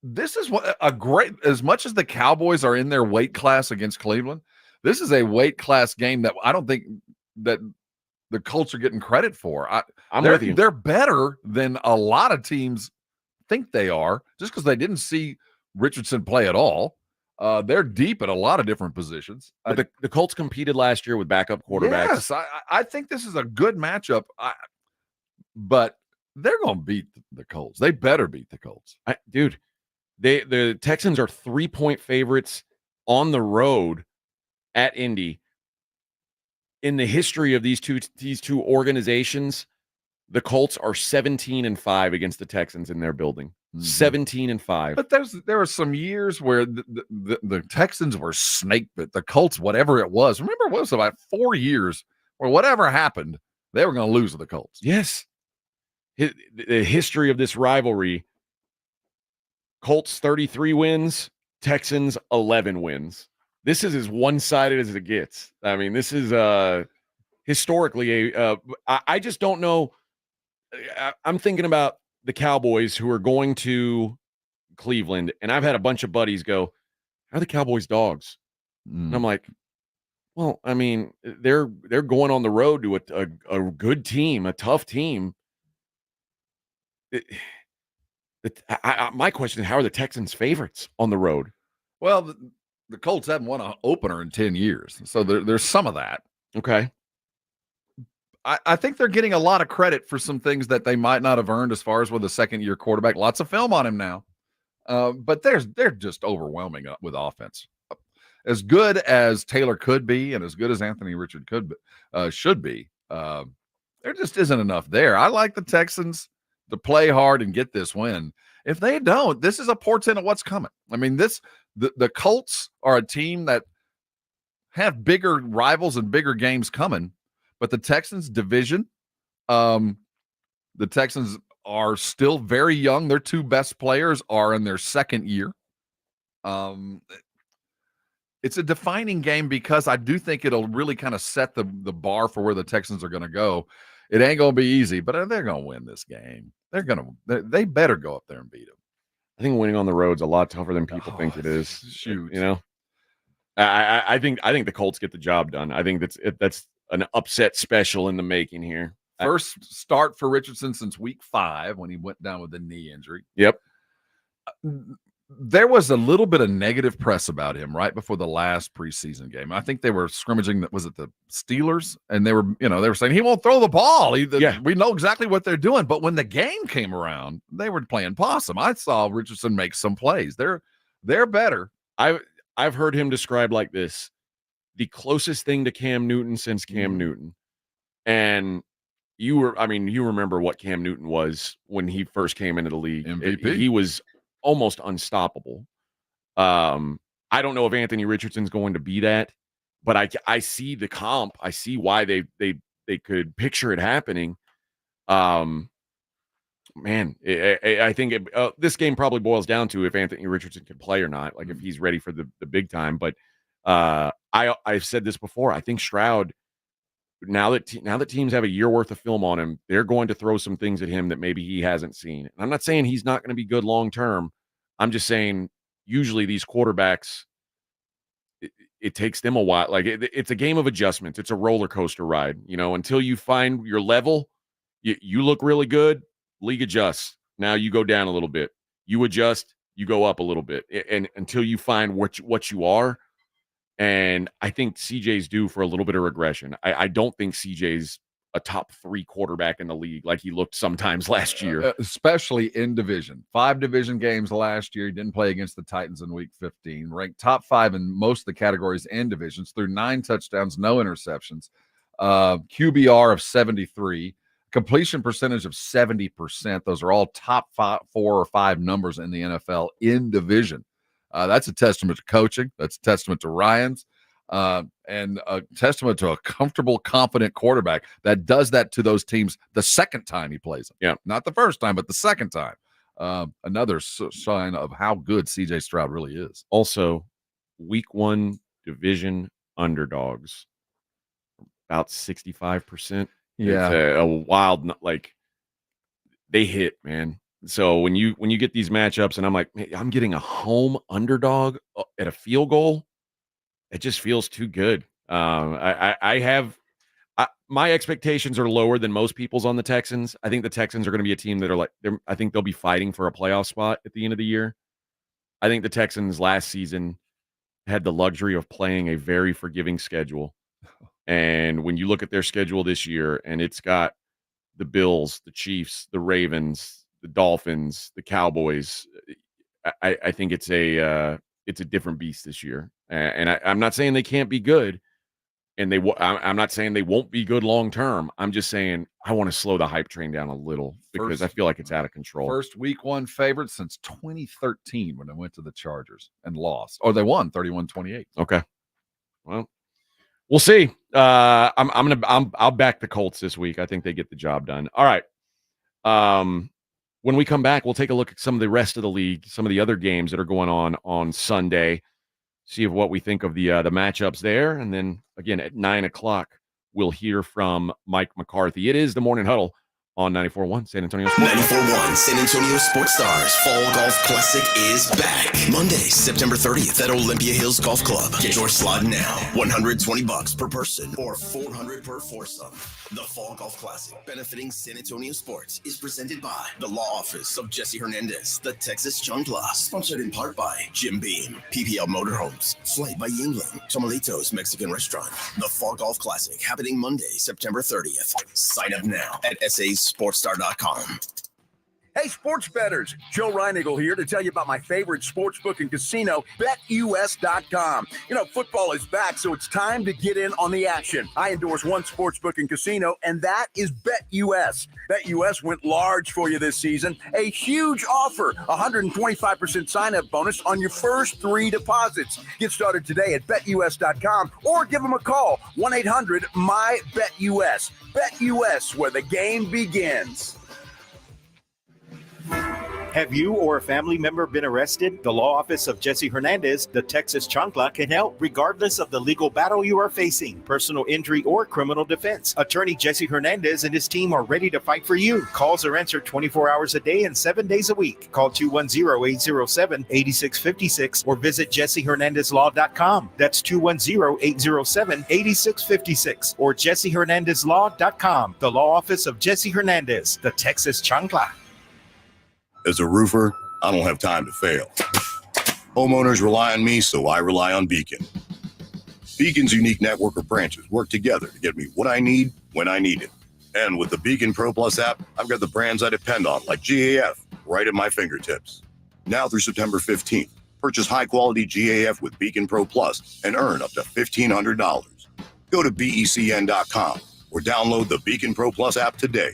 this is what a great. As much as the Cowboys are in their weight class against Cleveland, this is a weight class game that I don't think that the Colts are getting credit for. I'm with you. They're better than a lot of teams think they are, just because they didn't see Richardson play at all. They're deep at a lot of different positions. But the Colts competed last year with backup quarterbacks. Yes, I think this is a good matchup. But they're going to beat the Colts. They better beat the Colts. Dude, the Texans are 3-point favorites on the road at Indy. In the history of these two organizations, the Colts are 17-5 against the Texans in their building. 17-5. But there were some years where the Texans were snake bit. The Colts, whatever it was. Remember, it was about 4 years where whatever happened, they were going to lose to the Colts. Yes. The history of this rivalry, Colts 33 wins, Texans 11 wins. This is as one-sided as it gets. I mean, this is historically I just don't know. I'm thinking about the Cowboys who are going to Cleveland, and I've had a bunch of buddies go, "How are the Cowboys dogs?" And I'm like, well, I mean, they're going on the road to a good team, a tough team. My question is, how are the Texans favorites on the road? Well, the Colts haven't won an opener in 10 years, so there's some of that. Okay. I think they're getting a lot of credit for some things that they might not have earned as far as with a second-year quarterback. Lots of film on him now. But they're just overwhelming with offense. As good as Taylor could be and as good as Anthony Richard should be, there just isn't enough there. I like the Texans to play hard and get this win. If they don't, this is a portent of what's coming. I mean, the Colts are a team that have bigger rivals and bigger games coming, but the Texans division, the Texans are still very young. Their two best players are in their second year. It's a defining game because I do think it'll really kind of set the bar for where the Texans are going to go. It ain't going to be easy, but they're going to win this game. They better go up there and beat them. I think winning on the road is a lot tougher than people think it is. Shoot. I think the Colts get the job done. I think that's an upset special in the making here. First start for Richardson since week 5 when he went down with a knee injury. Yep. There was a little bit of negative press about him right before the last preseason game. I think they were scrimmaging. Was it the Steelers? And they were saying he won't throw the ball. We know exactly what they're doing. But when the game came around, they were playing possum. I saw Richardson make some plays. They're better. I've heard him described like this: the closest thing to Cam Newton since Cam Newton. And you remember what Cam Newton was when he first came into the league. MVP. He was almost unstoppable. I don't know if Anthony Richardson's going to be that, but I see the comp. I see why they could picture it happening. I think this game probably boils down to if Anthony Richardson can play or not, like if he's ready for the big time. But I've said this before. I think Stroud, now that teams have a year worth of film on him, they're going to throw some things at him that maybe he hasn't seen. And I'm not saying he's not going to be good long term. I'm just saying usually these quarterbacks, it takes them a while. Like it's a game of adjustments. It's a roller coaster ride. Until you find your level, you look really good. League adjusts. Now you go down a little bit. You adjust, you go up a little bit, and until you find what you are. And I think CJ's due for a little bit of regression. I don't think CJ's a top 3 quarterback in the league like he looked sometimes last year. Especially in division. 5 division games last year. He didn't play against the Titans in week 15. Ranked top 5 in most of the categories and divisions. Threw 9 touchdowns, no interceptions. QBR of 73. Completion percentage of 70%. Those are all top 4 or 5 numbers in the NFL in division. That's a testament to coaching. That's a testament to Ryans. And a testament to a comfortable, confident quarterback that does that to those teams the second time he plays them. Yeah. Not the first time, but the second time. Another sign of how good CJ Stroud really is. Also, week 1 division underdogs, about 65%. Yeah. It's a wild, like, they hit, man. So when you get these matchups and I'm like, man, I'm getting a home underdog at a field goal, it just feels too good. My expectations are lower than most people's on the Texans. I think the Texans are going to be a team that are I think they'll be fighting for a playoff spot at the end of the year. I think the Texans last season had the luxury of playing a very forgiving schedule. And when you look at their schedule this year, and it's got the Bills, the Chiefs, the Ravens, the Dolphins, the Cowboys, I think it's a different beast this year. And I'm not saying they can't be good, and I'm not saying they won't be good long term. I'm just saying I want to slow the hype train down a little because I feel like it's out of control. First week 1 favorite since 2013 when they went to the Chargers and lost, or they won 31-28. Okay, well, we'll see. I'll back the Colts this week. I think they get the job done. All right. When we come back, we'll take a look at some of the rest of the league, some of the other games that are going on Sunday, see what we think of the matchups there. And then again at 9:00, we'll hear from Mike McCarthy. It is the Morning Huddle on 94.1 San Antonio Sports. 94.1 San Antonio Sports Stars Fall Golf Classic is back. Monday, September 30th at Olympia Hills Golf Club. Get your slot now. $120 per person or $400 per foursome. The Fall Golf Classic, benefiting San Antonio sports, is presented by the Law Office of Jesse Hernandez, the Texas Chancla, sponsored in part by Jim Beam, PPL Motorhomes, Flight by Yingling, Tomalitos Mexican Restaurant. The Fall Golf Classic, happening Monday, September 30th. Sign up now at sasportstar.com. Hey, sports bettors, Joe Reinigle here to tell you about my favorite sportsbook and casino, BetUS.com. You know, football is back, so it's time to get in on the action. I endorse one sportsbook and casino, and that is BetUS. BetUS went large for you this season. A huge offer, 125% sign-up bonus on your first 3 deposits. Get started today at BetUS.com or give them a call, 1-800-MY-BetUS. BetUS, where the game begins. Have you or a family member been arrested? The Law Office of Jesse Hernandez, the Texas Chancla, can help regardless of the legal battle you are facing, personal injury or criminal defense. Attorney Jesse Hernandez and his team are ready to fight for you. Calls are answered 24 hours a day and 7 days a week. Call 210-807-8656 or visit jessehernandezlaw.com. That's 210-807-8656 or jessehernandezlaw.com. The Law Office of Jesse Hernandez, the Texas Chancla. As a roofer, I don't have time to fail. Homeowners rely on me, so I rely on Beacon. Beacon's unique network of branches work together to get me what I need when I need it. And with the Beacon Pro Plus app, I've got the brands I depend on, like GAF, right at my fingertips. Now through September 15th, purchase high-quality GAF with Beacon Pro Plus and earn up to $1,500. Go to BECN.com or download the Beacon Pro Plus app today.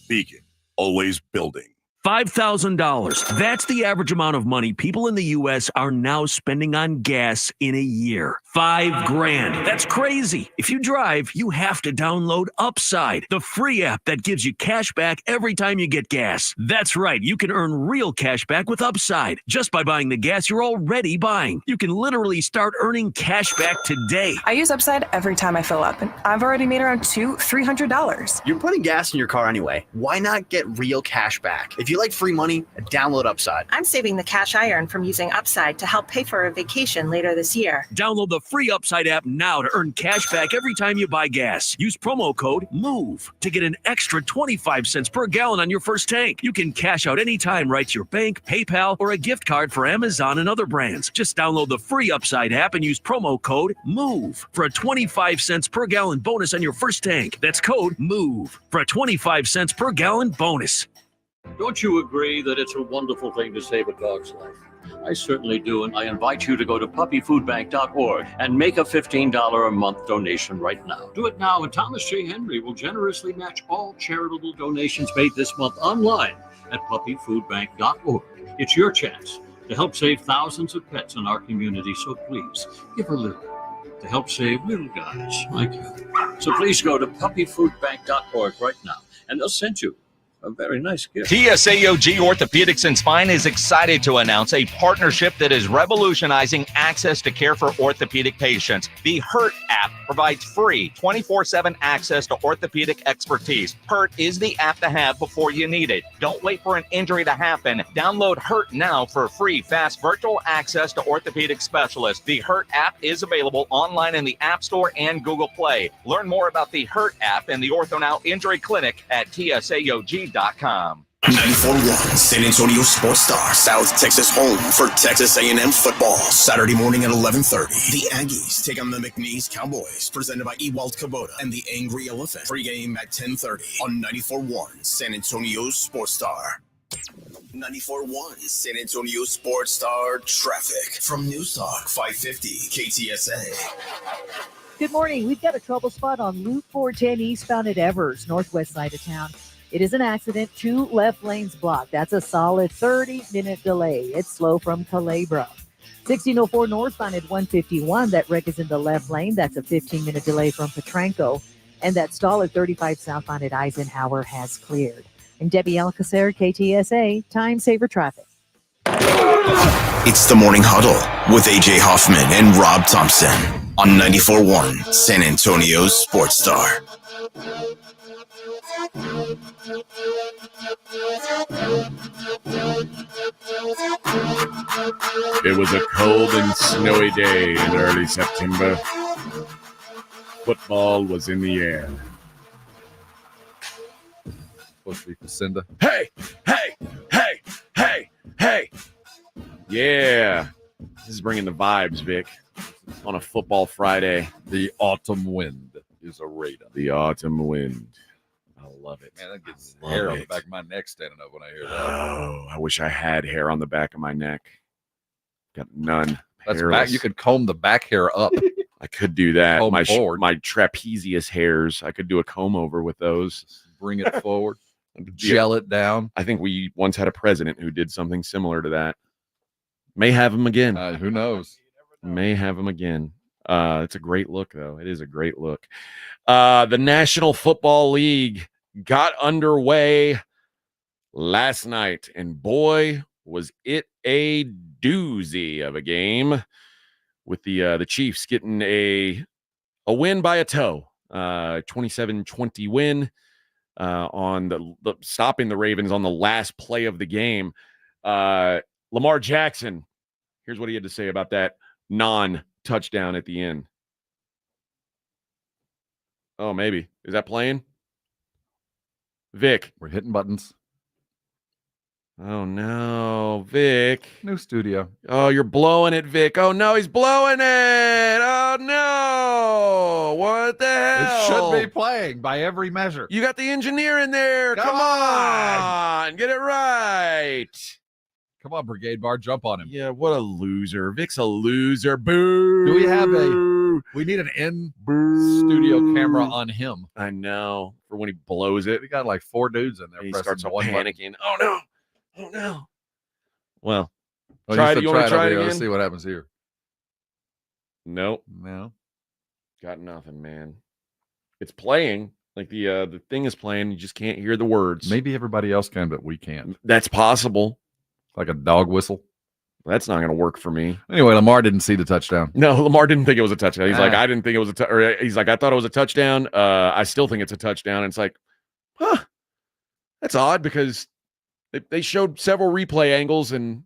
Beacon, always building. $5,000. That's the average amount of money people in the U.S. are now spending on gas in a year. $5,000. That's crazy. If you drive, you have to download Upside, the free app that gives you cash back every time you get gas. That's right. You can earn real cash back with Upside just by buying the gas you're already buying. You can literally start earning cash back today. I use Upside every time I fill up, and I've already made around $300. You're putting gas in your car anyway. Why not get real cash back? If you like free money, download Upside. I'm saving the cash I earn from using Upside to help pay for a vacation later this year. Download the free Upside app now to earn cash back every time you buy gas. Use promo code MOVE to get an extra 25 cents per gallon on your first tank. You can cash out anytime right to your bank, PayPal, or a gift card for Amazon and other brands. Just download the free Upside app and use promo code MOVE for a 25 cents per gallon bonus on your first tank. That's code MOVE for a 25 cents per gallon bonus. Don't you agree that it's a wonderful thing to save a dog's life? I certainly do, and I invite you to go to puppyfoodbank.org and make a $15 a month donation right now. Do it now, and Thomas J. Henry will generously match all charitable donations made this month online at puppyfoodbank.org. It's your chance to help save thousands of pets in our community, so please give a little to help save little guys like you. So please go to puppyfoodbank.org right now, and they'll send you a very nice gift. TSAOG Orthopedics and Spine is excited to announce a partnership that is revolutionizing access to care for orthopedic patients. The HURT app provides free 24/7 access to orthopedic expertise. HURT is the app to have before you need it. Don't wait for an injury to happen. Download HURT now for free, fast virtual access to orthopedic specialists. The HURT app is available online in the App Store and Google Play. Learn more about the HURT app and the OrthoNow Injury Clinic at TSAOG.com. 94.1 San Antonio Sports Star, South Texas home for Texas A&M football. Saturday morning at 11:30. The Aggies take on the McNeese Cowboys, presented by Ewald Kubota and the Angry Elephant. Pre-game at 10:30 on 94.1 San Antonio Sports Star. 94.1 San Antonio Sports Star traffic from News Talk 550 KTSA. Good morning. We've got a trouble spot on Loop 410 eastbound at Evers, northwest side of town. It is an accident. 2 left lanes blocked. That's a solid 30-minute delay. It's slow from Calabria. 1604 northbound at 151. That wreck is in the left lane. That's a 15-minute delay from Petranco. And that stall at 35 southbound at Eisenhower has cleared. And Debbie Alcacer, KTSA, Time Saver Traffic. It's the Morning Huddle with AJ Hoffman and Rob Thompson on 94.1 San Antonio Sports Star. It was a cold and snowy day in early September. Football was in the air. Supposed to be Lucinda. Hey, hey, hey, hey, hey. Yeah. This is bringing the vibes, Vic. On a football Friday. The autumn wind is a radar. The autumn wind. I love it. Man, that gets hair on the back of my neck standing up when I hear that. Oh, I wish I had hair on the back of my neck. Got none. That's back. You could comb the back hair up. I could do that. Comb My forward. my trapezius hairs. I could do a comb over with those. Bring it forward. Gel it down. I think we once had a president who did something similar to that. May have him again. Who knows? May have him again. It's a great look, though. It is a great look. The National Football League got underway last night, and boy, was it a doozy of a game with the Chiefs getting a win by a toe, 27-20 win on the stopping the Ravens on the last play of the game. Lamar Jackson, here's what he had to say about that non-touchdown at the end. Oh, maybe. Is that playing? Vic. We're hitting buttons. Oh, no. Vic. New studio. Oh, you're blowing it, Vic. Oh, no, he's blowing it. Oh, no. What the hell? It should be playing by every measure. You got the engineer in there. Come on. Get it right. Come on, Brigade Bar, jump on him. Yeah, what a loser. Vic's a loser. Boo. Do we have we need an in-studio camera on him. I know. For when he blows it. We got like 4 dudes in there. He pressing starts one panicking. button. Oh, no. Oh, no. Well, Oh, try it. you You want to try it again? Let's see what happens here. Nope. No. Got nothing, man. It's playing. Like the thing is playing. You just can't hear the words. Maybe everybody else can, but we can't. That's possible. Like a dog whistle. That's not going to work for me. Anyway, Lamar didn't see the touchdown. No, Lamar didn't think it was a touchdown. He's like, I didn't think it was a or he's like, I thought it was a touchdown. I still think it's a touchdown. And it's like, huh, that's odd because they showed several replay angles and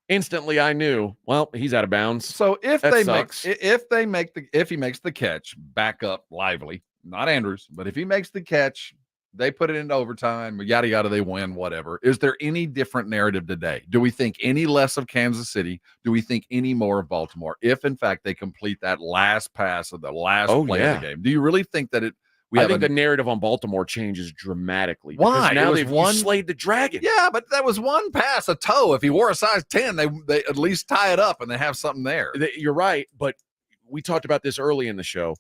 instantly I knew, well, he's out of bounds. So if That he sucks. makes the catch, back up Lively, not Andrews, but if he makes the catch, they put it into overtime, yada yada, they win, whatever. Is there any different narrative today? Do we think any less of Kansas City? Do we think any more of Baltimore? If in fact they complete that last pass of the last play of the game, do you really think that I think the narrative on Baltimore changes dramatically. Why? Because now you slayed the dragon. Yeah, but that was one pass, a toe. If he wore a size 10, they at least tie it up and they have something there. You're right, but we talked about this early in the show.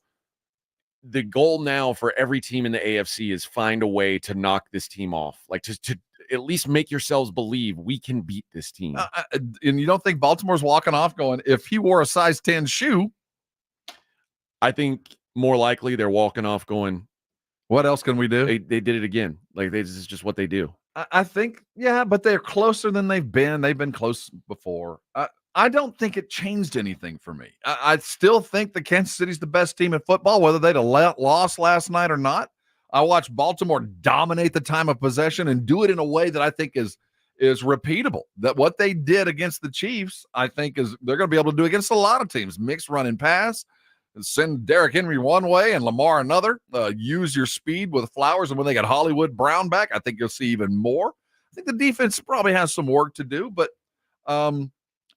The goal now for every team in the AFC is find a way to knock this team off, like to at least make yourselves believe we can beat this team. And you don't think Baltimore's walking off going, if he wore a size 10 shoe? I think more likely they're walking off going, what else can we do? They did it again. Like this is just what they do. I think, yeah, but they're closer than they've been. They've been close before. I don't think it changed anything for me. I still think the Kansas City's the best team in football, whether they'd have lost last night or not. I watched Baltimore dominate the time of possession and do it in a way that I think is repeatable. That what they did against the Chiefs, I think they're going to be able to do against a lot of teams. Mix run and pass, and send Derrick Henry one way and Lamar another. Use your speed with Flowers, and when they got Hollywood Brown back, I think you'll see even more. I think the defense probably has some work to do, but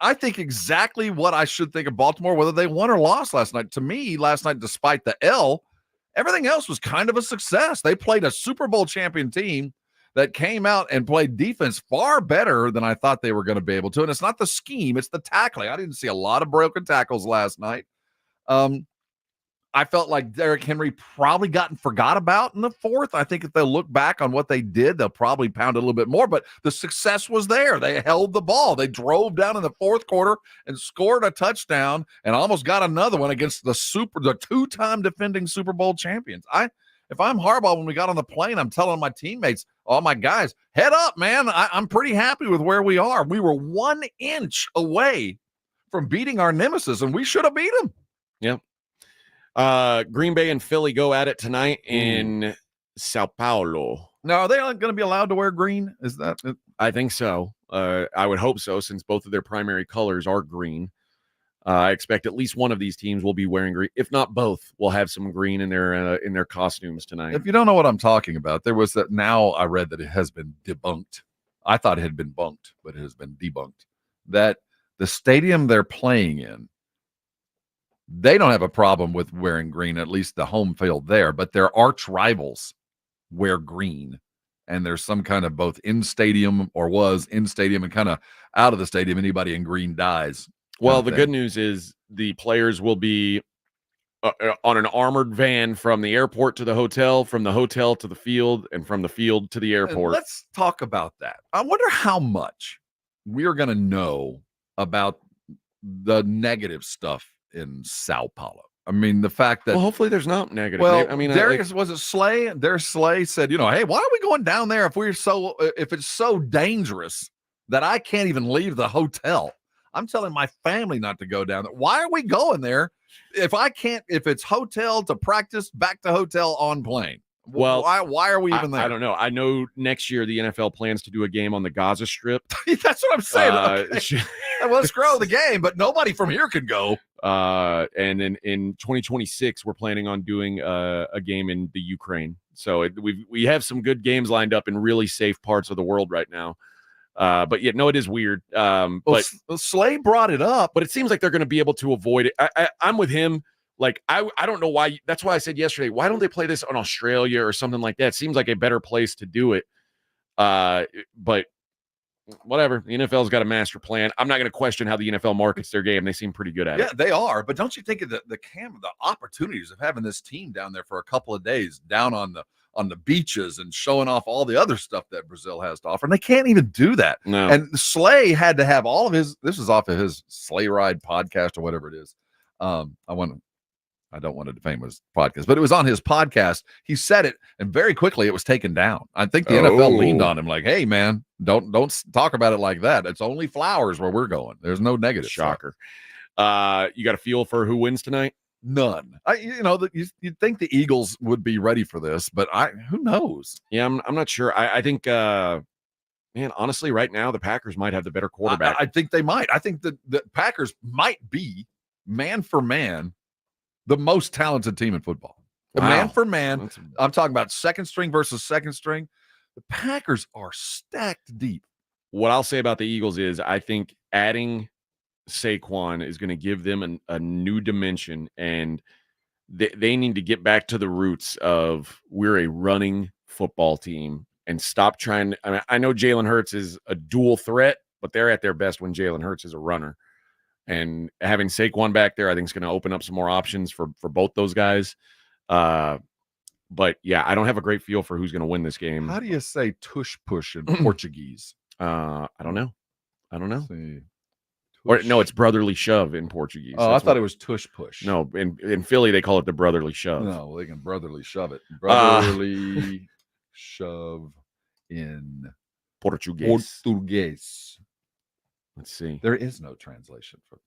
I think exactly what I should think of Baltimore, whether they won or lost last night. To me, last night, despite the L, everything else was kind of a success. They played a Super Bowl champion team that came out and played defense far better than I thought they were going to be able to. And it's not the scheme, it's the tackling. I didn't see a lot of broken tackles last night. I felt like Derrick Henry probably forgot about in the fourth. I think if they look back on what they did, they'll probably pound a little bit more, but the success was there. They held the ball. They drove down in the fourth quarter and scored a touchdown and almost got another one against the two-time defending Super Bowl champions. If I'm Harbaugh, when we got on the plane, I'm telling my teammates, all my guys, head up, man. I'm pretty happy with where we are. We were 1 inch away from beating our nemesis, and we should have beat them. Yep. Green Bay and Philly go at it tonight in Sao Paulo. Now, are they going to be allowed to wear green? Is that it? I think so. I would hope so, since both of their primary colors are green. I expect at least one of these teams will be wearing green. If not both, will have some green in their costumes tonight. If you don't know what I'm talking about, there was that. Now I read that it has been debunked. I thought it had been bunked, but it has been debunked. That the stadium they're playing in, they don't have a problem with wearing green, at least the home field there, but their arch rivals wear green. And there's some kind of both in stadium or was in stadium and kind of out of the stadium. Anybody in green dies. Well, the good news is the players will be on an armored van from the airport to the hotel, from the hotel to the field, and from the field to the airport. And let's talk about that. I wonder how much we are going to know about the negative stuff in Sao Paulo. I mean, the fact that hopefully there's not negative. Well, I mean, was it Slay? Slay said, hey, why are we going down there if it's so dangerous that I can't even leave the hotel? I'm telling my family not to go down there. Why are we going there if it's hotel to practice, back to hotel on plane? Well, why are we even there? I don't know. I know next year the NFL plans to do a game on the Gaza Strip. That's what I'm saying. Okay. Well, let's grow the game, but nobody from here can go. And in 2026, we're planning on doing a game in the Ukraine. So we have some good games lined up in really safe parts of the world right now. But yeah, no, it is weird. But Slay brought it up, but it seems like they're going to be able to avoid it. I'm with him. Like, I don't know why. That's why I said yesterday, why don't they play this on Australia or something like that? It seems like a better place to do it. But whatever. The NFL's got a master plan. I'm not going to question how the NFL markets their game. They seem pretty good at it. Yeah, they are. But don't you think of the opportunities of having this team down there for a couple of days down on the beaches and showing off all the other stuff that Brazil has to offer. And they can't even do that. No. And Slay had to have all of this is off of his Slay Ride podcast or whatever it is. I don't want to defame his podcast, but it was on his podcast. He said it, and very quickly it was taken down. I think the NFL leaned on him like, hey, man, don't talk about it like that. It's only Flowers where we're going. There's no negative. Shocker. You got a feel for who wins tonight? None. You'd think the Eagles would be ready for this, but who knows? Yeah, I'm not sure. I think man, honestly, right now the Packers might have the better quarterback. I think they might. I think the Packers might be man for man the most talented team in football. Wow. Man for man, I'm talking about second string versus second string. The Packers are stacked deep. What I'll say about the Eagles is I think adding Saquon is going to give them a new dimension, and they need to get back to the roots of we're a running football team and stop trying. I know Jalen Hurts is a dual threat, but they're at their best when Jalen Hurts is a runner. And having Saquon back there, I think is going to open up some more options for both those guys. But yeah, I don't have a great feel for who's going to win this game. How do you say tush push in Portuguese? I don't know. See. Or no, it's brotherly shove in Portuguese. Oh, I thought it was tush push. No, in Philly they call it the brotherly shove. No, well, they can brotherly shove it. Brotherly shove in Portuguese. Let's see. There is no translation for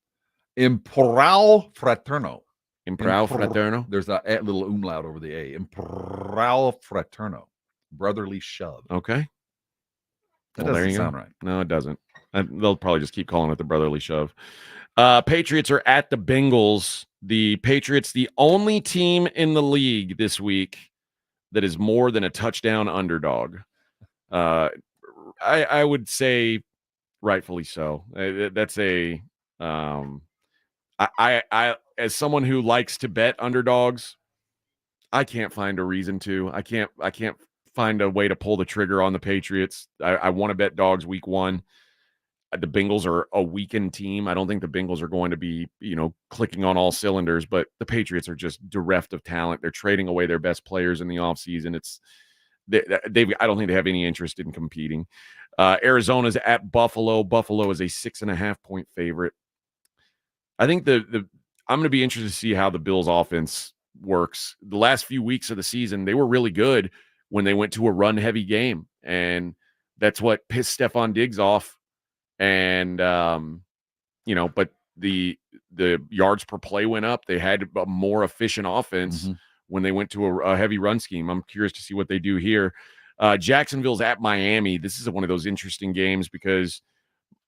Impral Fraterno. Impral Fraterno. There's a little umlaut over the A. Impral Fraterno. Brotherly shove. Okay. That doesn't sound right. No, it doesn't. They'll probably just keep calling it the brotherly shove. Patriots are at the Bengals. The Patriots, the only team in the league this week that is more than a touchdown underdog. I would say rightfully so. That's a I as someone who likes to bet underdogs, I can't find a reason to. I can't find a way to pull the trigger on the Patriots. I want to bet dogs week one. The Bengals are a weakened team. I don't think the Bengals are going to be, clicking on all cylinders, but the Patriots are just bereft of talent. They're trading away their best players in the offseason. I don't think they have any interest in competing. Arizona's at Buffalo. Buffalo is a 6.5-point favorite. I think I'm going to be interested to see how the Bills offense works. The last few weeks of the season, they were really good when they went to a run-heavy game, and that's what pissed Stephon Diggs off. And but the yards per play went up. They had a more efficient offense when they went to a heavy run scheme. I'm curious to see what they do here. Jacksonville's at Miami. This is one of those interesting games because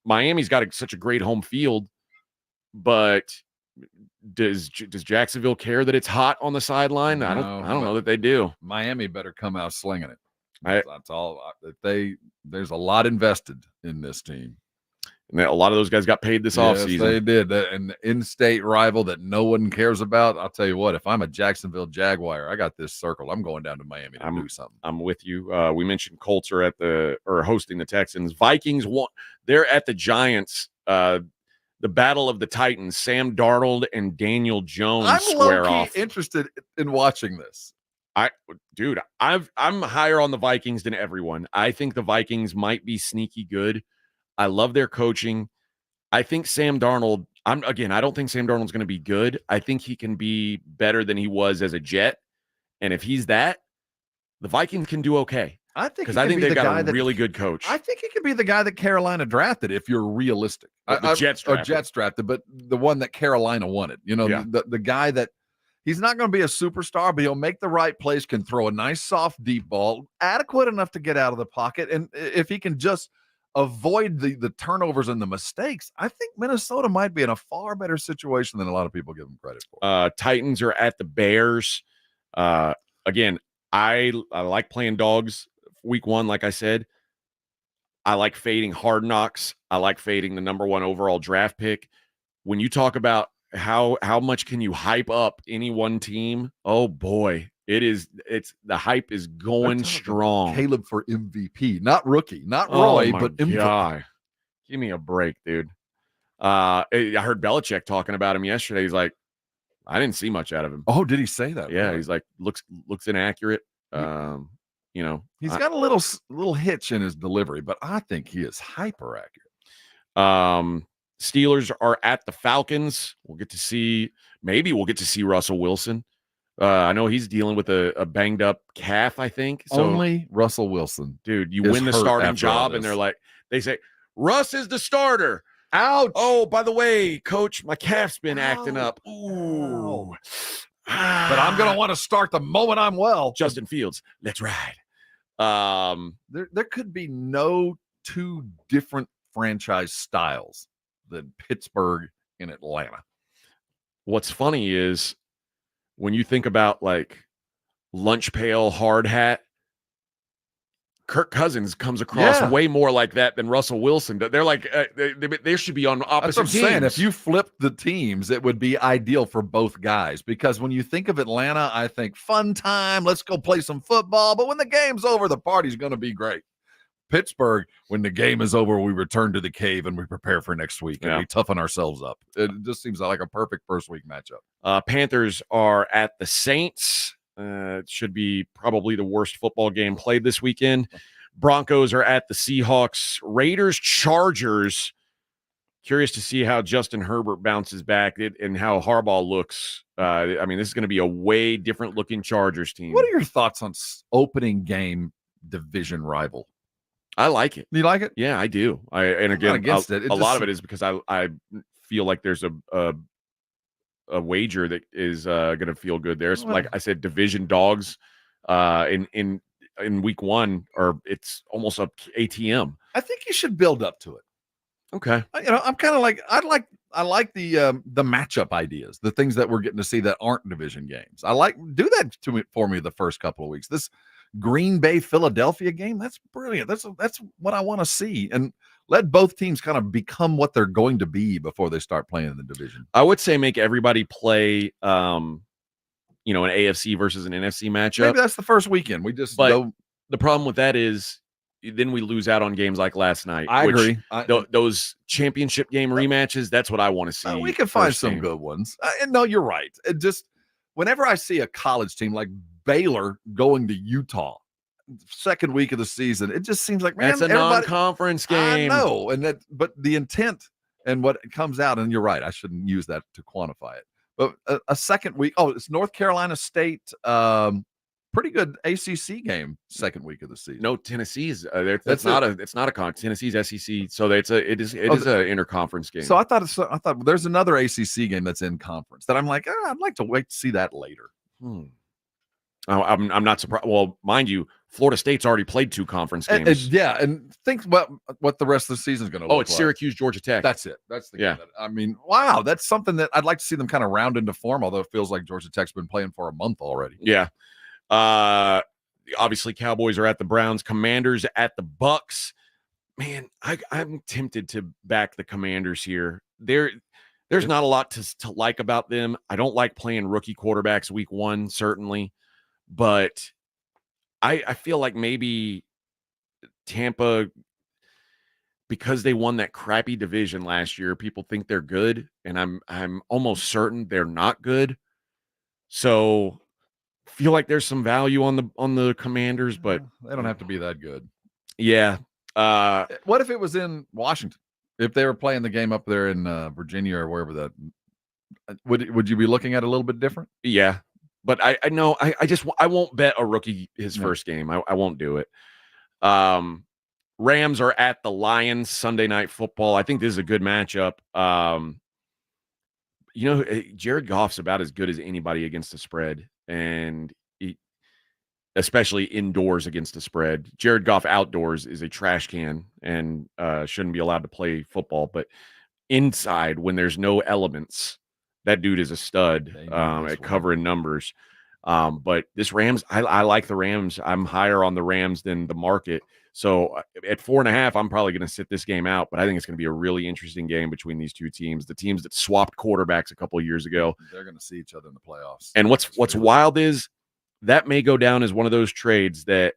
Miami's got such a great home field, but does Jacksonville care that it's hot on the sideline? I don't know that they do. Miami better come out slinging it. That's all. There's a lot invested in this team. And a lot of those guys got paid this offseason. They did. An in-state rival that no one cares about. I'll tell you what, if I'm a Jacksonville Jaguar, I got this circled. I'm going down to Miami to do something. I'm with you. We mentioned Colts are hosting the Texans. Vikings they're at the Giants. The battle of the Titans. Sam Darnold and Daniel Jones square off. I'm interested in watching this. I'm higher on the Vikings than everyone. I think the Vikings might be sneaky good. I love their coaching. I think Sam Darnold, I don't think Sam Darnold's going to be good. I think he can be better than he was as a Jet. And if he's that, the Vikings can do okay. I think they've got a really good coach. I think he could be the guy that Carolina drafted if you're realistic. The Jets drafted, but the one that Carolina wanted. The guy that he's not going to be a superstar, but he'll make the right plays, can throw a nice soft deep ball, adequate enough to get out of the pocket. And if he can just avoid the turnovers and the mistakes, I think Minnesota might be in a far better situation than a lot of people give them credit for. Titans are at the Bears. Again, I like playing dogs week one, like I said. I like fading Hard Knocks. I like fading the number one overall draft pick. When you talk about how much can you hype up any one team, oh boy, it's the hype is going strong. Caleb for MVP, not rookie, not Roy, but MVP. Give me a break, dude. I heard Belichick talking about him yesterday. He's like, I didn't see much out of him. Oh, did he say that? Yeah, he's like, looks inaccurate. He's got a little hitch in his delivery, but I think he is hyper accurate. Steelers are at the Falcons. We'll get to see Russell Wilson. I know he's dealing with a banged up calf, I think. So, only Russell Wilson. Dude, you win the starting job, and they say, Russ is the starter. Ouch. Oh, by the way, coach, my calf's been acting up. Ooh. But I'm going to want to start the moment I'm well. Justin Fields, let's ride. There could be no two different franchise styles than Pittsburgh and Atlanta. What's funny is when you think about like lunch pail, hard hat, Kirk Cousins comes across way more like that than Russell Wilson. They're like they should be on opposite That's what I'm teams. saying. If you flipped the teams, it would be ideal for both guys. Because when you think of Atlanta, I think fun time. Let's go play some football. But when the game's over, the party's going to be great. Pittsburgh, when the game is over, we return to the cave and we prepare for next week and we toughen ourselves up. It just seems like a perfect first week matchup. Panthers are at the Saints. It should be probably the worst football game played this weekend. Broncos are at the Seahawks. Raiders, Chargers. Curious to see how Justin Herbert bounces back and how Harbaugh looks. I mean, this is going to be a way different looking Chargers team. What are your thoughts on opening game division rival? I like it. You like it? Yeah, I do. And I'm again, not against it. A lot of it is because I feel like there's a wager that is going to feel good. There's like I said, division dogs in week one, or it's almost a ATM. I think you should build up to it. Okay. I'm kind of like I like the matchup ideas, the things that we're getting to see that aren't division games. Do that for me the first couple of weeks. This Green Bay Philadelphia game, that's brilliant. That's what I want to see, and let both teams kind of become what they're going to be before they start playing in the division. I would say make everybody play an AFC versus an NFC matchup. Maybe that's the first weekend. We just but the problem with that is then we lose out on games like last night. I agree. Those championship game rematches, that's what I want to see. We can find some good ones. And no, you're right. It just whenever I see a college team like Baylor going to Utah, second week of the season, it just seems like, man, that's a non-conference game. I know, but the intent and what comes out, and you're right, I shouldn't use that to quantify it. But a second week, it's North Carolina State, pretty good ACC game, second week of the season. No, Tennessee's it's not a con. Tennessee's SEC, so it is an interconference game. So I thought there's another ACC game that's in conference that I'm like, I'd like to wait to see that later. I'm not surprised. Well, mind you, Florida State's already played 2 conference games. And think about what the rest of the season is going to look like. It's Syracuse, Georgia Tech. That's it. That's the game. I mean, wow, that's something that I'd like to see them kind of round into form, although it feels like Georgia Tech's been playing for a month already. Yeah. Obviously, Cowboys are at the Browns, Commanders at the Bucks. Man, I'm tempted to back the Commanders here. There's not a lot to like about them. I don't like playing rookie quarterbacks week 1, certainly. But I feel like maybe Tampa, because they won that crappy division last year, people think they're good, and I'm almost certain they're not good. So feel like there's some value on the Commanders, but they don't have to be that good. Yeah. What if it was in Washington? If they were playing the game up there in Virginia or wherever that would you be looking at a little bit different? Yeah. But I know I won't bet a rookie his first game. I won't do it. Rams are at the Sunday Night Football. I think this is a good matchup. Jared Goff's about as good as anybody against the spread, and especially indoors against the spread. Jared Goff outdoors is a trash can and shouldn't be allowed to play football. But inside, when there's no elements, that dude is a stud at covering numbers. But this Rams, I like the Rams. I'm higher on the Rams than the market. So at 4.5, I'm probably going to sit this game out. But I think it's going to be a really interesting game between these two teams. The teams that swapped quarterbacks a couple of years ago. They're going to see each other in the playoffs. And what's wild is that may go down as one of those trades that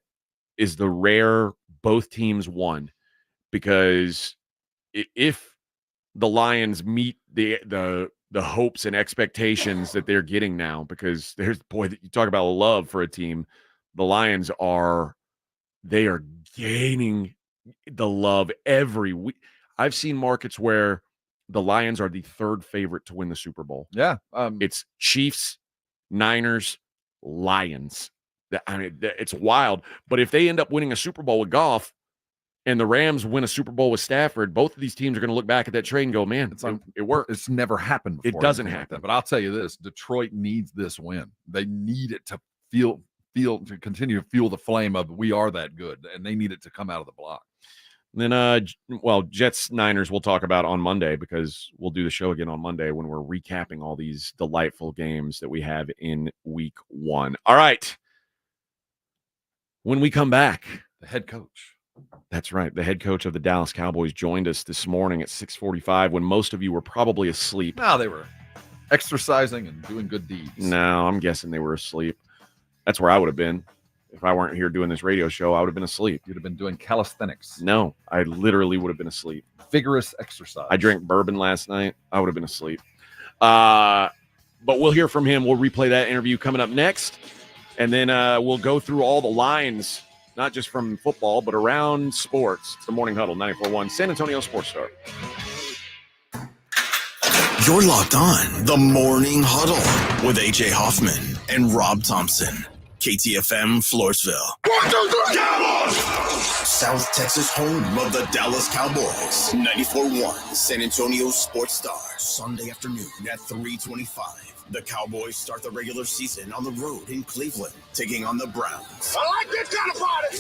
is the rare both teams won. Because if the Lions meet the hopes and expectations that they're getting now, because you talk about love for a team. The Lions are gaining the love every week. I've seen markets where the Lions are the 3rd favorite to win the Super Bowl. Yeah. It's Chiefs, Niners, Lions. I mean, it's wild. But if they end up winning a Super Bowl with Goff, and the Rams win a Super Bowl with Stafford, both of these teams are going to look back at that trade and go, man, it worked. It's never happened before. It doesn't happen. Like but I'll tell you this, Detroit needs this win. They need it to to continue to fuel the flame of we are that good, and they need it to come out of the block. And then, Jets Niners we'll talk about on Monday because we'll do the show again on Monday when we're recapping all these delightful games that we have in week 1. All right. When we come back, the head coach. That's right. The head coach of the Dallas Cowboys joined us this morning at 6:45 when most of you were probably asleep. No, they were exercising and doing good deeds. No, I'm guessing they were asleep. That's where I would have been. If I weren't here doing this radio show, I would have been asleep. You'd have been doing calisthenics. No, I literally would have been asleep. Vigorous exercise. I drank bourbon last night. I would have been asleep. But we'll hear from him. We'll replay that interview coming up next. And then we'll go through all the lines, not just from football, but around sports. It's the Morning Huddle, 94.1 San Antonio Sports Star. You're locked on the Morning Huddle with A.J. Hoffman and Rob Thompson. KTFM, Floresville. 1, 2, 3, Cowboys! South Texas home of the Dallas Cowboys. 94.1 San Antonio Sports Star. Sunday afternoon at 3:25. The Cowboys start the regular season on the road in Cleveland, taking on the Browns. I like this kind of party.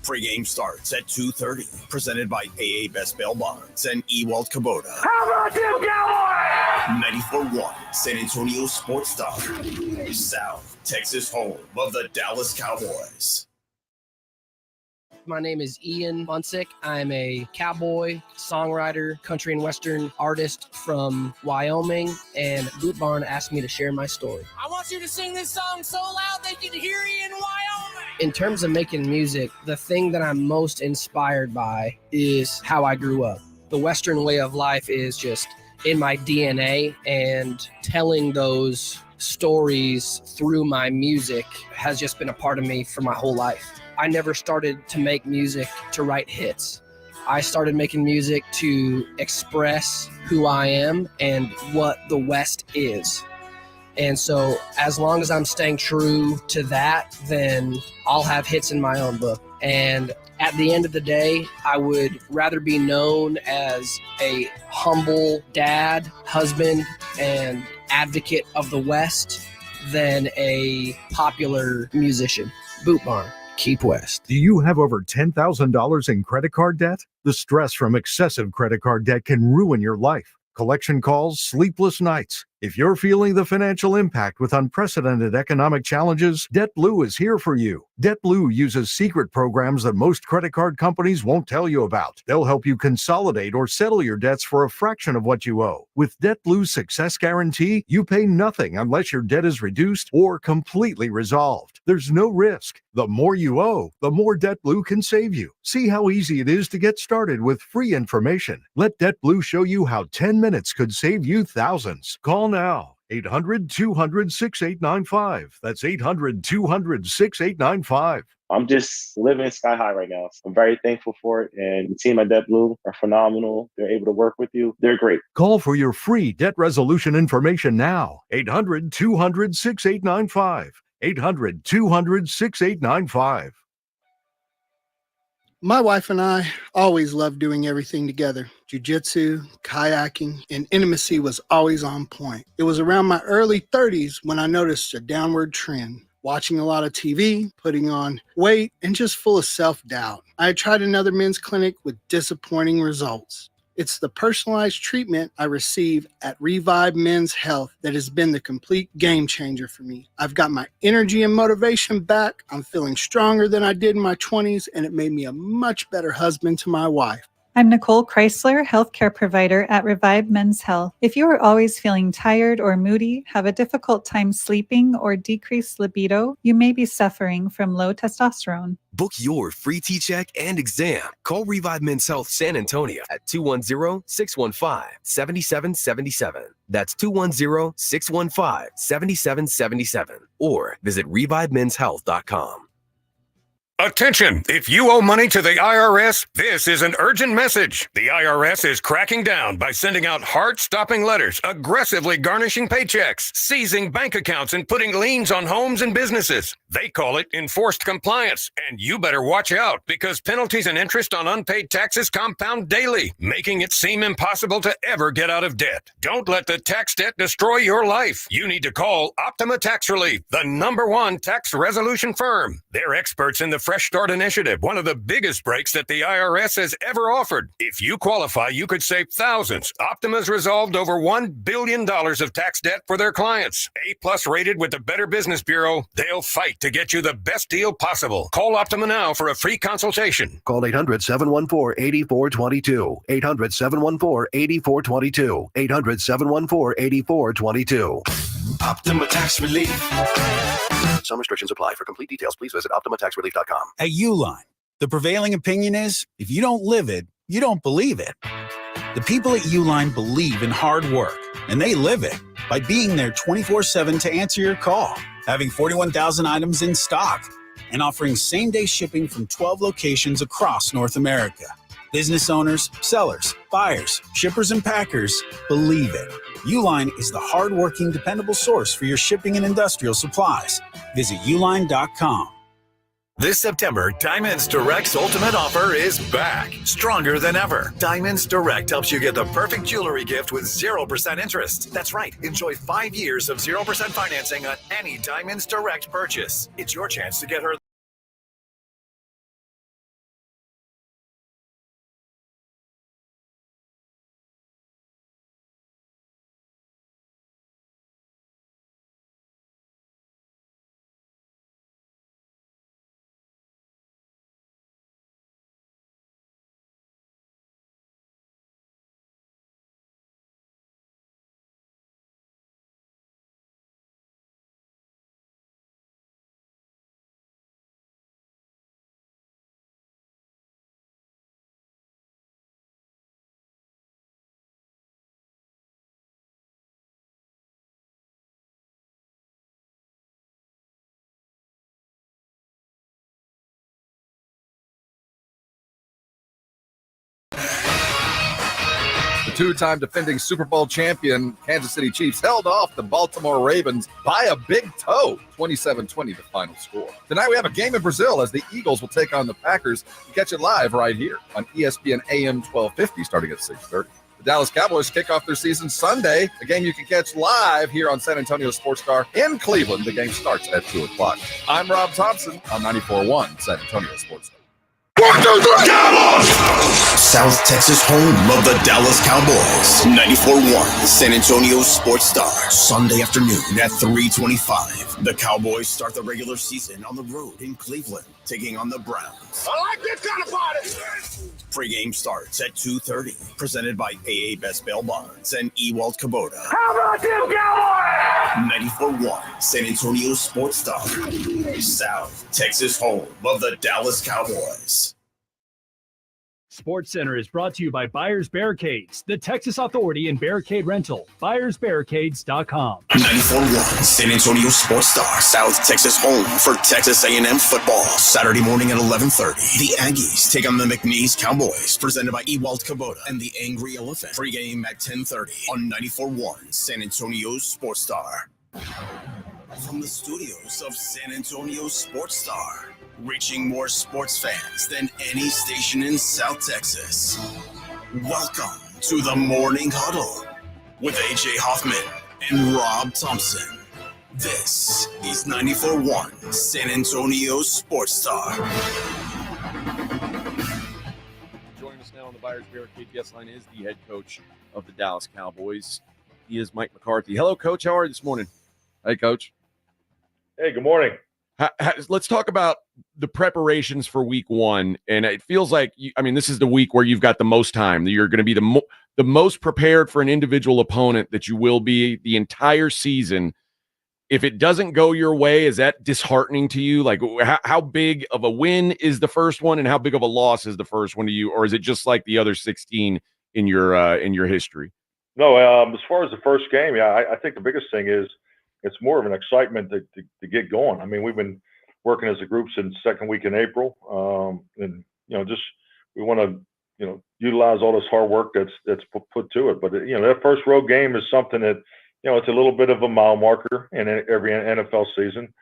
Pre-game starts at 2:30. Presented by AA Best Bail Bonds and Ewald Kubota. How about them Cowboys? 94.1 San Antonio Sports Star. South Texas home of the Dallas Cowboys. My name is Ian Munsick. I'm a cowboy, songwriter, country and western artist from Wyoming, and Boot Barn asked me to share my story. I want you to sing this song so loud they can hear you in Wyoming. In terms of making music, the thing that I'm most inspired by is how I grew up. The Western way of life is just in my DNA, and telling those stories through my music has just been a part of me for my whole life. I never started to make music to write hits. I started making music to express who I am and what the West is. And so as long as I'm staying true to that, then I'll have hits in my own book. And at the end of the day, I would rather be known as a humble dad, husband, and advocate of the West than a popular musician. Boot Barn. Keep West. Do you have over $10,000 in credit card debt? The stress from excessive credit card debt can ruin your life. Collection calls, sleepless nights. If you're feeling the financial impact with unprecedented economic challenges, DebtBlue is here for you. DebtBlue uses secret programs that most credit card companies won't tell you about. They'll help you consolidate or settle your debts for a fraction of what you owe. With DebtBlue's Success Guarantee, you pay nothing unless your debt is reduced or completely resolved. There's no risk. The more you owe, the more DebtBlue can save you. See how easy it is to get started with free information. Let DebtBlue show you how 10 minutes could save you thousands. Call now. 800-200-6895. That's 800-200-6895. I'm just living sky high right now. So I'm very thankful for it. And the team at DebtBlue are phenomenal. They're able to work with you. They're great. Call for your free debt resolution information now. 800-200-6895. 800-200-6895. My wife and I always loved doing everything together. Jiu-jitsu, kayaking, and intimacy was always on point. It was around my early 30s when I noticed a downward trend. Watching a lot of TV, putting on weight, and just full of self-doubt. I had tried another men's clinic with disappointing results. It's the personalized treatment I receive at Revive Men's Health that has been the complete game changer for me. I've got my energy and motivation back. I'm feeling stronger than I did in my 20s, and it made me a much better husband to my wife. I'm Nicole Chrysler, healthcare provider at Revive Men's Health. If you are always feeling tired or moody, have a difficult time sleeping, or decreased libido, you may be suffering from low testosterone. Book your free T-check and exam. Call Revive Men's Health San Antonio at 210-615-7777. That's 210-615-7777. Or visit ReviveMen'sHealth.com. Attention! If you owe money to the IRS, this is an urgent message. The IRS is cracking down by sending out heart-stopping letters, aggressively garnishing paychecks, seizing bank accounts, and putting liens on homes and businesses. They call it enforced compliance, and you better watch out because penalties and interest on unpaid taxes compound daily, making it seem impossible to ever get out of debt. Don't let the tax debt destroy your life. You need to call Optima Tax Relief, the #1 tax resolution firm. They're experts in the Fresh Start initiative, one of the biggest breaks that the IRS has ever offered. If you qualify, you could save thousands. Optima's resolved over $1 billion of tax debt for their clients. A-plus rated with the Better Business Bureau, they'll fight to get you the best deal possible. Call Optima now for a free consultation. Call 800-714-8422. 800-714-8422. 800-714-8422. Optima Tax Relief. Some restrictions apply. For complete details, please visit OptimaTaxRelief.com. At Uline, the prevailing opinion is, if you don't live it, you don't believe it. The people at Uline believe in hard work, and they live it by being there 24/7 to answer your call, having 41,000 items in stock, and offering same-day shipping from 12 locations across North America. Business owners, sellers, buyers, shippers, and packers believe it. Uline is the hard-working, dependable source for your shipping and industrial supplies. Visit uline.com. This September, Diamonds Direct's ultimate offer is back, stronger than ever. Diamonds Direct helps you get the perfect jewelry gift with 0% interest. That's right. Enjoy 5 years of 0% financing on any Diamonds Direct purchase. It's your chance to get her. The two-time defending Super Bowl champion Kansas City Chiefs held off the Baltimore Ravens by a big toe, 27-20 the final score. Tonight we have a game in Brazil as the Eagles will take on the Packers. You catch it live right here on ESPN AM 1250 starting at 6:30. The Dallas Cowboys kick off their season Sunday, a game you can catch live here on San Antonio Sports Star in Cleveland. The game starts at 2 o'clock. I'm Rob Thompson on 94.1 San Antonio Sports Star. 1, 2, 3, Cowboys! South Texas home of the Dallas Cowboys. 94.1 San Antonio Sports Star. Sunday afternoon at 3:25. The Cowboys start the regular season on the road in Cleveland, taking on the Browns. I like this kind of party. Pre-game starts at 2:30. Presented by AA Best Bail Bonds and Ewald Kubota. How about them Cowboys? 94.1 San Antonio Sports Star. South Texas home of the Dallas Cowboys. Sports Center is brought to you by Buyers Barricades, the Texas Authority in Barricade Rental. BuyersBarricades.com. 94.1 San Antonio Sports Star, South Texas home for Texas A&M football. Saturday morning at 11:30. The Aggies take on the McNeese Cowboys, presented by Ewald Kubota and the Angry Elephant. Pre-game at 10:30 on 94.1 San Antonio Sports Star. From the studios of San Antonio Sports Star, reaching more sports fans than any station in South Texas. Welcome to the Morning Huddle with AJ Hoffman and Rob Thompson. This is 94.1 San Antonio Sports Star. Joining us now on the Buyers Barricade guest line is the head coach of the Dallas Cowboys. He is Mike McCarthy. Hello, Coach. How are you this morning? Hey, Coach. Hey, good morning. Let's talk about the preparations for week one. And it feels like, this is the week where you've got the most time. You're going to be the most prepared for an individual opponent that you will be the entire season. If it doesn't go your way, is that disheartening to you? Like, how big of a win is the first one and how big of a loss is the first one to you? Or is it just like the other 16 in your history? No, as far as the first game, I think the biggest thing is it's more of an excitement to get going. I mean, we've been working as a group since second week in April, and we want to utilize all this hard work that's put to it. But that first road game is something that it's a little bit of a mile marker in every NFL season.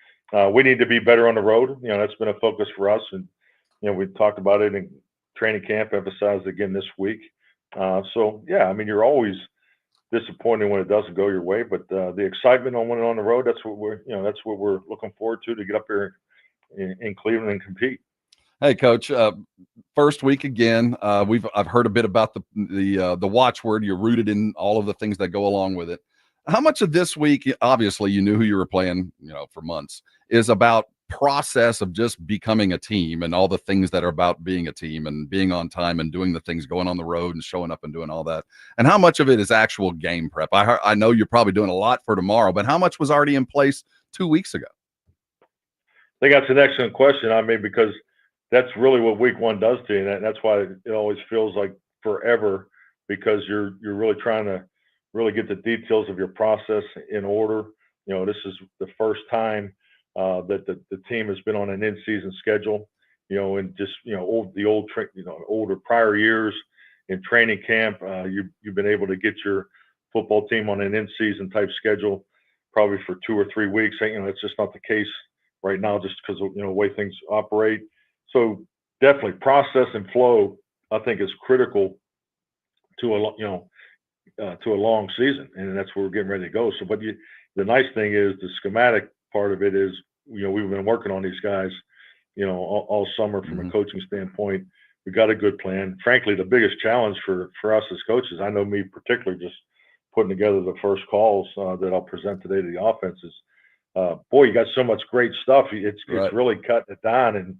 We need to be better on the road. That's been a focus for us, and we talked about it in training camp, emphasized again this week. You're always disappointed when it doesn't go your way, but the excitement on the road, that's what we're looking forward to get up here in Cleveland and compete. Hey, Coach. First week again. I've heard a bit about the watchword. You're rooted in all of the things that go along with it. How much of this week, obviously, you knew who you were playing, for months, is about process of just becoming a team and all the things that are about being a team and being on time and doing the things, going on the road and showing up and doing all that. And how much of it is actual game prep? I know you're probably doing a lot for tomorrow, but how much was already in place 2 weeks ago? I think that's an excellent question. I mean, because that's really what week one does to you. And that's why it always feels like forever, because you're really trying to really get the details of your process in order. This is the first time that the team has been on an in-season schedule, and just, older prior years in training camp, you've been able to get your football team on an in-season type schedule probably for 2 or 3 weeks. It's just not the case right now, just because of, the way things operate. So definitely process and flow, I think, is critical to a long season, and that's where we're getting ready to go. So, but the nice thing is the schematic part of it is, we've been working on these guys, all summer from a coaching standpoint. We got a good plan. Frankly, the biggest challenge for us as coaches, I know me particularly, just putting together the first calls that I'll present today to the offenses. Boy, you got so much great stuff. It's really cutting it down and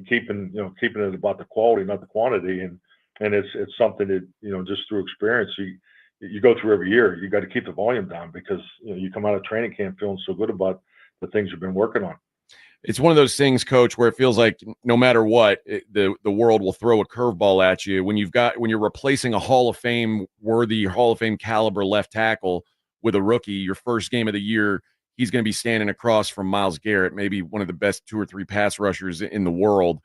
keeping it about the quality, not the quantity. And it's something that, just through experience, you go through every year. You got to keep the volume down because, you come out of training camp feeling so good about the things you've been working on. It's one of those things, Coach, where it feels like no matter what, the world will throw a curveball at you. When you're replacing a Hall of Fame worthy, Hall of Fame caliber left tackle with a rookie, your first game of the year, he's going to be standing across from Myles Garrett, maybe one of the best 2 or 3 pass rushers in the world.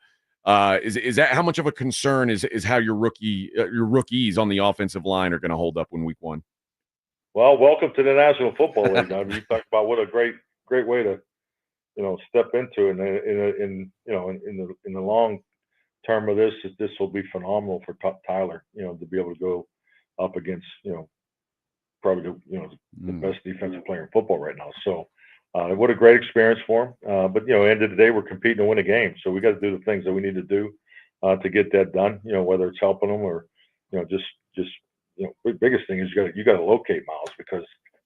Is that how much of a concern is how your rookies on the offensive line are going to hold up in week one? Well, welcome to the National Football League. I mean, you talk about what a great way to, step into it. And in the long term of this will be phenomenal for Tyler, to be able to go up against, probably the best defensive player in football right now. So what a great experience for him. But, end of the day, we're competing to win a game. So we got to do the things that we need to do to get that done, whether it's helping them or, just the biggest thing is you got to locate Myles, because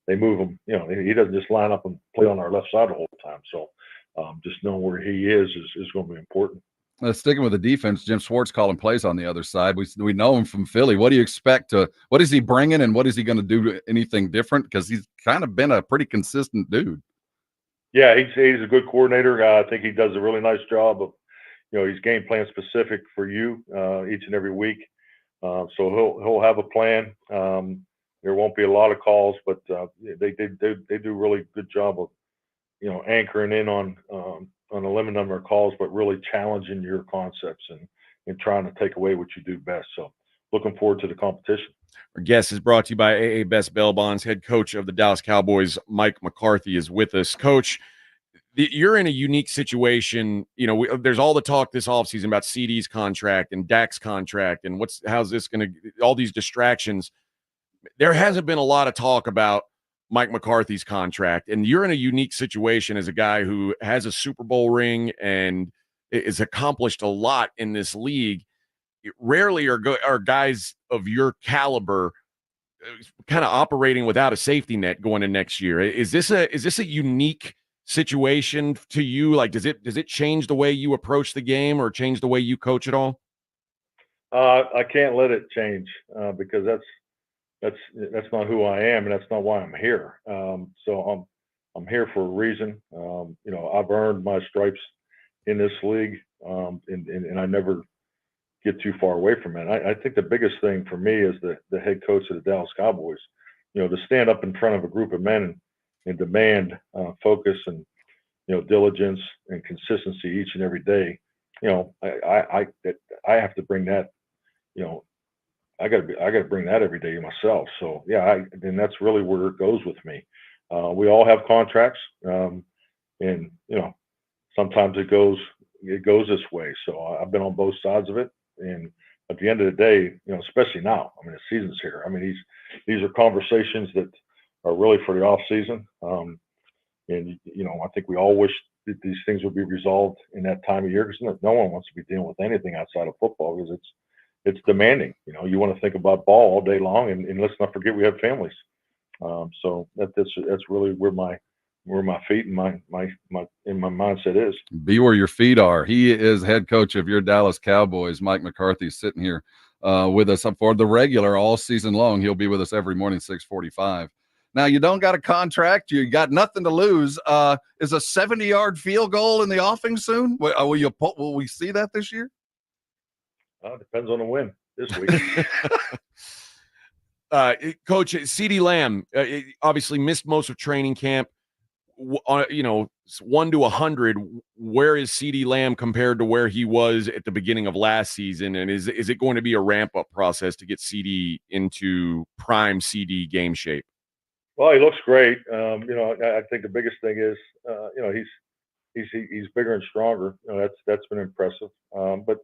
they move him. He doesn't just line up and play on our left side the whole time. So just knowing where he is going to be important. Sticking with the defense, Jim Schwartz calling plays on the other side. We know him from Philly. What do you expect? What is he bringing, and what is he going to do? Anything different? Because he's kind of been a pretty consistent dude. Yeah, he's a good coordinator. I think he does a really nice job of, he's game plan specific for you each and every week. So he'll have a plan. There won't be a lot of calls, but they do a really good job of, anchoring in on a limited number of calls, but really challenging your concepts and trying to take away what you do best. So looking forward to the competition. Our guest is brought to you by AA Best Bail Bonds. Head coach of the Dallas Cowboys, Mike McCarthy, is with us. Coach, you're in a unique situation. There's all the talk this offseason about CD's contract and Dak's contract and how's this going to – all these distractions. There hasn't been a lot of talk about Mike McCarthy's contract, and you're in a unique situation as a guy who has a Super Bowl ring and is accomplished a lot in this league. Rarely are guys of your caliber kind of operating without a safety net going in next year. Is this a unique situation to you? Like, does it change the way you approach the game or change the way you coach at all? I can't let it change because that's not who I am, and that's not why I'm here. So I'm here for a reason. I've earned my stripes in this league, and I never get too far away from it. I think the biggest thing for me is the head coach of the Dallas Cowboys, to stand up in front of a group of men and demand focus and, diligence and consistency each and every day. I have to bring that, I got to bring that every day myself. So yeah, and that's really where it goes with me. We all have contracts, and sometimes it goes this way. So I've been on both sides of it, and at the end of the day, especially now, I mean, the season's here. I mean, these are conversations that are really for the off season. And I think we all wish these things will be resolved in that time of year, because no one wants to be dealing with anything outside of football, because it's demanding. You know, you want to think about ball all day long, and let's not forget we have families. So that's really where my feet and my mindset is. Be where your feet are. He is head coach of your Dallas Cowboys. Mike McCarthy sitting here with us up for the regular all season long. He'll be with us every morning, 6:45. Now, you don't got a contract. You got nothing to lose. Is a 70-yard field goal in the offing soon? Will we see that this year? Depends on the win this week. Coach, CeeDee Lamb obviously missed most of training camp. 1 to 100, where is CeeDee Lamb compared to where he was at the beginning of last season? And is it going to be a ramp-up process to get CeeDee into prime CeeDee game shape? Well, he looks great. I think the biggest thing is, he's bigger and stronger. That's been impressive. But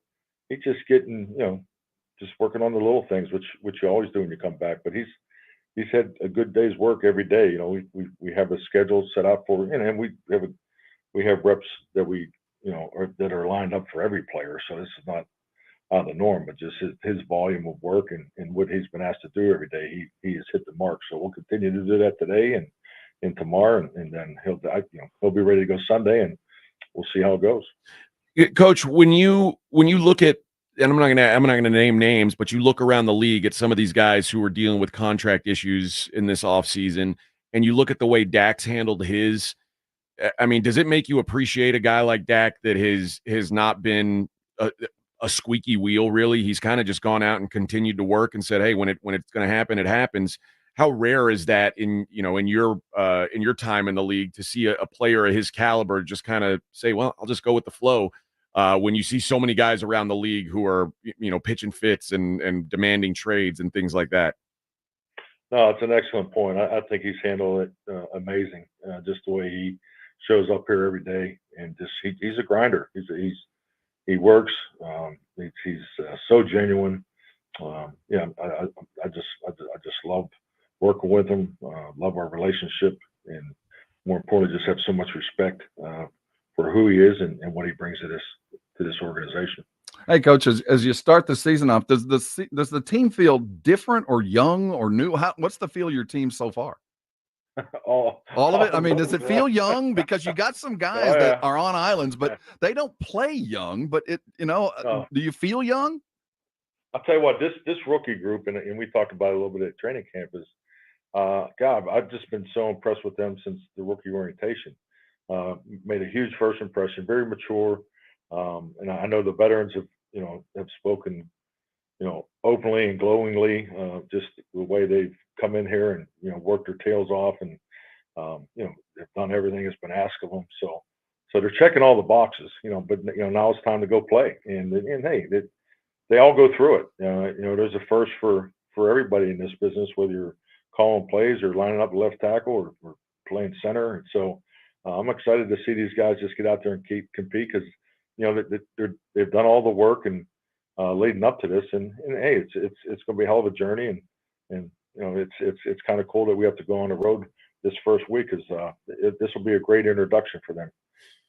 he's just getting, just working on the little things, which you always do when you come back. But he's had a good day's work every day. We have a schedule set out for, and we have reps that that are lined up for every player. So this is not out of the norm, but just his volume of work and what he's been asked to do every day. He has hit the mark. So we'll continue to do that today and tomorrow, and then he'll be ready to go Sunday, and we'll see how it goes. Coach, when you look at, and I'm not gonna name names, but you look around the league at some of these guys who are dealing with contract issues in this offseason, and you look at the way Dak's handled his. I mean, does it make you appreciate a guy like Dak that has not been a squeaky wheel, really? He's kind of just gone out and continued to work and said, hey, when it's going to happen, it happens. How rare is that in your time in the league to see a player of his caliber just kind of say, well, I'll just go with the flow, when you see so many guys around the league who are, pitching fits and demanding trades and things like that? No, it's an excellent point. I think he's handled it amazing. Just the way he shows up here every day, and just he's a grinder. He works. He's so genuine. I just love working with him. Love our relationship, and more importantly, just have so much respect for who he is and what he brings to this organization. Hey, Coach, as you start the season off, does the team feel different or young or new? What's the feel of your team so far? All of it. I mean, does it feel young? Because you got some guys that are on islands, but they don't play young. But do you feel young? I'll tell you what, this rookie group, and we talked about it a little bit at training camp, is God, I've just been so impressed with them since the rookie orientation. Made a huge first impression, very mature, and I know the veterans have spoken, openly and glowingly, just the way they've come in here and worked their tails off, and they've done everything that's been asked of them. So they're checking all the boxes, but now it's time to go play, and hey, they all go through it. There's a first for everybody in this business, whether you're calling plays or lining up left tackle or playing center. And so I'm excited to see these guys just get out there and compete, because they've done all the work and leading up to this, and hey, it's going to be a hell of a journey, and it's kind of cool that we have to go on the road this first week, because this will be a great introduction for them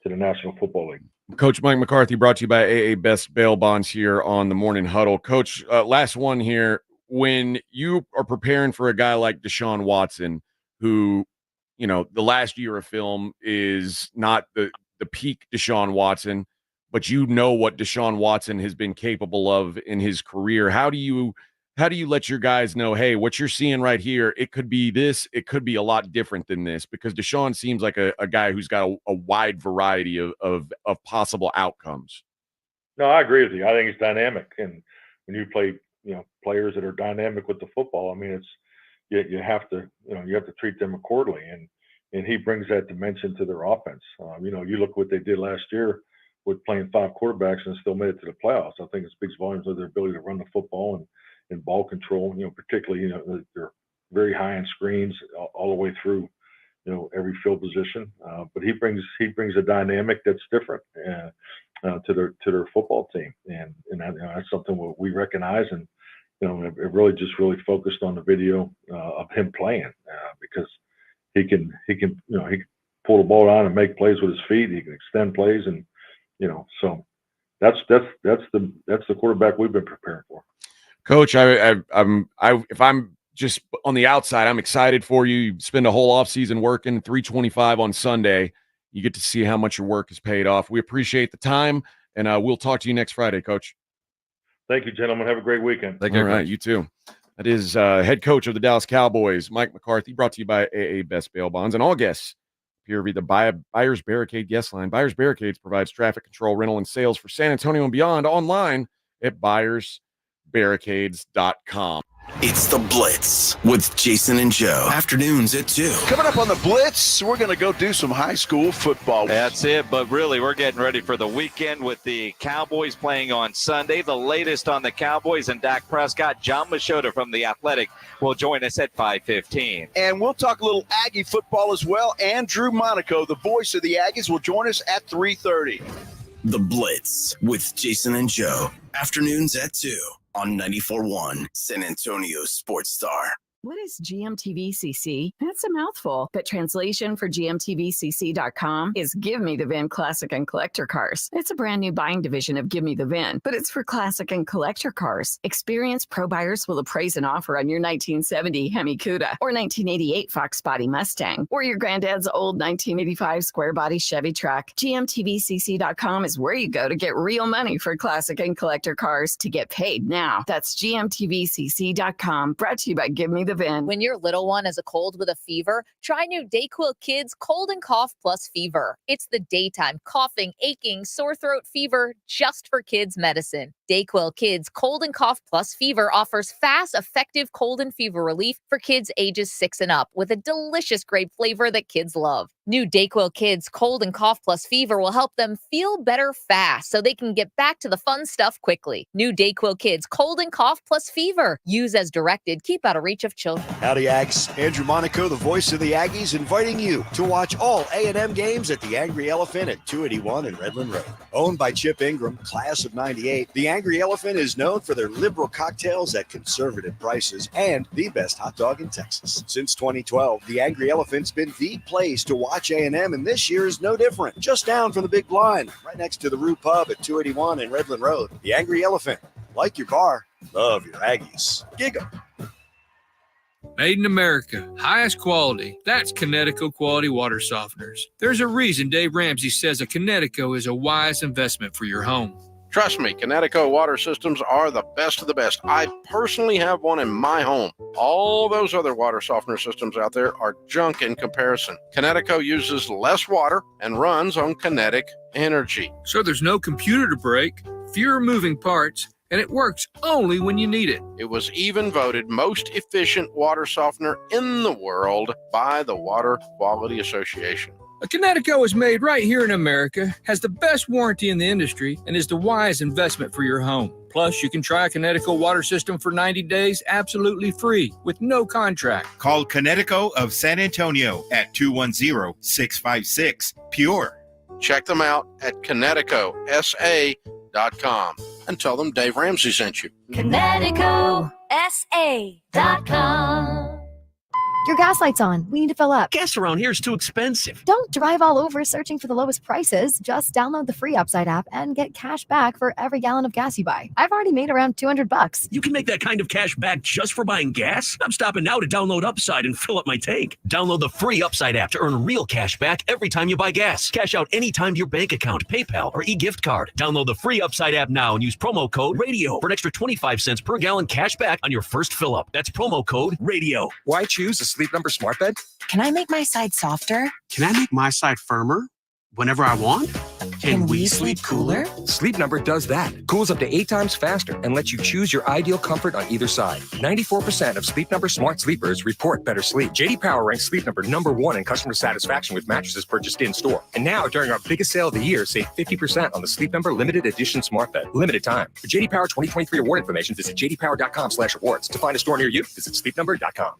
to the National Football League. Coach Mike McCarthy, brought to you by AA Best Bail Bonds here on the Morning Huddle. Coach, last one here. When you are preparing for a guy like Deshaun Watson, who, the last year of film is not the peak Deshaun Watson, but what Deshaun Watson has been capable of in his career, how do you let your guys know, hey, what you're seeing right here, it could be this, it could be a lot different than this? Because Deshaun seems like a guy who's got a wide variety of possible outcomes. No, I agree with you. I think he's dynamic, and when you play, players that are dynamic with the football, I mean, it's you have to treat them accordingly, and he brings that dimension to their offense. You look what they did last year with playing 5 quarterbacks and still made it to the playoffs. I think it speaks volumes of their ability to run the football and ball control. Particularly, they're very high on screens all the way through, every field position. But he brings a dynamic that's different to their football team, and that's something we recognize, and it really focused on the video of him playing, because he can pull the ball down and make plays with his feet. He can extend plays, and so that's the quarterback we've been preparing for. Coach, if I'm just on the outside, I'm excited for you. You spend a whole offseason working, $325 on Sunday. You get to see how much your work has paid off. We appreciate the time, and we'll talk to you next Friday, Coach. Thank you, gentlemen. Have a great weekend. All right, you too. That is head coach of the Dallas Cowboys, Mike McCarthy, brought to you by AA Best Bail Bonds. And all guests appear via the Buyers Barricade guest line. Buyers Barricades provides traffic control, rental, and sales for San Antonio and beyond online at buyersbarricades.com. It's The Blitz with Jason and Joe. Afternoons at 2. Coming up on The Blitz, we're going to go do some high school football. That's it, but really we're getting ready for the weekend with the Cowboys playing on Sunday. The latest on the Cowboys and Dak Prescott. John Machota from The Athletic will join us at 5:15. And we'll talk a little Aggie football as well. Andrew Monaco, the voice of the Aggies, will join us at 3:30. The Blitz with Jason and Joe. Afternoons at 2. On 94.1 San Antonio Sports Star. What is GMTVCC? That's a mouthful, but translation for GMTVCC.com is Give Me the VIN Classic and Collector Cars. It's a brand new buying division of Give Me the VIN, but it's for classic and collector cars. Experienced pro buyers will appraise an offer on your 1970 Hemi Cuda or 1988 Fox Body Mustang or your granddad's old 1985 square body Chevy truck. GMTVCC.com is where you go to get real money for classic and collector cars to get paid now. That's GMTVCC.com, brought to you by Give Me the VIN. When your little one has a cold with a fever, try new DayQuil Kids Cold and Cough Plus Fever. It's the daytime coughing, aching, sore throat fever just for kids medicine. DayQuil Kids Cold and Cough Plus Fever offers fast, effective cold and fever relief for kids ages 6 and up with a delicious grape flavor that kids love. New DayQuil Kids Cold and Cough Plus Fever will help them feel better fast so they can get back to the fun stuff quickly. New DayQuil Kids Cold and Cough Plus Fever. Use as directed. Keep out of reach of children. Howdy, Ags. Andrew Monaco, the voice of the Aggies, inviting you to watch all A&M games at the Angry Elephant at 281 and Redland Road. Owned by Chip Ingram, class of 98, the Angry Elephant is known for their liberal cocktails at conservative prices and the best hot dog in Texas. Since 2012, the Angry Elephant's been the place to watch A&M, and this year is no different. Just down from the Big Blind, right next to the Rue Pub at 281 and Redland Road. The Angry Elephant. Like your bar, love your Aggies. Gig 'em. Made in America, highest quality. That's Connecticut Quality Water Softeners. There's a reason Dave Ramsey says a Connecticut is a wise investment for your home. Trust me, Connecticut water systems are the best of the best. I personally have one in my home. All those other water softener systems out there are junk in comparison. Connecticut uses less water and runs on kinetic energy. So there's no computer to break, fewer moving parts, and it works only when you need it. It was even voted most efficient water softener in the world by the Water Quality Association. A Connecticut is made right here in America, has the best warranty in the industry, and is the wise investment for your home. Plus, you can try a Connecticut water system for 90 days absolutely free with no contract. Call Connecticut of San Antonio at 210-656-PURE. Check them out at ConnecticutSA.com and tell them Dave Ramsey sent you. ConnecticutSA.com. Your gas light's on. We need to fill up. Gas around here is too expensive. Don't drive all over searching for the lowest prices. Just download the free Upside app and get cash back for every gallon of gas you buy. I've already made around $200. You can make that kind of cash back just for buying gas? I'm stopping now to download Upside and fill up my tank. Download the free Upside app to earn real cash back every time you buy gas. Cash out anytime to your bank account, PayPal, or e-gift card. Download the free Upside app now and use promo code RADIO for an extra 25 cents per gallon cash back on your first fill up. That's promo code RADIO. Why choose a Sleep Number smart bed? Can I make my side softer? Can I make my side firmer whenever I want? Can we sleep cooler? Sleep Number does that. Cools up to 8 times faster and lets you choose your ideal comfort on either side. 94% of Sleep Number smart sleepers report better sleep. J.D. Power ranks Sleep Number #1 in customer satisfaction with mattresses purchased in-store. And now, during our biggest sale of the year, save 50% on the Sleep Number limited edition smart bed. Limited time. For J.D. Power 2023 award information, visit jdpower.com/awards. To find a store near you, visit sleepnumber.com.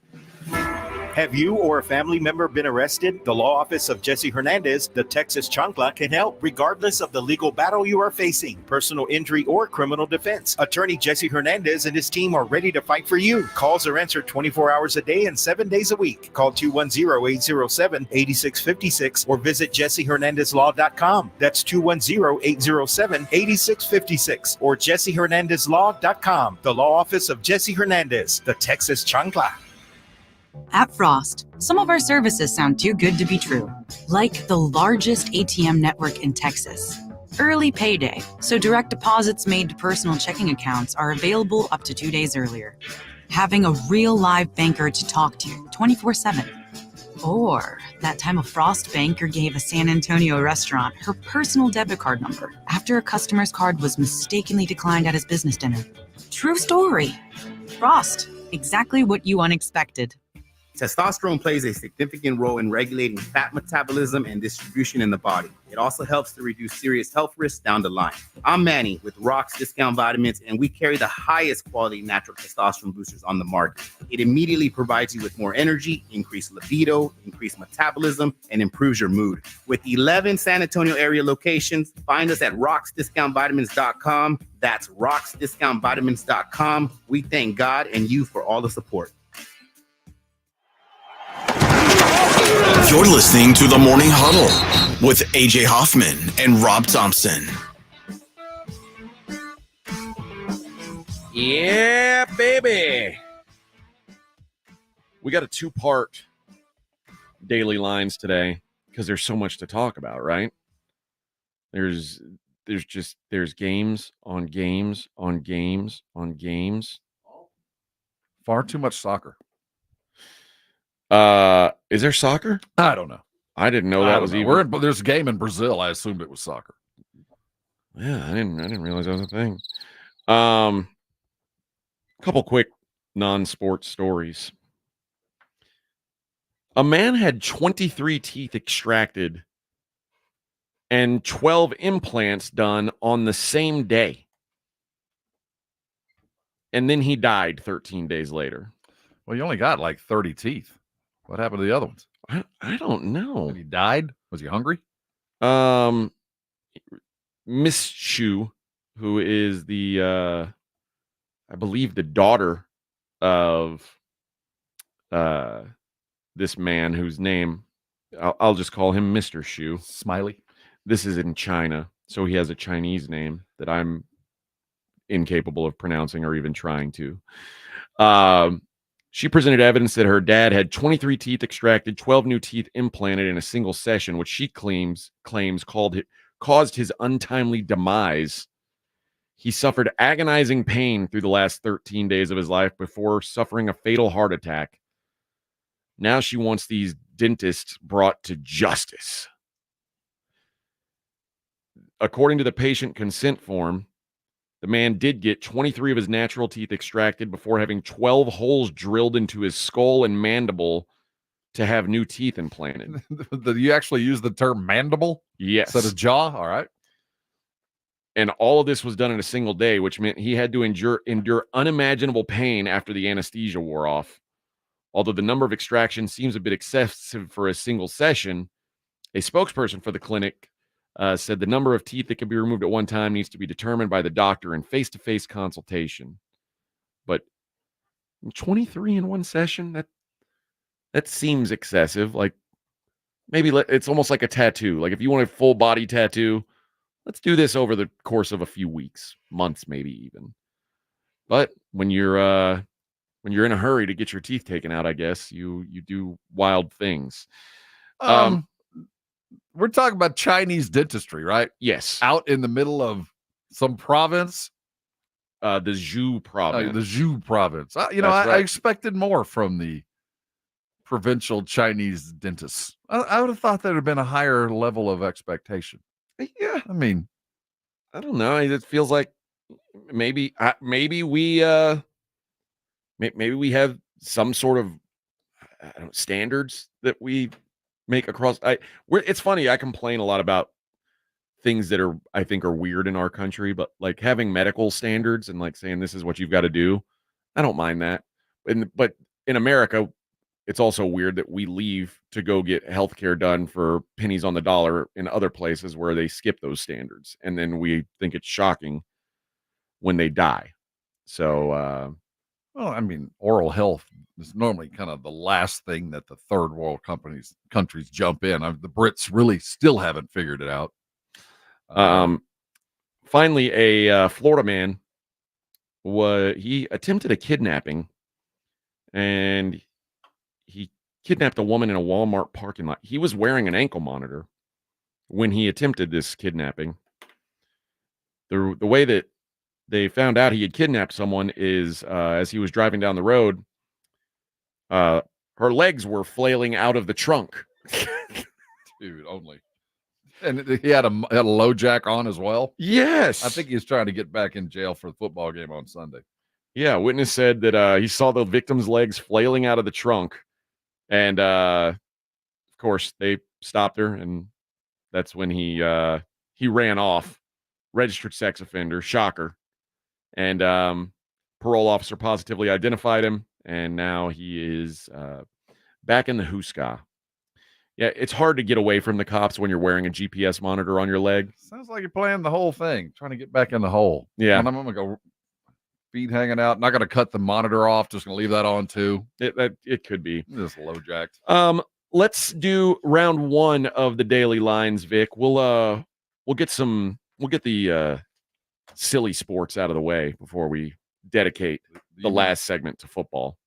Have you or a family member been arrested? The law office of Jesse Hernandez, the Texas Chancla, can help regardless of the legal battle you are facing, personal injury or criminal defense. Attorney Jesse Hernandez and his team are ready to fight for you. Calls are answered 24 hours a day and 7 days a week. Call 210-807-8656 or visit jessehernandezlaw.com. That's 210-807-8656 or jessehernandezlaw.com. The law office of Jesse Hernandez, the Texas Chancla. At Frost, some of our services sound too good to be true, like the largest ATM network in Texas. Early payday, so direct deposits made to personal checking accounts are available up to 2 days earlier. Having a real live banker to talk to 24/7. Or that time a Frost banker gave a San Antonio restaurant her personal debit card number after a customer's card was mistakenly declined at his business dinner. True story. Frost, exactly what you unexpected. Testosterone plays a significant role in regulating fat metabolism and distribution in the body. It also helps to reduce serious health risks down the line. I'm Manny with Rock's Discount Vitamins, and we carry the highest quality natural testosterone boosters on the market. It immediately provides you with more energy, increased libido, increased metabolism, and improves your mood. With 11 San Antonio area locations, find us at rocksdiscountvitamins.com. That's rocksdiscountvitamins.com. We thank God and you for all the support. You're listening to the Morning Huddle with AJ Hoffman and Rob Thompson. Yeah, baby. We got a 2-part daily lines today because there's so much to talk about, right? There's games on games on games on games. Far too much soccer. Is there soccer? I don't know. I didn't know that was even. There's a game in Brazil. I assumed it was soccer. Yeah, I didn't realize that was a thing. Couple quick non-sports stories. A man had 23 teeth extracted and 12 implants done on the same day. And then he died 13 days later. Well, you only got like 30 teeth. What happened to the other ones? I don't know. And he died? Was he hungry? Miss Shu, who is the I believe the daughter of this man whose name I'll just call him Mr. Shu. Smiley. This is in China, so he has a Chinese name that I'm incapable of pronouncing or even trying to. She presented evidence that her dad had 23 teeth extracted, 12 new teeth implanted in a single session, which she claims caused his untimely demise. He suffered agonizing pain through the last 13 days of his life before suffering a fatal heart attack. Now she wants these dentists brought to justice. According to the patient consent form, the man did get 23 of his natural teeth extracted before having 12 holes drilled into his skull and mandible to have new teeth implanted. Did you actually use the term mandible? Yes. Instead of jaw? All right. And all of this was done in a single day, which meant he had to endure unimaginable pain after the anesthesia wore off. Although the number of extractions seems a bit excessive for a single session, a spokesperson for the clinic said the number of teeth that can be removed at one time needs to be determined by the doctor in face-to-face consultation. But 23 in one session, that seems excessive. Like maybe it's almost like a tattoo. Like if you want a full body tattoo, let's do this over the course of a few weeks, months, maybe even. But when you're in a hurry to get your teeth taken out, I guess you do wild things. We're talking about Chinese dentistry, right? Yes. Out in the middle of some province. The Zhou province. The Zhou province. I expected more from the provincial Chinese dentists. I would have thought there would have been a higher level of expectation. Yeah. I mean, I don't know. It feels like maybe we have some sort of standards that we make across. It's funny. I complain a lot about things that I think are weird in our country, but like having medical standards and like saying this is what you've got to do, I don't mind that. But in America, it's also weird that we leave to go get healthcare done for pennies on the dollar in other places where they skip those standards. And then we think it's shocking when they die. So, well, I mean, oral health is normally kind of the last thing that the third world countries jump in. The Brits really still haven't figured it out. Finally, a Florida man he attempted a kidnapping, and he kidnapped a woman in a Walmart parking lot. He was wearing an ankle monitor when he attempted this kidnapping. The way that they found out he had kidnapped someone is as he was driving down the road, her legs were flailing out of the trunk. Dude, only. And he had a low jack on as well? Yes. I think he was trying to get back in jail for the football game on Sunday. Yeah, witness said that he saw the victim's legs flailing out of the trunk. And, of course, they stopped her, and that's when he ran off. Registered sex offender, shocker. And parole officer positively identified him, and now he is back in the Huska. Yeah, it's hard to get away from the cops when you're wearing a GPS monitor on your leg. Sounds like you're playing the whole thing, trying to get back in the hole. Yeah. And I'm going to go feet hanging out. Not going to cut the monitor off. Just going to leave that on too. It could be. Just low jacked. Let's do round one of the daily lines, Vic. We'll get the silly sports out of the way before we dedicate the last segment to football.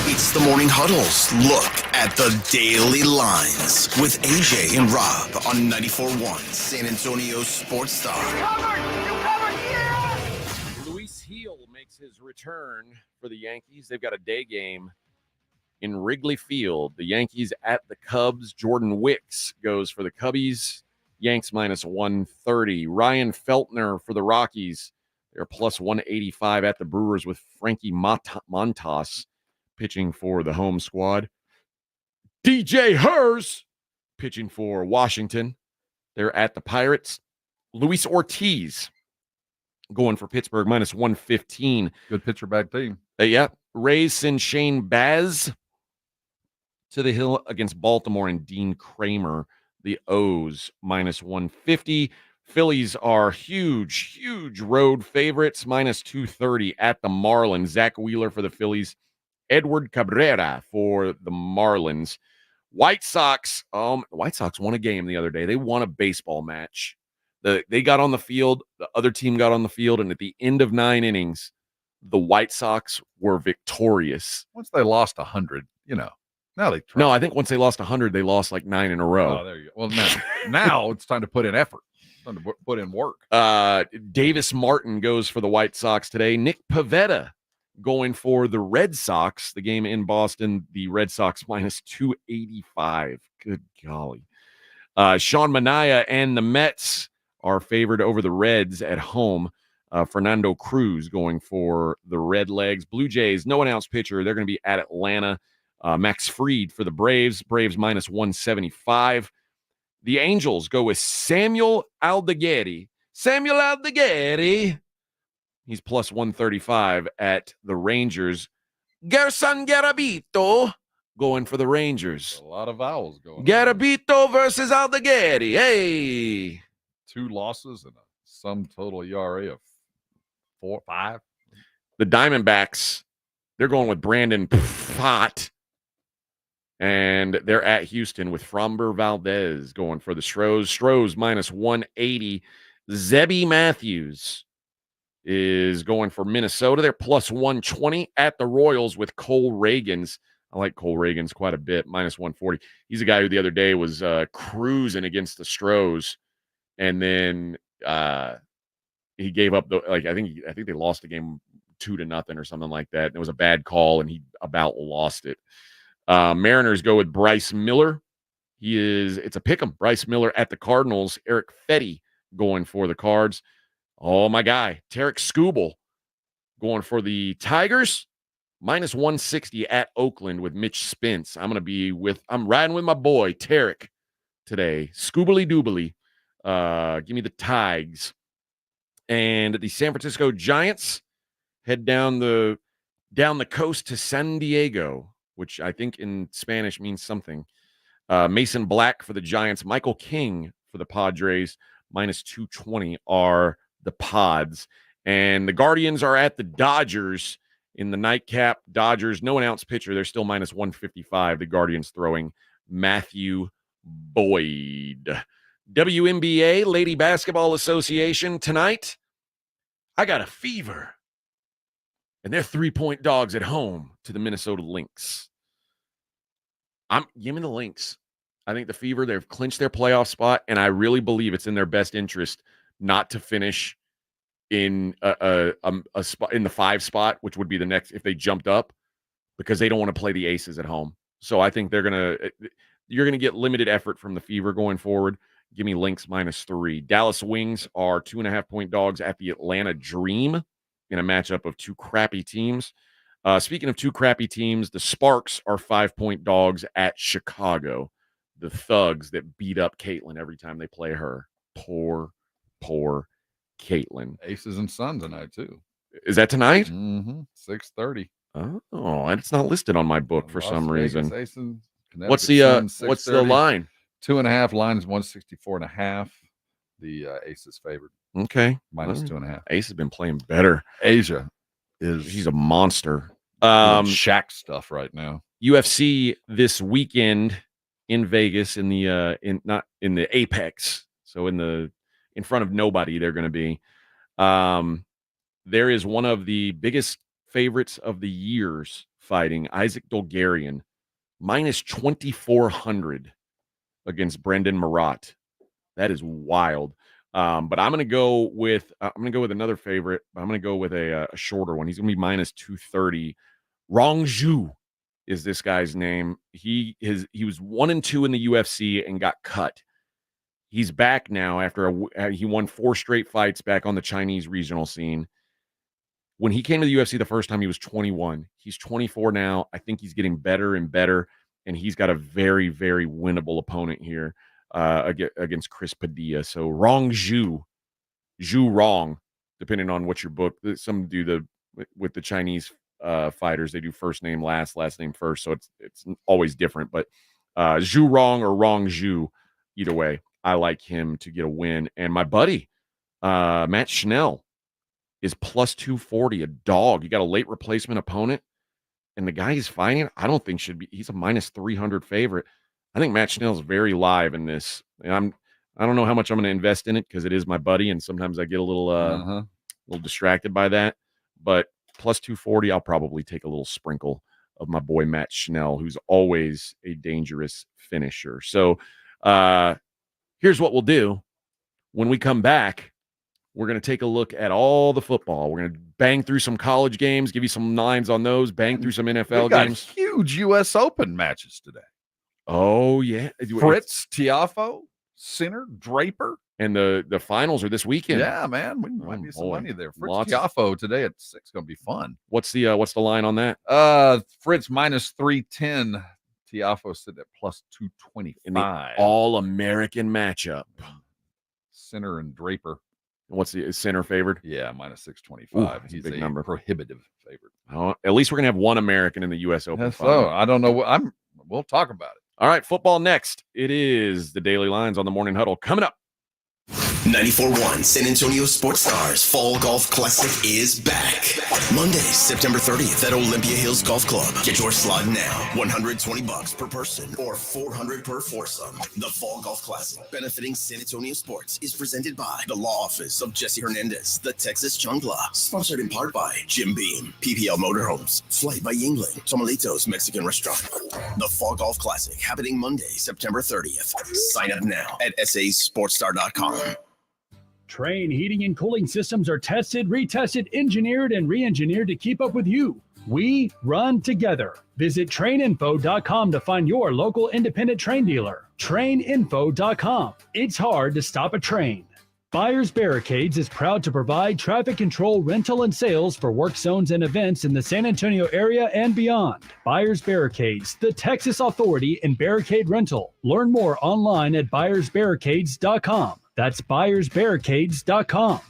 It's the Morning Huddle's look at the daily lines with AJ and Rob on 94.1 San Antonio Sports Star. Luis Heel makes his return for the Yankees. They've got a day game in Wrigley Field. The Yankees at the Cubs. Jordan Wicks goes for the Cubbies. Yanks minus 130. Ryan Feltner for the Rockies. They're plus 185 at the Brewers with Frankie Montas pitching for the home squad. DJ Hers pitching for Washington. They're at the Pirates. Luis Ortiz going for Pittsburgh minus 115. Good pitcher back team. Yeah. Rays send Shane Baz to the hill against Baltimore and Dean Kramer. The O's minus 150. Phillies are huge road favorites, minus 230 at the Marlins. Zach Wheeler for the Phillies. Edward Cabrera for the Marlins. White Sox won a game the other day. They won a baseball match. They got on the field. The other team got on the field, and at the end of 9 innings, the White Sox were victorious. Once they lost 100, now they try. No, I think once they lost 100, they lost like 9 in a row. Oh, there you go. Well, now it's time to put in effort. It's time to put in work. Davis Martin goes for the White Sox today. Nick Pivetta going for the Red Sox. The game in Boston, the Red Sox minus 285. Good golly. Sean Manaea and the Mets are favored over the Reds at home. Fernando Cruz going for the Redlegs. Blue Jays, no announced pitcher. They're going to be at Atlanta. Max Fried for the Braves. Braves minus 175. The Angels go with Samuel Aldeguerri. He's plus 135 at the Rangers. Gerson Garabito going for the Rangers. A lot of vowels going. Garabito versus Aldeguerri. Hey. 2 losses and a sum total ERA of 4-5. The Diamondbacks, they're going with Brandon Pfaadt. And they're at Houston with Framber Valdez going for the Stros. Stros minus 180. Zebby Matthews is going for Minnesota. They're plus 120 at the Royals with Cole Reagans. I like Cole Reagans quite a bit, minus 140. He's a guy who the other day was cruising against the Stros, and then he gave up I think they lost the game 2-0 or something like that. And it was a bad call, and he about lost it. Mariners go with Bryce Miller. It's a pick'em. Bryce Miller at the Cardinals. Eric Fetty going for the Cards. Oh, my guy, Tarek Skubal going for the Tigers. Minus 160 at Oakland with Mitch Spence. I'm riding with my boy, Tarek, today. Scoobly doobly. Give me the Tigers. And the San Francisco Giants head down the Down the coast to San Diego, which I think in Spanish means something. Mason Black for the Giants. Michael King for the Padres. -220 are the Pods. And the Guardians are at the Dodgers in the nightcap. Dodgers, no announced pitcher. They're still -155. The Guardians throwing Matthew Boyd. WNBA, Lady Basketball Association, tonight, I got a fever. And they're 3-point dogs at home to the Minnesota Lynx. Give me the Lynx. I think the Fever, they've clinched their playoff spot, and I really believe it's in their best interest not to finish in a spot in the 5 spot, which would be the next if they jumped up, because they don't want to play the Aces at home. So I think you're gonna get limited effort from the Fever going forward. Give me Lynx -3. Dallas Wings are 2.5-point dogs at the Atlanta Dream in a matchup of two crappy teams. Speaking of two crappy teams, the Sparks are 5-point dogs at Chicago. The Thugs that beat up Caitlin every time they play her. Poor Caitlin. Aces and Sun tonight, too. Is that tonight? 6:30. Oh, it's not listed on my book for some reason. What's Sun, the line? 2.5. Line is 164.5. The Aces favored. Okay. -2.5. Ace has been playing better. Asia she's a monster. Shaq stuff right now. UFC this weekend in Vegas not in the Apex, so in front of nobody they're going to be. There is one of the biggest favorites of the years fighting, Isaac Dolgarian, -2,400 against Brendan Marat. That is wild. But I'm going to go with another favorite. I'm going to go with a shorter one. He's going to be -230. Rong Zhu is this guy's name. He was 1-2 in the UFC and got cut. He's back now after he won 4 straight fights back on the Chinese regional scene. When he came to the UFC the first time, he was 21. He's 24 now. I think he's getting better and better, and he's got a very, very winnable opponent here against Chris Padilla. So Rong Zhu Rong, depending on what your book. Some do with the Chinese fighters, they do first name last name first, so it's always different. But Zhu Rong or Rong Zhu, either way, I like him to get a win. And my buddy Matt Schnell is +240, a dog. You got a late replacement opponent, and the guy he's fighting, I don't think he's a -300 favorite. I think Matt Schnell's very live in this. And I don't know how much I'm going to invest in it because it is my buddy, and sometimes I get a little distracted by that. But +240, I'll probably take a little sprinkle of my boy Matt Schnell, who's always a dangerous finisher. So here's what we'll do. When we come back, we're going to take a look at all the football. We're going to bang through some college games, give you some lines on those, bang through some NFL games. Huge U.S. Open matches today. Oh, yeah. Fritz, Tiafoe, Sinner, Draper. And the finals are this weekend. Yeah, man. We might be some money there. Fritz Tiafoe today at 6 going to be fun. What's the line on that? Fritz -310. Tiafoe sitting at +225. In the all-American matchup. Sinner and Draper. What's the Sinner favored? Yeah, -625. He's a big number. Prohibitive favorite. Oh, at least we're gonna have one American in the U.S. Open. So I don't know. We'll talk about it. All right, football next. It is the Daily Lines on the Morning Huddle coming up. 94.1 San Antonio Sports Stars Fall Golf Classic is back. Monday, September 30th at Olympia Hills Golf Club. Get your slot now. $120 per person or $400 per foursome. The Fall Golf Classic, benefiting San Antonio sports, is presented by the Law Office of Jesse Hernandez, the Texas Chungla. Sponsored in part by Jim Beam, PPL Motorhomes, Flight by Yingling, Tomalitos Mexican Restaurant. The Fall Golf Classic, happening Monday, September 30th. Sign up now at sasportstar.com. Train heating and cooling systems are tested, retested, engineered, and re-engineered to keep up with you. We run together. Visit traininfo.com to find your local independent train dealer. Traininfo.com. It's hard to stop a train. Buyers Barricades is proud to provide traffic control, rental, and sales for work zones and events in the San Antonio area and beyond. Buyers Barricades, the Texas authority in barricade rental. Learn more online at buyersbarricades.com. That's buyersbarricades.com.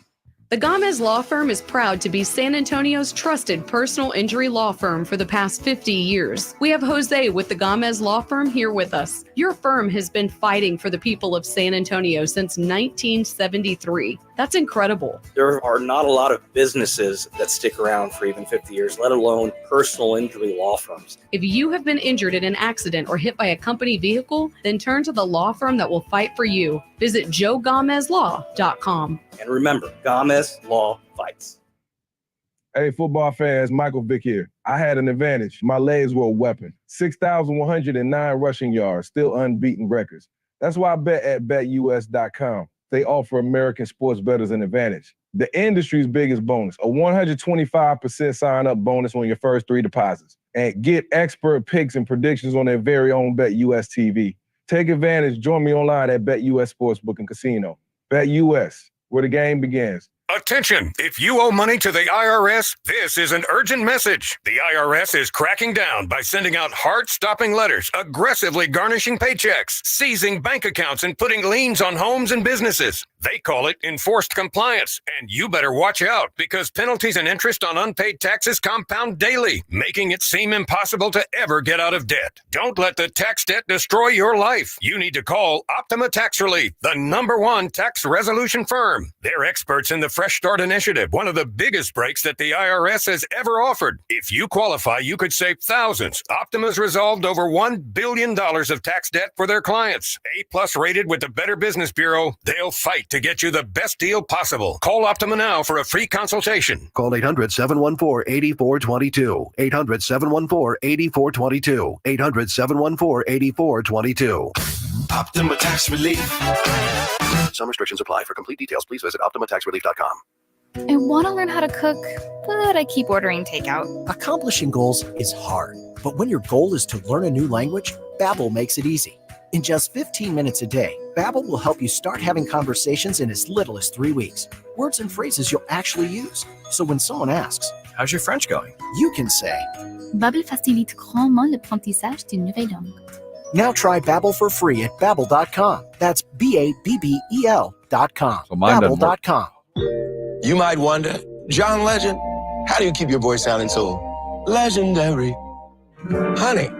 The Gomez Law Firm is proud to be San Antonio's trusted personal injury law firm for the past 50 years. We have Jose with the Gomez Law Firm here with us. Your firm has been fighting for the people of San Antonio since 1973. That's incredible. There are not a lot of businesses that stick around for even 50 years, let alone personal injury law firms. If you have been injured in an accident or hit by a company vehicle, then turn to the law firm that will fight for you. Visit joegomezlaw.com. And remember, Gomez Law Fights. Hey, football fans, Michael Vick here. I had an advantage. My legs were a weapon. 6,109 rushing yards, still unbeaten records. That's why I bet at BetUS.com. They offer American sports bettors an advantage. The industry's biggest bonus, a 125% sign-up bonus on your first 3 deposits. And get expert picks and predictions on their very own BetUS TV. Take advantage. Join me online at BetUS Sportsbook and Casino. BetUS, where the game begins. Attention! If you owe money to the IRS, this is an urgent message. The IRS is cracking down by sending out heart-stopping letters, aggressively garnishing paychecks, seizing bank accounts, and putting liens on homes and businesses. They call it enforced compliance, and you better watch out because penalties and interest on unpaid taxes compound daily, making it seem impossible to ever get out of debt. Don't let the tax debt destroy your life. You need to call Optima Tax Relief, the #1 tax resolution firm. They're experts in the Fresh Start Initiative, one of the biggest breaks that the IRS has ever offered. If you qualify, you could save thousands. Optima's resolved over $1 billion of tax debt for their clients. A+ rated with the Better Business Bureau, they'll fight to get you the best deal possible. Call Optima now for a free consultation. Call 800-714-8422. 800-714-8422. 800-714-8422. Optima Tax Relief. Some restrictions apply. For complete details, please visit OptimaTaxRelief.com. I want to learn how to cook, but I keep ordering takeout. Accomplishing goals is hard, but when your goal is to learn a new language, Babbel makes it easy. In just 15 minutes a day, Babbel will help you start having conversations in as little as 3 weeks. Words and phrases you'll actually use. So when someone asks, "How's your French going?" you can say, Babbel facilite grandement l'apprentissage d'une nouvelle langue. Now try Babbel for free at Babbel.com. That's Babbel.com. So mine doesn't work. Babbel.com. You might wonder, John Legend, how do you keep your voice sounding so legendary? Honey.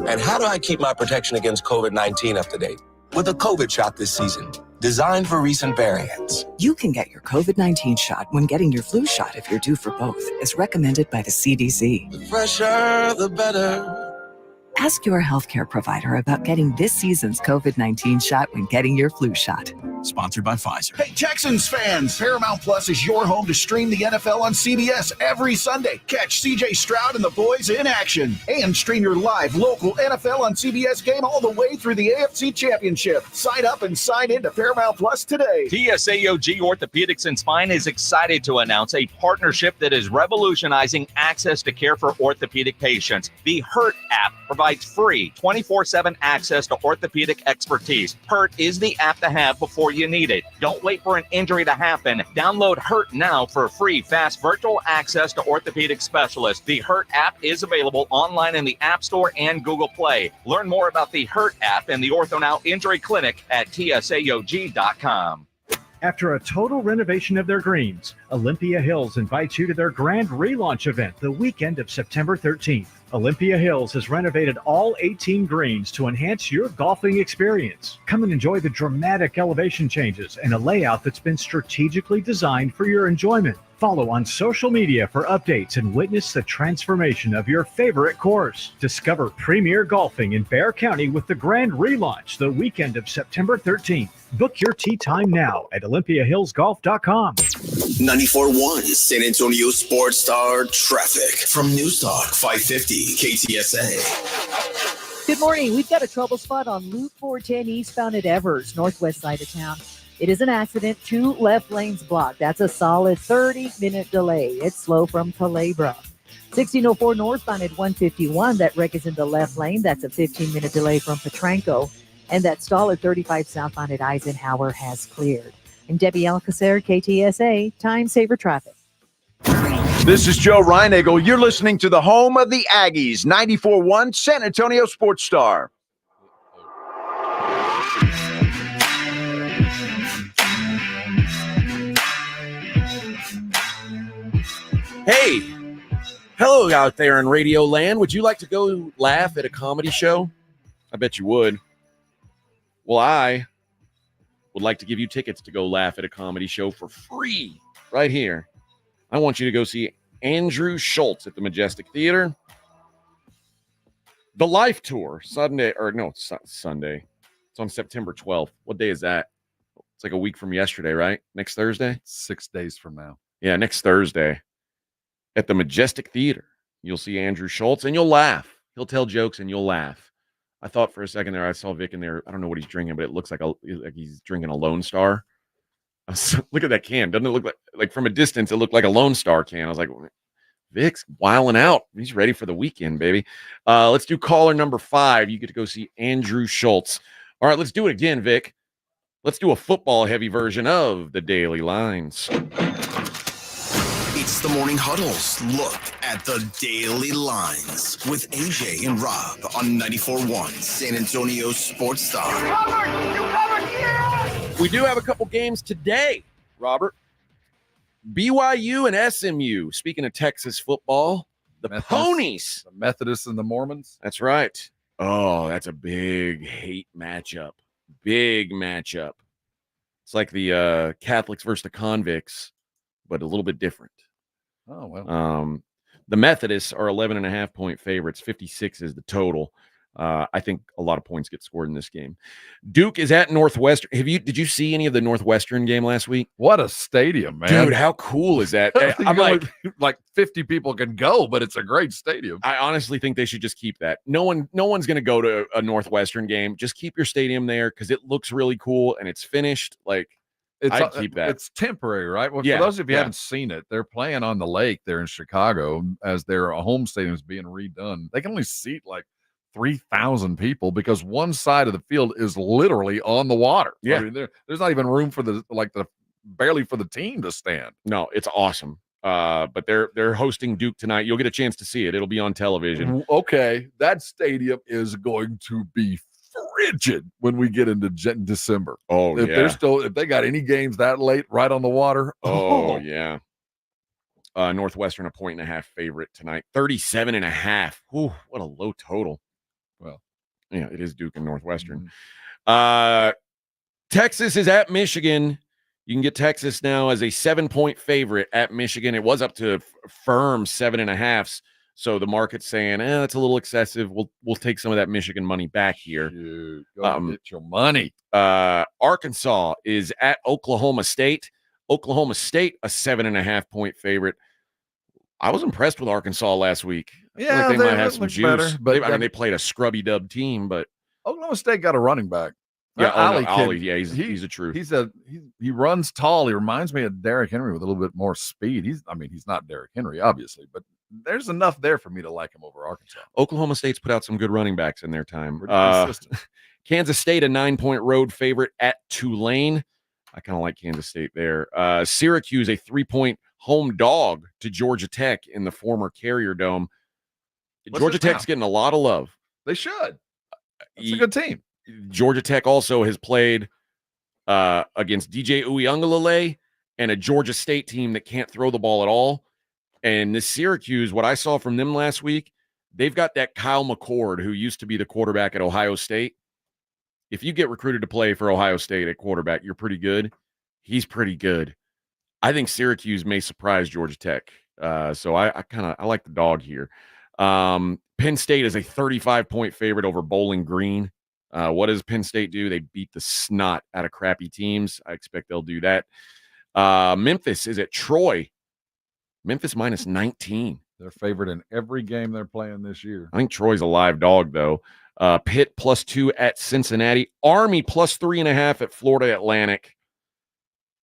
And how do I keep my protection against COVID-19 up to date? With a COVID shot this season, designed for recent variants. You can get your COVID-19 shot when getting your flu shot if you're due for both, as recommended by the CDC. The fresher, the better. Ask your healthcare provider about getting this season's COVID-19 shot when getting your flu shot. Sponsored by Pfizer. Hey, Texans fans, Paramount Plus is your home to stream the NFL on CBS every Sunday. Catch CJ Stroud and the boys in action. And stream your live local NFL on CBS game all the way through the AFC Championship. Sign up and sign in to Paramount Plus today. TSAOG Orthopedics and Spine is excited to announce a partnership that is revolutionizing access to care for orthopedic patients. The HURT app provides free 24/7 access to orthopedic expertise. HURT is the app to have before you need it. Don't wait for an injury to happen. Download HURT now for free, fast virtual access to orthopedic specialists. The HURT app is available online in the App Store and Google Play. Learn more about the HURT app and the OrthoNow Injury Clinic at TSAOG.com. After a total renovation of their greens, Olympia Hills invites you to their grand relaunch event the weekend of September 13th. Olympia Hills has renovated all 18 greens to enhance your golfing experience. Come and enjoy the dramatic elevation changes and a layout that's been strategically designed for your enjoyment. Follow on social media for updates and witness the transformation of your favorite course. Discover premier golfing in Bexar County with the grand relaunch the weekend of September 13th. Book your tee time now at OlympiaHillsGolf.com. 94.1 San Antonio Sports Star traffic from News Talk 550 KTSA. Good morning. We've got a trouble spot on Loop 410 eastbound at Evers, northwest side of town. It is an accident. 2 left lanes blocked. That's a solid 30-minute delay. It's slow from Culebra. 1604 northbound at 151. That wreck is in the left lane. That's a 15-minute delay from Petranco. And that stall at 35 southbound at Eisenhower has cleared. I'm Debbie Alcacer, KTSA, Time Saver Traffic. This is Joe Reinagle. You're listening to the home of the Aggies, 94.1 San Antonio Sports Star. Hey, hello out there in Radio Land. Would you like to go laugh at a comedy show? I bet you would. Well, I would like to give you tickets to go laugh at a comedy show for free right here. I want you to go see Andrew Schultz at the Majestic Theater. The Life Tour, Sunday. It's on September 12th. What day is that? It's like a week from yesterday, right? Next Thursday? 6 days from now. Yeah, next Thursday at the Majestic Theater. You'll see Andrew Schultz and you'll laugh. He'll tell jokes and you'll laugh. I thought for a second there, I saw Vic in there. I don't know what he's drinking, but it looks like he's drinking a Lone Star. Look at that can. Doesn't it look like from a distance, it looked like a Lone Star can. I was like, Vic's wilding out. He's ready for the weekend, baby. Let's do caller number 5. You get to go see Andrew Schultz. All right, let's do it again, Vic. Let's do a football-heavy version of the Daily Lines. It's the Morning Huddle's look at the Daily Lines with AJ and Rob on 94.1 San Antonio Sports Star. You covered, yeah! We do have a couple games today, Robert. BYU and SMU. Speaking of Texas football, the Ponies. The Methodists and the Mormons. That's right. Oh, that's a big hate matchup. Big matchup. It's like the Catholics versus the convicts, but a little bit different. Oh, well. The Methodists are 11.5-point favorites. 56 is the total. I think a lot of points get scored in this game. Duke is at Northwestern. Did you see any of the Northwestern game last week? What a stadium, man. Dude, how cool is that? I'm like 50 people can go, but it's a great stadium. I honestly think they should just keep that. No one's going to go to a Northwestern game. Just keep your stadium there because it looks really cool and it's finished. I'd keep that. It's temporary, right? Well, Yeah, for those of you yeah. who haven't seen it, they're playing on the lake there in Chicago as their home stadium is being redone. They can only seat like 3,000 people because one side of the field is literally on the water. Yeah. I mean, there's not even room for barely for the team to stand. No, it's awesome. But they're hosting Duke tonight. You'll get a chance to see it. It'll be on television. Okay, that stadium is going to be frigid when we get into December. Oh, if they got any games that late right on the water. Oh yeah. Northwestern 1.5 favorite tonight. 37.5. Ooh, what a low total. Well, yeah, it is Duke and Northwestern. Texas is at Michigan. You can get Texas now as a 7-point favorite at Michigan. It was up to firm 7.5. So the market's saying, that's a little excessive. We'll take some of that Michigan money back here. Dude, go get your money. Arkansas is at Oklahoma State. Oklahoma State, a 7.5-point favorite. I was impressed with Arkansas last week. Yeah, they might have look some juice. better, but they played a scrubby dub team, but Oklahoma State got a running back. yeah, Ollie, yeah, he's a truth. He runs tall. He reminds me of Derrick Henry with a little bit more speed. He's not Derrick Henry, obviously, but there's enough there for me to like him over Arkansas. Oklahoma State's put out some good running backs in their time. Consistent. Kansas State, a 9-point road favorite at Tulane. I kind of like Kansas State there. Syracuse, a 3-point home dog to Georgia Tech in the former Carrier Dome. Georgia Tech's getting a lot of love. They should. It's a good team. Georgia Tech also has played against DJ Uiagalelei and a Georgia State team that can't throw the ball at all. And this Syracuse, what I saw from them last week, they've got that Kyle McCord who used to be the quarterback at Ohio State. If you get recruited to play for Ohio State at quarterback, you're pretty good. He's pretty good. I think Syracuse may surprise Georgia Tech. So I like the dog here. Penn State is a 35-point favorite over Bowling Green. What does Penn State do? They beat the snot out of crappy teams. I expect they'll do that. Memphis is at Troy. Memphis minus 19. They're favored in every game they're playing this year. I think Troy's a live dog, though. Pitt +2 at Cincinnati. Army +3.5 at Florida Atlantic.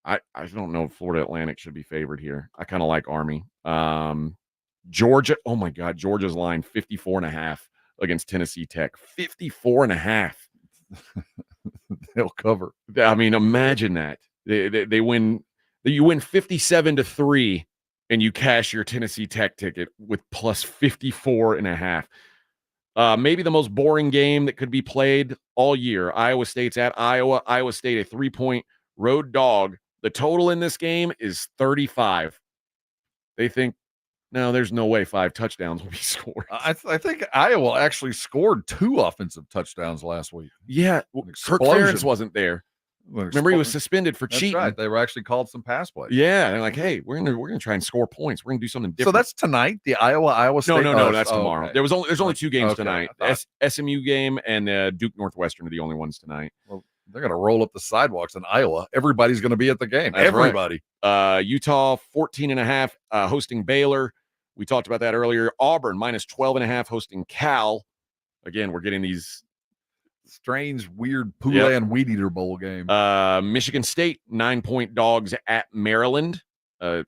I don't know if Florida Atlantic should be favored here. I kind of like Army. Georgia. Oh, my God. Georgia's line 54.5 against Tennessee Tech. 54.5. They'll cover. I mean, imagine that. They win. You win 57-3. And you cash your Tennessee Tech ticket with +54.5. Maybe the most boring game that could be played all year. Iowa State's at Iowa. Iowa State, a 3-point road dog. The total in this game is 35. They think No, there's no way 5 touchdowns will be scored. I think Iowa actually scored 2 offensive touchdowns last week. Yeah, Kirk Ferentz wasn't there. Remember, he was suspended for cheating. That's right. They were actually called some pass plays. Yeah, they're like, hey, we're gonna try and score points. We're gonna do something different. So that's tonight, the Iowa State. No, that's tomorrow. Okay. There's only 2 games tonight. SMU game and Duke Northwestern are the only ones tonight. Well, they're gonna roll up the sidewalks in Iowa. Everybody's gonna be at the game. That's Everybody. Right. Utah 14.5 hosting Baylor. We talked about that earlier. Auburn minus 12.5 hosting Cal. Again, we're getting these strange, weird Poulan Weed Eater Bowl game. Michigan State 9-point dogs at Maryland.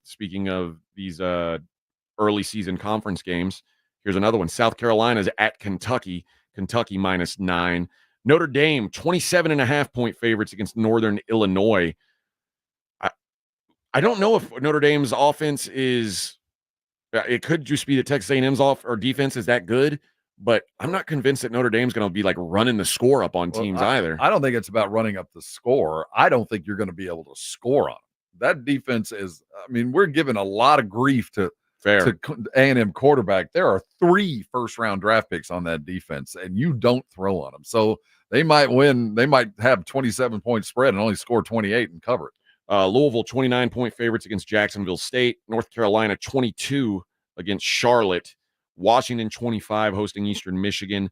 Speaking of these early season conference games, here's another one. South Carolina's at Kentucky. Kentucky minus 9. Notre Dame 27.5-point favorites against Northern Illinois. I don't know if Notre Dame's offense is. It could just be the Texas A&M's defense is that good, but I'm not convinced that Notre Dame's going to be like running the score up on teams either. I don't think it's about running up the score. I don't think you're going to be able to score on them. That defense is. I mean, we're giving a lot of grief to A&M quarterback. There are 3 first-round draft picks on that defense, and you don't throw on them. So they might win. They might have 27-point spread and only score 28 and cover it. Louisville 29-point favorites against Jacksonville State. North Carolina 22 against Charlotte. Washington 25 hosting Eastern Michigan.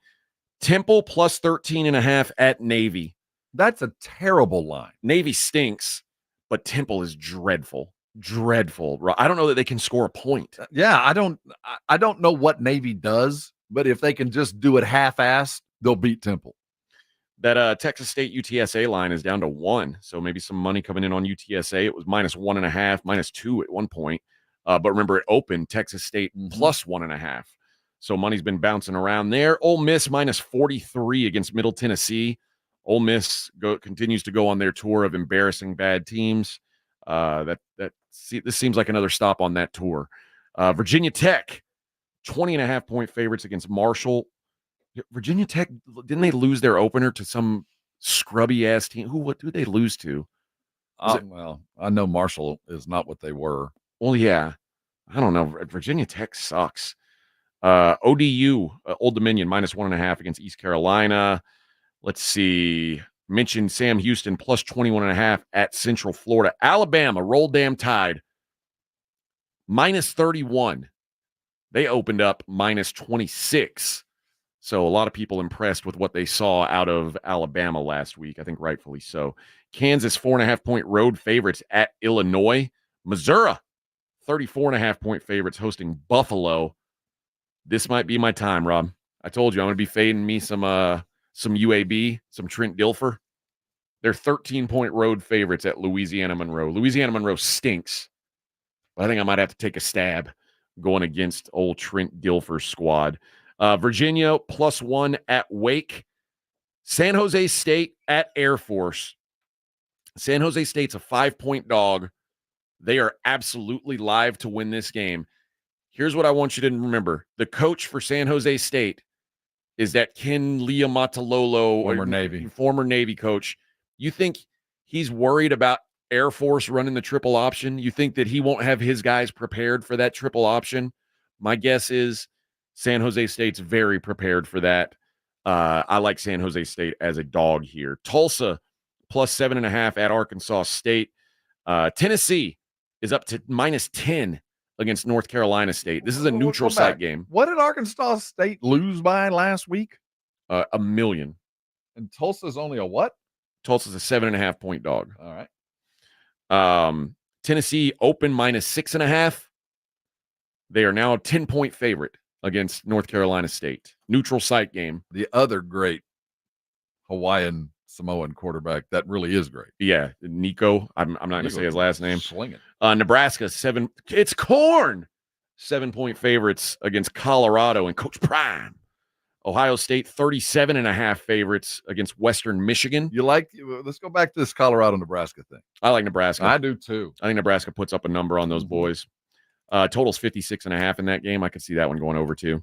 Temple plus 13.5 at Navy. That's a terrible line. Navy stinks, but Temple is dreadful. Dreadful. I don't know that they can score a point. Yeah, I don't know what Navy does, but if they can just do it half-assed, they'll beat Temple. That Texas State UTSA line is down to 1, so maybe some money coming in on UTSA. It was minus 1.5, minus 2 at one point. But remember, it opened Texas State plus 1.5. So money's been bouncing around there. Ole Miss minus 43 against Middle Tennessee. Ole Miss continues to go on their tour of embarrassing bad teams. This seems like another stop on that tour. Virginia Tech, 20.5-point favorites against Marshall. Virginia Tech, didn't they lose their opener to some scrubby ass team? What did they lose to? Well, I know Marshall is not what they were. Well, yeah, I don't know. Virginia Tech sucks. ODU, Old Dominion minus 1.5 against East Carolina. Let's see. Mentioned Sam Houston plus 21.5 at Central Florida. Alabama, roll damn tide. Minus 31. They opened up minus 26. So a lot of people impressed with what they saw out of Alabama last week. I think rightfully so. Kansas, 4.5-point road favorites at Illinois. Missouri, 34.5-point favorites hosting Buffalo. This might be my time, Rob. I told you I'm going to be fading me some UAB, some Trent Dilfer. They're 13-point road favorites at Louisiana Monroe. Louisiana Monroe stinks, but I think I might have to take a stab going against old Trent Dilfer's squad. Virginia plus 1 at Wake. San Jose State at Air Force. San Jose State's a 5-point dog. They are absolutely live to win this game. Here's what I want you to remember. The coach for San Jose State is that Ken Leomatalolo, former Navy coach. You think he's worried about Air Force running the triple option? You think that he won't have his guys prepared for that triple option? My guess is San Jose State's very prepared for that. I like San Jose State as a dog here. Tulsa plus 7.5 at Arkansas State. Tennessee is up to minus 10 against North Carolina State. This is a neutral site game. What did Arkansas State lose by last week? 1 million. And Tulsa's only a what? Tulsa's a 7.5-point dog. All right. Tennessee open minus 6.5. They are now a 10-point favorite against North Carolina State. Neutral site game. The other great Hawaiian Samoan quarterback that really is great. Yeah, Nico. I'm not going to say his last name. Slinging. Nebraska 7. It's corn. 7-point favorites against Colorado and Coach Prime. Ohio State 37.5 favorites against Western Michigan. Let's go back to this Colorado-Nebraska thing. I like Nebraska. I do too. I think Nebraska puts up a number on those boys. Total's 56.5 in that game. I could see that one going over too.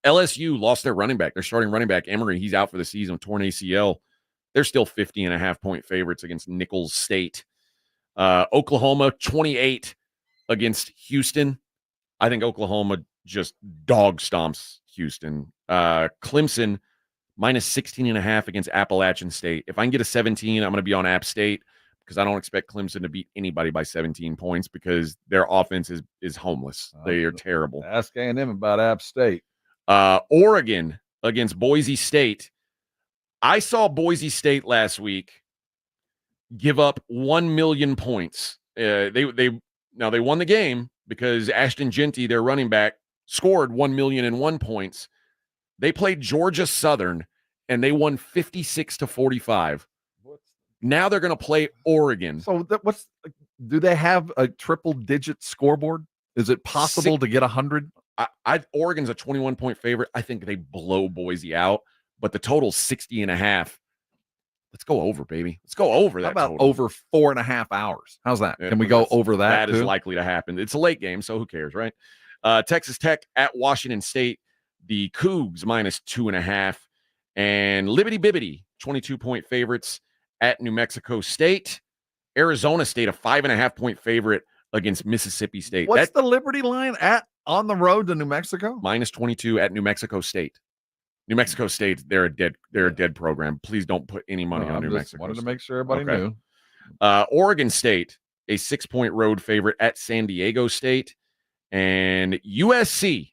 LSU lost their running back. Their starting running back, Emory, he's out for the season with torn ACL. They're still 50.5-point favorites against Nicholls State. Oklahoma 28 against Houston. I think Oklahoma just dog stomps Houston. Clemson minus 16.5 against Appalachian State. If I can get a 17, I'm going to be on App State because I don't expect Clemson to beat anybody by 17 points because their offense is homeless. They are terrible. Ask A&M about App State. Oregon against Boise State. I saw Boise State last week give up 1 million points. They won the game because Ashton Genty, their running back, scored 1,000,001 points. They played Georgia Southern and they won 56-45. Now they're going to play Oregon. So do they have a triple-digit scoreboard? Is it possible to get 100? Oregon's a 21-point favorite. I think they blow Boise out, but the total's 60.5. Let's go over, baby. Let's go over that. How about total. over 4.5 hours? How's that? Yeah, Can we go over that? That is likely to happen. It's a late game, so who cares, right? Texas Tech at Washington State. The Cougs minus 2.5. And Libbity Bibbity, 22-point favorites at New Mexico State. Arizona State, a 5.5-point favorite against Mississippi State. What's the Liberty line at on the road to New Mexico? Minus 22 at New Mexico State. New Mexico State, they're a dead program. Please don't put any money on New Mexico. Wanted to make sure everybody knew. Oregon State, a 6-point road favorite at San Diego State. And USC,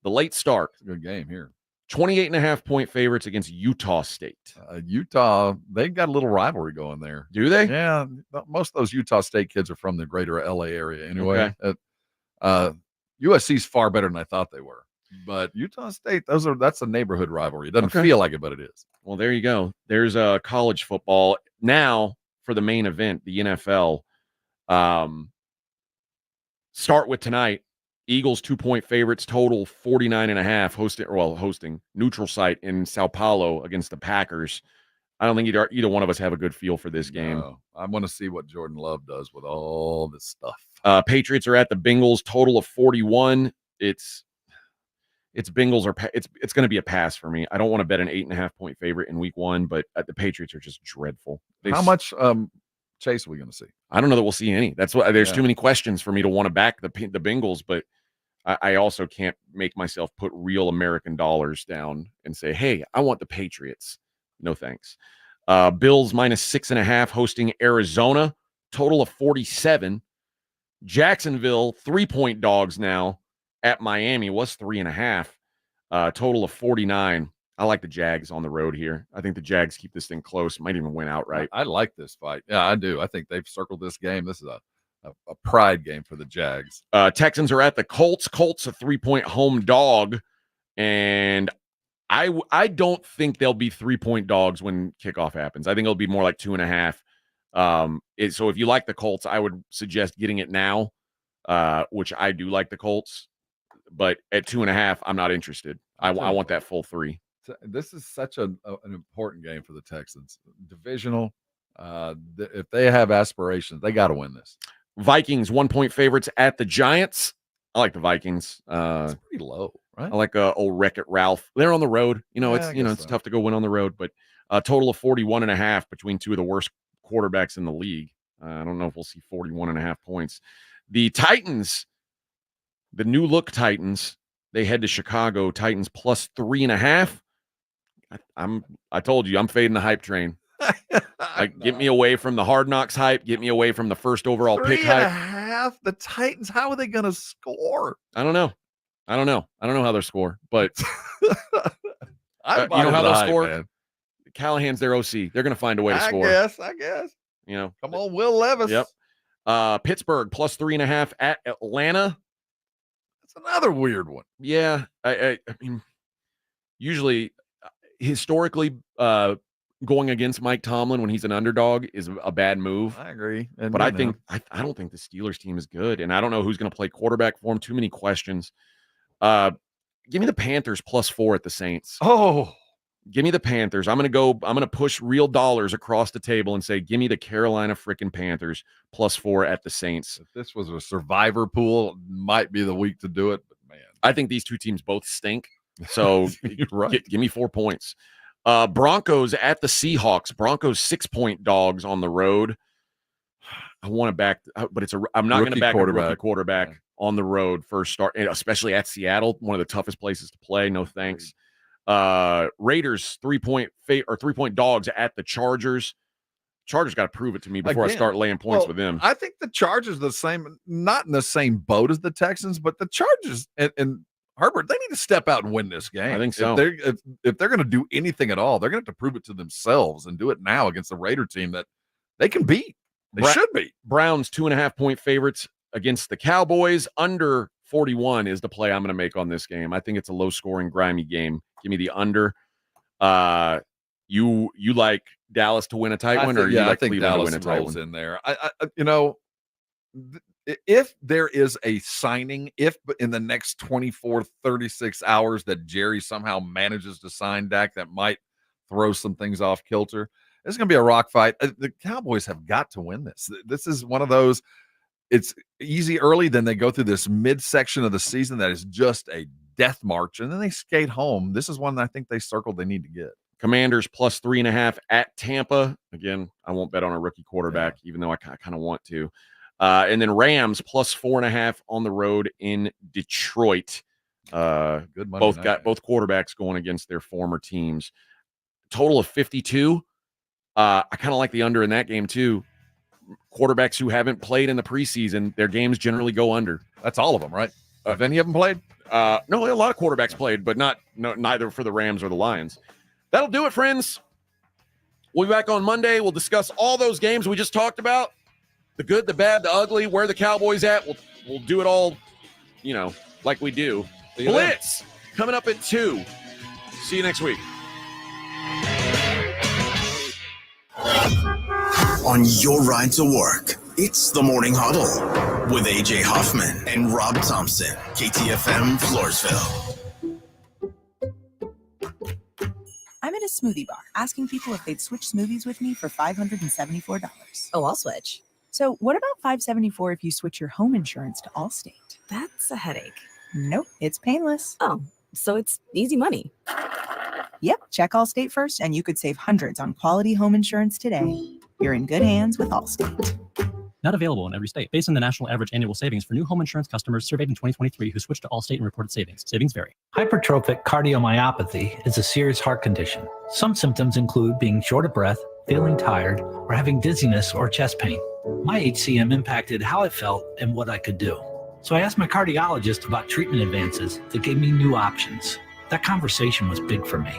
the late start. It's a good game here. 28.5-point favorites against Utah State. Utah, they've got a little rivalry going there. Do they? Yeah. Most of those Utah State kids are from the greater LA area anyway. Okay. USC's far better than I thought they were. But Utah State, that's a neighborhood rivalry. It doesn't feel like it, but it is. Well, there you go. There's college football. Now for the main event, the NFL. Start with tonight. Eagles 2-point favorites, total 49.5, hosting neutral site in Sao Paulo against the Packers. I don't think either one of us have a good feel for this game. No, I want to see what Jordan Love does with all this stuff. Patriots are at the Bengals, total of 41. It's Bengals it's going to be a pass for me. I don't want to bet an 8.5-point favorite in week 1, but the Patriots are just dreadful. How much chase are we going to see? I don't know that we'll see any. That's what there's too many questions for me to want to back the Bengals, but I also can't make myself put real American dollars down and say, hey, I want the Patriots. No thanks. Bills minus 6.5 hosting Arizona, total of 47. Jacksonville 3-point dogs now at Miami, was 3.5, total of 49. I like the Jags on the road here. I think the Jags keep this thing close, might even win outright. I like this fight. Yeah, I do. I think they've circled this game. This is a pride game for the Jags. Texans are at the Colts. Colts a 3-point home dog, and I don't think they'll be 3-point dogs when kickoff happens. I think it'll be more like 2.5. So if you like the Colts, I would suggest getting it now, which I do like the Colts. But at 2.5, I'm not interested. I want that full 3. This is such an important game for the Texans. Divisional. If they have aspirations, they got to win this. Vikings 1-point favorites at the Giants. I like the Vikings. It's pretty low, right? I like old Wreck-It Ralph. They're on the road. It's tough to go win on the road, but a total of 41.5 between two of the worst quarterbacks in the league. I don't know if we'll see 41.5 points. The Titans, the new look Titans, they head to Chicago. Titans plus 3.5. I told you I'm fading the hype train. Get me away from the Hard Knocks hype. Get me away from the first overall pick hype. 3.5. The Titans. How are they going to score? I don't know how they'll score, but you know how they'll hype, score. Man. Callahan's their OC.'re going to find a way to score. I guess. Come on, Will Levis. Yep. Pittsburgh plus 3.5 at Atlanta. That's another weird one. Yeah, I mean, usually, historically, going against Mike Tomlin when he's an underdog is a bad move. I agree, but I don't think the Steelers team is good, and I don't know who's going to play quarterback for him. Too many questions. Give me the Panthers plus 4 at the Saints. Oh, give me the Panthers. I'm going to push real dollars across the table and say, give me the Carolina freaking Panthers plus 4 at the Saints. If this was a survivor pool, might be the week to do it, but man, I think these two teams both stink. So right. Give me 4 points. Broncos at the Seahawks. Broncos 6-point dogs on the road. I want to back, but I'm not going to back a rookie quarterback. on the road first start, and especially at Seattle, one of the toughest places to play. No thanks. Raiders 3-point or 3-point dogs at the Chargers. Chargers got to prove it to me before I start laying points with them. I think the Chargers the same, not in the same boat as the Texans, but the Chargers and Herbert, they need to step out and win this game. I think so. If they're going to do anything at all, they're going to have to prove it to themselves and do it now against the Raider team that they can beat. They should be. Browns 2.5-point favorites against the Cowboys. Under 41 is the play I'm going to make on this game. I think it's a low-scoring, grimy game. Give me the under. You like Dallas to win a tight one, or you like think Cleveland Dallas to win a tight rolls one? in there. If there is a signing, if in the next 24, 36 hours that Jerry somehow manages to sign Dak, that might throw some things off kilter. It's going to be a rock fight. The Cowboys have got to win this. This is one of those. It's easy early, then they go through this midsection of the season that is just a death march, and then they skate home. This is one that I think they circled they need to get. Commanders plus 3.5 at Tampa. Again, I won't bet on a rookie quarterback, even though I kind of want to. And then Rams plus 4.5 on the road in Detroit. Good money. Both quarterbacks going against their former teams. Total of 52. I kind of like the under in that game too. Quarterbacks who haven't played in the preseason, their games generally go under. That's all of them, right? Have any of them played? No, a lot of quarterbacks played, but neither for the Rams or the Lions. That'll do it, friends. We'll be back on Monday. We'll discuss all those games we just talked about. The good, the bad, the ugly, where the Cowboys at. We'll do it all, like we do. Blitz coming up at 2. See you next week. On your ride to work, it's the Morning Huddle with AJ Hoffman and Rob Thompson. KTFM Floresville. I'm at a smoothie bar asking people if they'd switch smoothies with me for $574. Oh, I'll switch. So what about $574 if you switch your home insurance to Allstate? That's a headache. Nope, it's painless. Oh, so it's easy money. Yep, check Allstate first and you could save hundreds on quality home insurance today. You're in good hands with Allstate. Not available in every state. Based on the national average annual savings for new home insurance customers surveyed in 2023 who switched to Allstate and reported savings. Savings vary. Hypertrophic cardiomyopathy is a serious heart condition. Some symptoms include being short of breath, feeling tired, or having dizziness or chest pain. My HCM impacted how I felt and what I could do. So I asked my cardiologist about treatment advances that gave me new options. That conversation was big for me.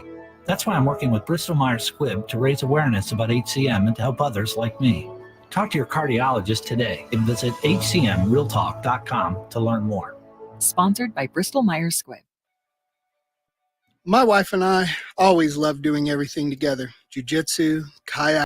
That's why I'm working with Bristol Myers Squibb to raise awareness about HCM and to help others like me. Talk to your cardiologist today and visit hcmrealtalk.com to learn more. Sponsored by Bristol Myers Squibb. My wife and I always loved doing everything together. Jiu-jitsu, kayak.